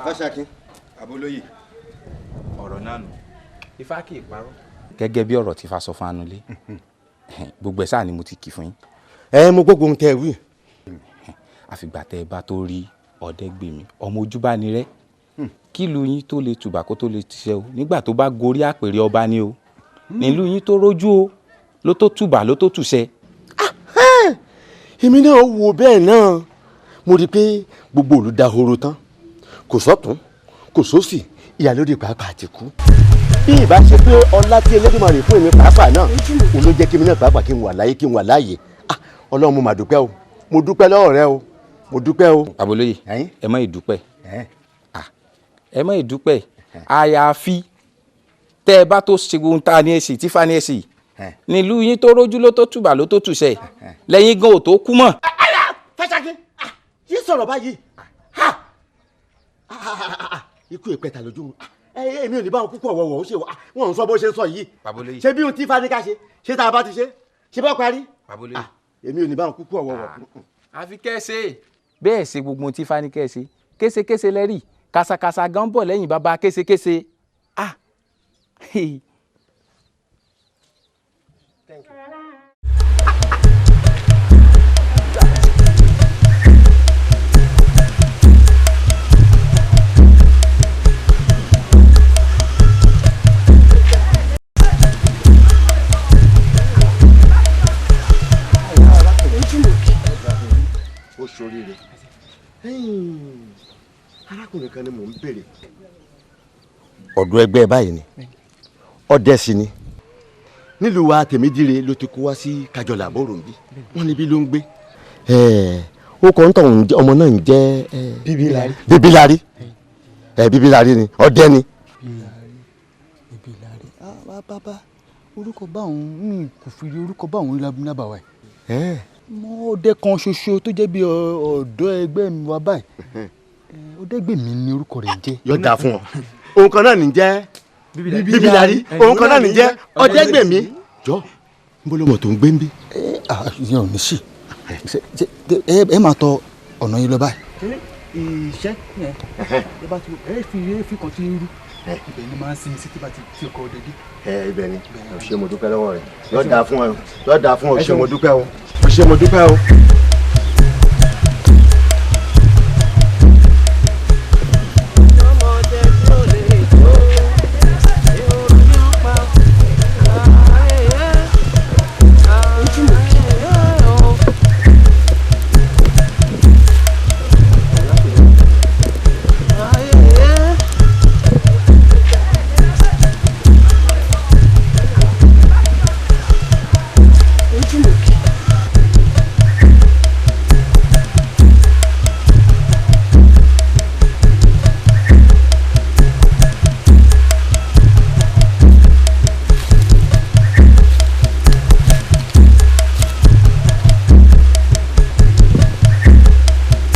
Fáṣákin. Abolóyè ọ̀rọ̀ náà nù Ifá kì í parọ́. gẹ́gẹ́ bí ọ̀rọ̀ tí Ifá sọ fún Anulé gbogbo ẹ̀ sáà ni mo ti kì fún yín. Mo gbogbo ohun tẹ ẹ wí. àfìgbà tẹ ẹ bá tó rí Ọ̀dẹ́gbèmí ọmọ Ojúbánirẹ́ kílùú yín tó lè tùbà kó tó lè ṣiṣẹ́ o nígbà tó bá gorí àpèrè ọba ni o nílùú yín tó rójú o ló tó tùbà ló tó tùṣẹ́. Èmi náà wò bẹ́ẹ̀ náà mo rí i pé gbogbo ìlú dahoro tán kò sọ́tún kò sósì ìyálóde pàápàá àti kú bí ìbá ṣe pé ọlá tí Elédùmarè fún èmi pàápàá náà òun ló jẹ́ kí èmi náà pàápàá kí n wà láyé kí n wà láàyè Ọlọ́run mo mà dúpẹ́ o mo dúpẹ́ lọ́wọ́ rẹ o mo dúpẹ́ o. Abolóyè ẹ má ìdúpẹ́ ẹ má ìdúpẹ́ àyàfi tẹ́ ẹ bá tó ṣe ohun tá a ní èsì tí Fá ní èsì nílùú yín tó rójú ló tó tùbà ló tó tùṣẹ́ lẹ́yìn gan ò tó kú mọ́. Fáṣákin yìí sọ̀rọ̀ báyìí ikú ìpẹta lójú mu èmi ò ní bá wọn kúkú ọ̀wọ̀wọ̀ ó ṣe wọn ń sọ bó ṣe ń sọ yìí ṣé bí ohun tí Ifá ní ká ṣe tá a bá ti ṣe bá parí èmi ò ní bá wọn kúkú ọ̀wọ̀wọ̀. àfi kẹ́sẹ̀ bẹ́ẹ̀ ṣe gbogbo ohun tí Ifá ní kẹ́sẹ̀ késekése lẹ́rì kàṣàkàṣà gan bọ̀ lẹ́yìn bàbá késekése. ó ṣoríire arákùnrin kan ni mò ń béèrè ọ̀dọ̀ ẹgbẹ́ báyìí ni ọdẹ sí ni nílùú wa Tèmídire ló ti kó wá sí Kájọlà àbọ̀rò nbí wọ́n níbí ló ń gbé ó kọ́ ń tọ̀ ọmọ náà ń jẹ́ Bíbílárí Bíbílárí ni ọdẹ ni. Bíbílárí bàbá orúkọ báwọn kò fi orúkọ báwọn lábàwá ẹ̀ mọ ọdẹ kan ṣoṣo tó jẹ́ bí ọ̀dọ́ ẹgbẹ́ mi wá báyìí Ọ̀dẹ́gbèmí ni orúkọ rẹ̀ jẹ́. yóò dáa fún ọ òun kan náà ní jẹ́ Bíbílárí òun kan náà ní jẹ́ Ọ̀dẹ́gbèmí jọ n bolo mọ tó ń gbé ń bí. ìyẹn ò ní sí ẹ máa tọ ọ̀nà yìí lọ báyìí. iṣẹ́ ẹ fi kan tí ń rú ibẹ̀ ni máa ń sinmi sí tí bá ti ọkọ̀ ọdẹ dé. ibẹ̀ ni o ṣé mo dúpẹ́ lọ́wọ́ rẹ̀ yóò dáa fún ọ yóò dáa fún ọ o ṣé mo dúpẹ́ o o ṣé mo dúpẹ́ o.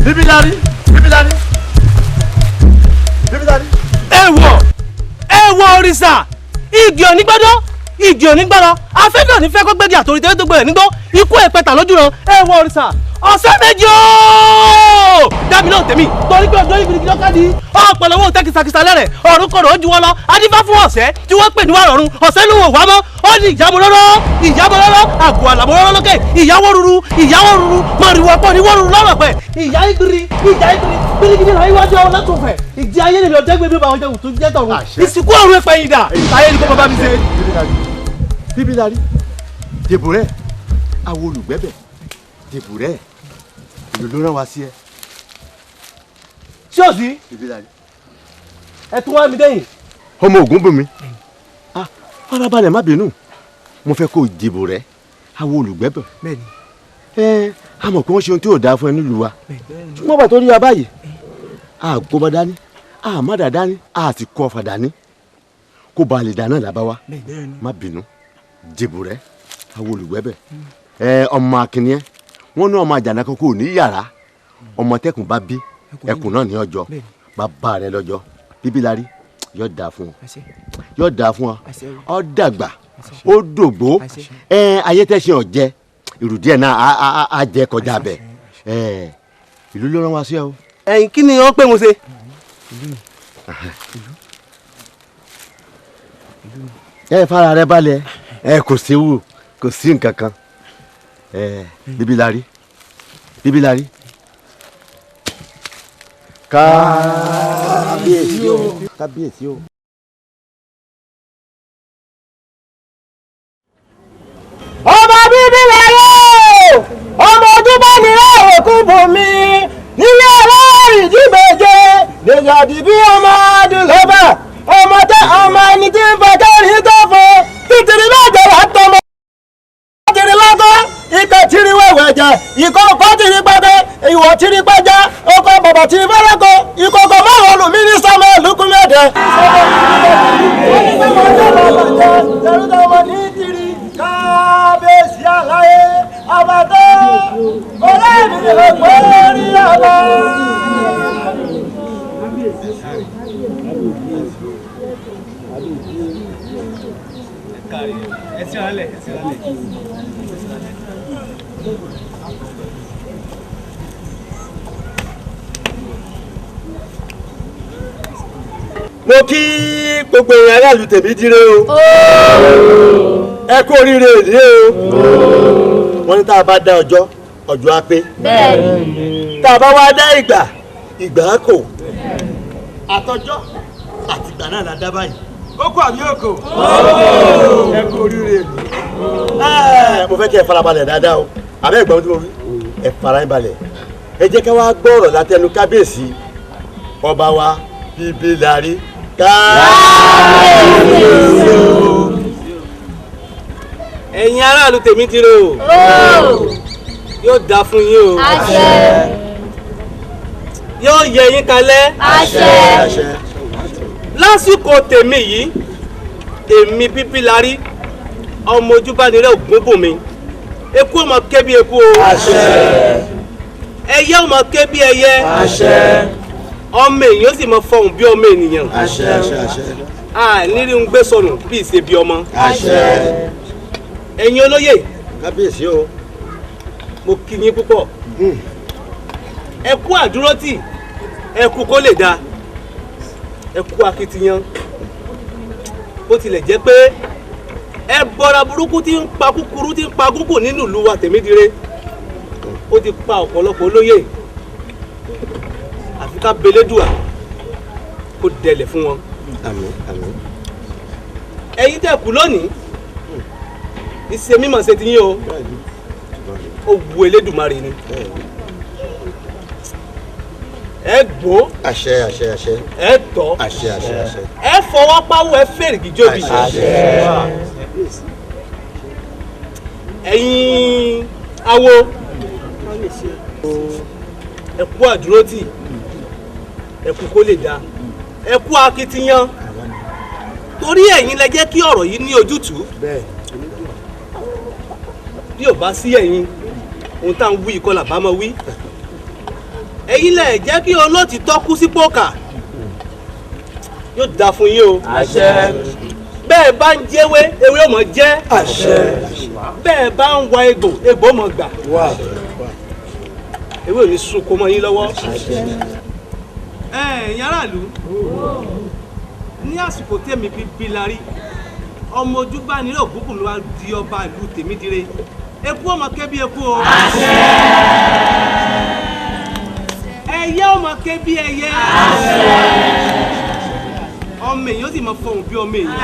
Bíbílárí èèwọ̀ òrìṣà igi onígbọ́dọ̀ igi onígbọ́dọ̀ afẹ́fẹ́ òní fẹ́ kó gbẹ́dì àtòrí tẹ́lẹ̀ tó gbẹ̀rẹ̀ nígbọ́ ikú ẹ̀pẹ̀tà lójú ran èèwọ̀ òrìṣà ọ̀sẹ̀ méjì ooo dábì náà tèmi torí pé ọjọ́ ìbìrì kìlọ́ káàdì ọ̀pọ̀lọpọ̀ tẹ́ kìsàkìsà lẹ́rẹ̀ ọ̀run kọ̀rọ̀ ó ju wọn lọ adífá fún ọ̀sẹ̀ tí wọ́n pè ní wàrọ̀run ọ̀sẹ̀ ló wò wá mọ́ ó ní ìyàmúrọ́rọ́ àgọ́ àlàmúrọ́rọ́ lókè ìyàwó ruru mọ̀rìwọ̀ pọ̀ ní wọ́rùrù lọ́rọ̀ pẹ̀ ìyá ìgbìrì bírígìdì náà iwájú àwọn látòfẹ̀ ìdí ayé lèmi ọjọ́ gbé bí bá wọn jẹ́ òtún jẹ́ tọ̀run ìsìnkú ọ̀run ẹ̀pẹ̀ yìí dà ayé ni kò bàbá mi ṣe. bíbí darí dèbò rẹ àwọn olùgbẹ́bẹ̀ dèbò rẹ ìlú ló rán wa sí ẹ. ṣé o sí ẹ tún wá mi dẹ́yìn. ọmọ ògún bùnmi farabalẹ̀ má bínú mo fẹ́ kó dìbò rẹ àwọn olùgbẹ́bẹ̀. a mọ̀ pé wọ́n ṣe ohun tí yóò dáa fún ẹ nílùú wa wọ́n bá tó rí wa báyìí a kó bá dání a má dà dání a sì kọ́ ọ̀fà dání kó ba lè dáná làbá wa má bínú dìbò rẹ àwọn olùgbẹ́bẹ̀ ọmọ akínyẹn wọn ní ọmọ àjànà kan kò ní yàrá ọmọ tẹkùn bá bí ẹkùn náà ní ọjọ́ bàbá rẹ lọ́jọ́ bíbí la rí yóò dáa fún ọ ọ dàgbà ó dògbó ayé tẹ̀sí ọ̀jẹ́ ìrùdí ẹ̀ náà á jẹ́ kọjá bẹ̀ ìlú ló rán wa sí ẹ o. ẹ̀yin kí ni wọ́n pè mo ṣe. fara rẹ balẹ̀ kò séwu kò sí nǹkan kan bíbí la rí kábíyèsí o. ọmọ bíbí láyé ọmọ ojúbọ nìyẹn òkú bùnmi nílé ọlọ́rìn jíbèjé lèyàdì bí ọmọ adùnlọ́bà ọmọ tẹ ọmọ ẹni tí ń fẹjọ́ rí tó fún títìrì méje wà tọmọ tìrì lọ́kọ́ ikọ̀ tìrì wẹ̀wẹ̀ jẹ ikọ̀ ọkọ̀ tìrì pẹ́pẹ́ ìwọ̀ tìrì pẹ́jẹ́ ọkọ̀ bàbà tìrì fẹ́rẹ́kọ̀ ìkọ̀kọ̀ márùn olùmí ní sọmọ lùkúmẹ́dẹ. kábíyèsí àlàyé àbàtà ọlẹ́ni ẹgbẹ́ rí àbá. mo kí gbogbo èèyàn aráàlú tèmi dire o ẹ kú oríire èdè o wọ́n ní tá a bá dá ọjọ́ á pé tá a bá wá dá ìgbà kò àtọjọ́ àtìgbà náà la dá báyìí ó kú àbí òkò ẹ kú oríire èdè mo fẹ́ kí ẹ farabalẹ̀ dáadáa o àbẹ́ ìgbà tí mo wí ẹ fara yín balẹ̀ ẹ jẹ́ ká wá gbọ́ ọ̀rọ̀ látẹnu kábíyèsí ọba wa bíbí la rí ẹ̀yin aráàlú tèmi ti rò yóò dáa fún yín o yóò yẹ yín kalẹ̀ lásìkò tèmi yìí èmi bíbí la rí ọmọ ojúbánirẹ́ Ògúnbùnmi eku ọmọ ké bí eku o ẹyẹ ọmọ ké bí ẹyẹ ọmọ èèyàn sì mọ fọhùn bí ọmọ ènìyàn nírí ń gbé sọnù bí ìṣe bí ọmọ ẹ̀yin olóyè kábíyèsí o mo kí yín púpọ̀ ẹ kú àdúrótì ẹ kú kó lè dáa ẹ kú akitiyan bó tilẹ̀ jẹ́ pé ẹ bọra burúkú tí ń pa kúkúrú tí ń pa gúngùn nínú ìlú wa Tèmídire ó ti pa ọ̀pọ̀lọpọ̀ olóyè àfi ká belédùà kó dẹlẹ̀ fún wọn. àmín àmín. ẹ̀yin tẹ́ kú lónìí ìṣe mímọ̀ ṣe ti yín o ó wu Elédùmarè ni ẹ gbó àṣẹ àṣẹ àṣẹ ẹ tọ́ àṣẹ àṣẹ àṣẹ ẹ fọwọ́ pawọ́ ẹ fèrè gíjóbi àṣẹ ẹ̀yin awo ẹ kú àdúrótì ẹ kú kó lè dáa ẹ kú akitiyan torí ẹ̀yin lẹ jẹ́ kí ọ̀rọ̀ yìí ní ojútùú bí ò bá sí ẹ̀yin ohun tá à ń wí ìkọlà bá mọ wí ẹ̀yin lẹ jẹ́ kí olótìtọ́ kú sí pòkà yóò dáa fún yín o àṣẹ bẹ́ẹ̀ bá ń jẹ́wé ewé ó mọ̀ jẹ́ àṣẹ bẹ́ẹ̀ bá ń wa egbò egbò ó mọ̀ gbà ewé ò ní sunko mọ́ yín lọ́wọ́. ẹ̀yin aráàlú ní àsìkò tèmi bíbí la rí ọmọ ojúbá nílò ògúnkùn mi wá di ọba ìlú Tèmídire eku ọmọ ké bí eku o ẹyẹ ọmọ ké bí ẹyẹ ọmọ èèyàn sì máa fọhùn bí ọmọ èèyàn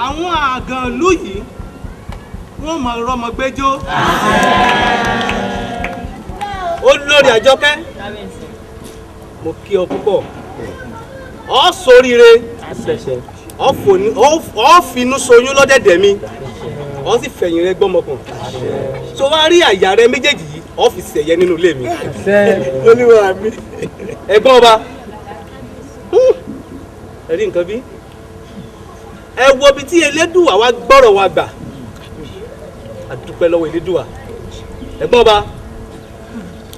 àwọn àgàn ìlú yìí wọ́n máa rọ́mọ gbẹ́jọ́ olórí Àjọkẹ́ mo kí ọ púpọ̀ ọ ṣoríire ọ finú soyún lọ́dẹ̀dẹ̀ mi ọ sì fẹ̀yìn rẹ gbọ́mọkàn tó wá rí àyà rẹ méjèèjì yìí ọ fi ṣẹ̀yẹ nínú ilé mi olúwa mi ẹ̀gbọ́n ọba ẹ rí nǹkan bí ẹ wo ibi tí Elédùà wá gbọ́rọ̀ wa gbà a dúpẹ́ lọ́wọ́ Elédùà ẹ̀gbọ́n ọba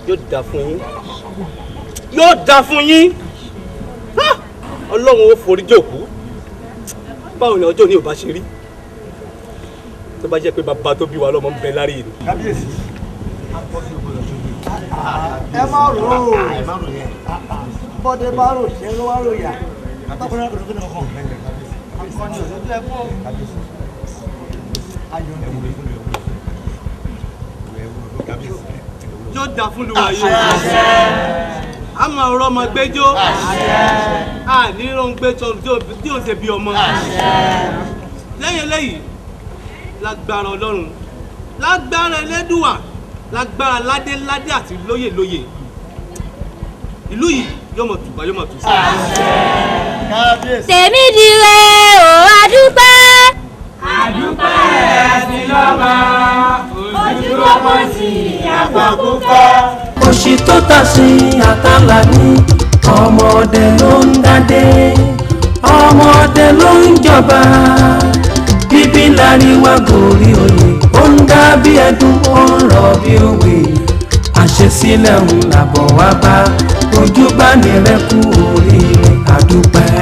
yóò dà fún yín yóò dà fún yín Ọlọ́run ó forí jòkú báwo ni ọjọ́ ní ò bá ṣe rí tó bá jẹ́ pé bàbá tó bí wa lọ́mọ ń bẹ lárí ni. kábíyèsí ẹ má rò ó bọ́dé bá rò ṣe ló wá rò yà tọkùnrin àgbẹ̀rẹ̀ fún ọkàn akọni òṣèlú ẹ fún ayọ̀ yóò dà fún luwa yìí a máa rọ ọmọ gbẹ́jọ́ a ní rán gbẹ́jọ́ tí ò ń ṣe bí ọmọ lẹ́yìn lẹ́yìn lágbára Ọlọ́run lágbára Elédùà lágbára ládé ládé àti lóyè lóyè ìlú yìí yóò mọ̀ tùbà yóò mọ̀ tù sí. Tèmídire o adúpẹ́. Adúpẹ́ ẹ̀sìn lọ́ba ojú ọmọ sí àgbọ̀kúkọ. Òṣì tó tà sí àtàlà ní ọmọdé ló ń dádé ọmọdé ló ń jọba bíbí láríwá gòrí oyè ó ń dá bí ẹdun ó ń rọ bí òwe àṣesílẹ̀ ń làbọ̀ wá bá ojú bá ní rẹ kú oríire àdúpẹ́.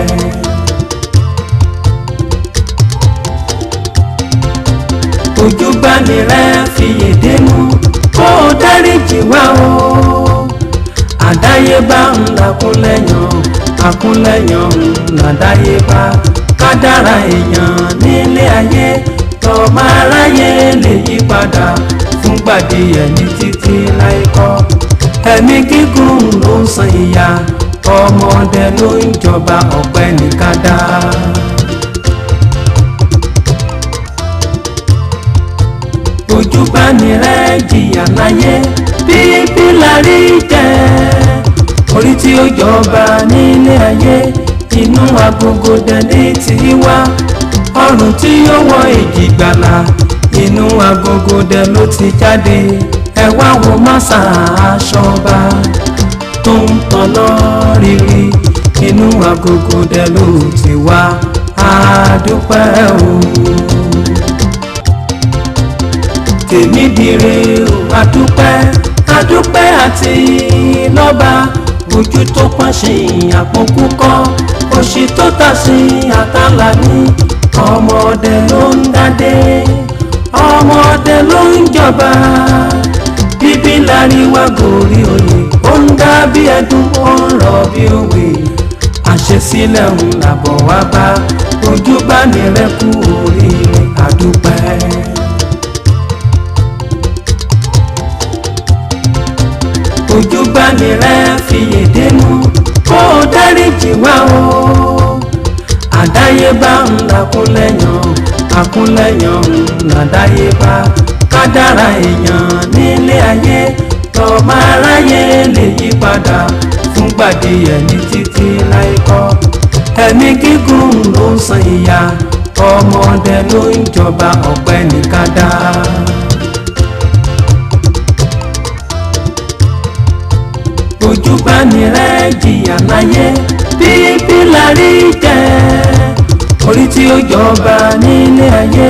ojú bá ní rẹ fìyè dénú kó o dáríjì wá o àdáyébá ńlá àkúnlẹ̀yàn ńlá dáyébá kádàrá èèyàn nílé ayé tọ́mọ aráyé lè yí padà fúngbà díẹ̀ ní títí láì kọ́ ẹ̀mí gígùn ló ń san ìyà ọmọdé ló ń jọba ọ̀pẹ ní kádà. ojú bá ní rẹ jìyà láyé bíbí lárí jẹ orí tí ó jọba nílé ayé inú agogo dẹni tí wá ọrùn tí ó wọ èjìgbàlà inú agogo dẹ ló ti jáde ẹ wá wo mọ́sà aṣọba tó ń tọ́nà rírí inú agogo dẹ ló ti wá àdúpẹ́ o. Tèmídire o adúpẹ́ àti lọ́ba ojú tó pọ́n ṣe àpòkúkọ́ òṣì tó tà sí àtàlà ní ọmọdé ló ń dádé ọmọdé ló ń jọba bíbí láríwá gòrí oyè ó ń dá bí ẹdun ó ń rọ bí òwe àṣesílẹ̀ ń làbọ̀ wá bá ojú bá ní rẹ kú oríire àdúpẹ́. ojú bá ní rẹ fìyè dénú kó o dáríjì wá o àdáyébá ńlá àkúnlẹ̀yàn ńlá dáyébá kádàrá èèyàn nílé ayé tọ́mọ aráyé lè yí padà fúngbà díẹ̀ ní títí láì kọ́ ẹ̀mí gígùn ló ń san ìyà ọmọdé ló ń jọba ọ̀pẹ ní kádà. ojú bá ní rẹ jìyà láyé bíbí lárí jẹ orí tí ó jọba nílé ayé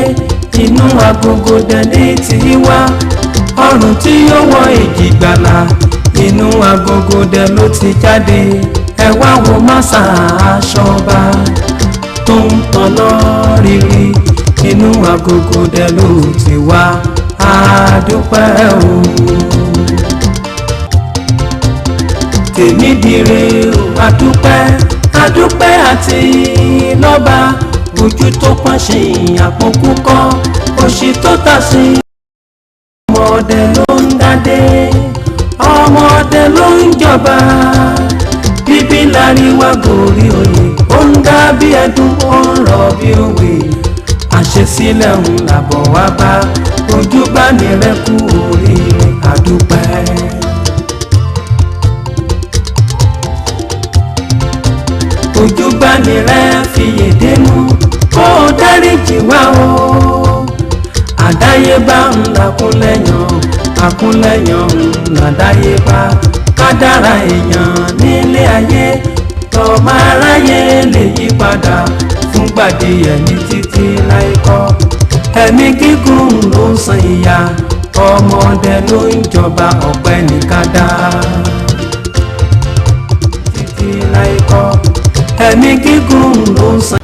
inú agogo dẹni tí wá ọrùn tí ó wọ èjìgbàlà inú agogo dẹ ló ti jáde ẹ wá wo mọ́sà aṣọba tó ń tọ́nà rírí inú agogo dẹ ló ti wá àdúpẹ́ o. Tèmi dire o àdúpẹ́ àti lọ́ba ojú tó pọ́n ṣe àpòkú kọ́ òṣì tó tà sí. Ọmọdé ló ń dádé ọmọdé ló ń jọba bíbí láríwá gòrí oyè ó ń dá bí ẹdun ó ń rọ bí òwe àṣesílẹ̀ ń làbọ̀ wá bá ojú bá ní rẹ kú oríire àdúpẹ́. Ojú bá ní rẹ fiyè dénú kó o dáríjì wá o àdáyébá ńlá àkúnlẹ̀yàn ńládáyébá kádàrá èèyàn nílé ayé tọ́mọ aráyé lè yí padà fúngbà díẹ̀ ní títí láì kọ́ ẹ̀mí gígùn ló ń san ìyà ọmọdé ló ń jọba ọ̀pẹ ní kádà títí láì kọ́ ẹ̀mí gígùn ló ń san.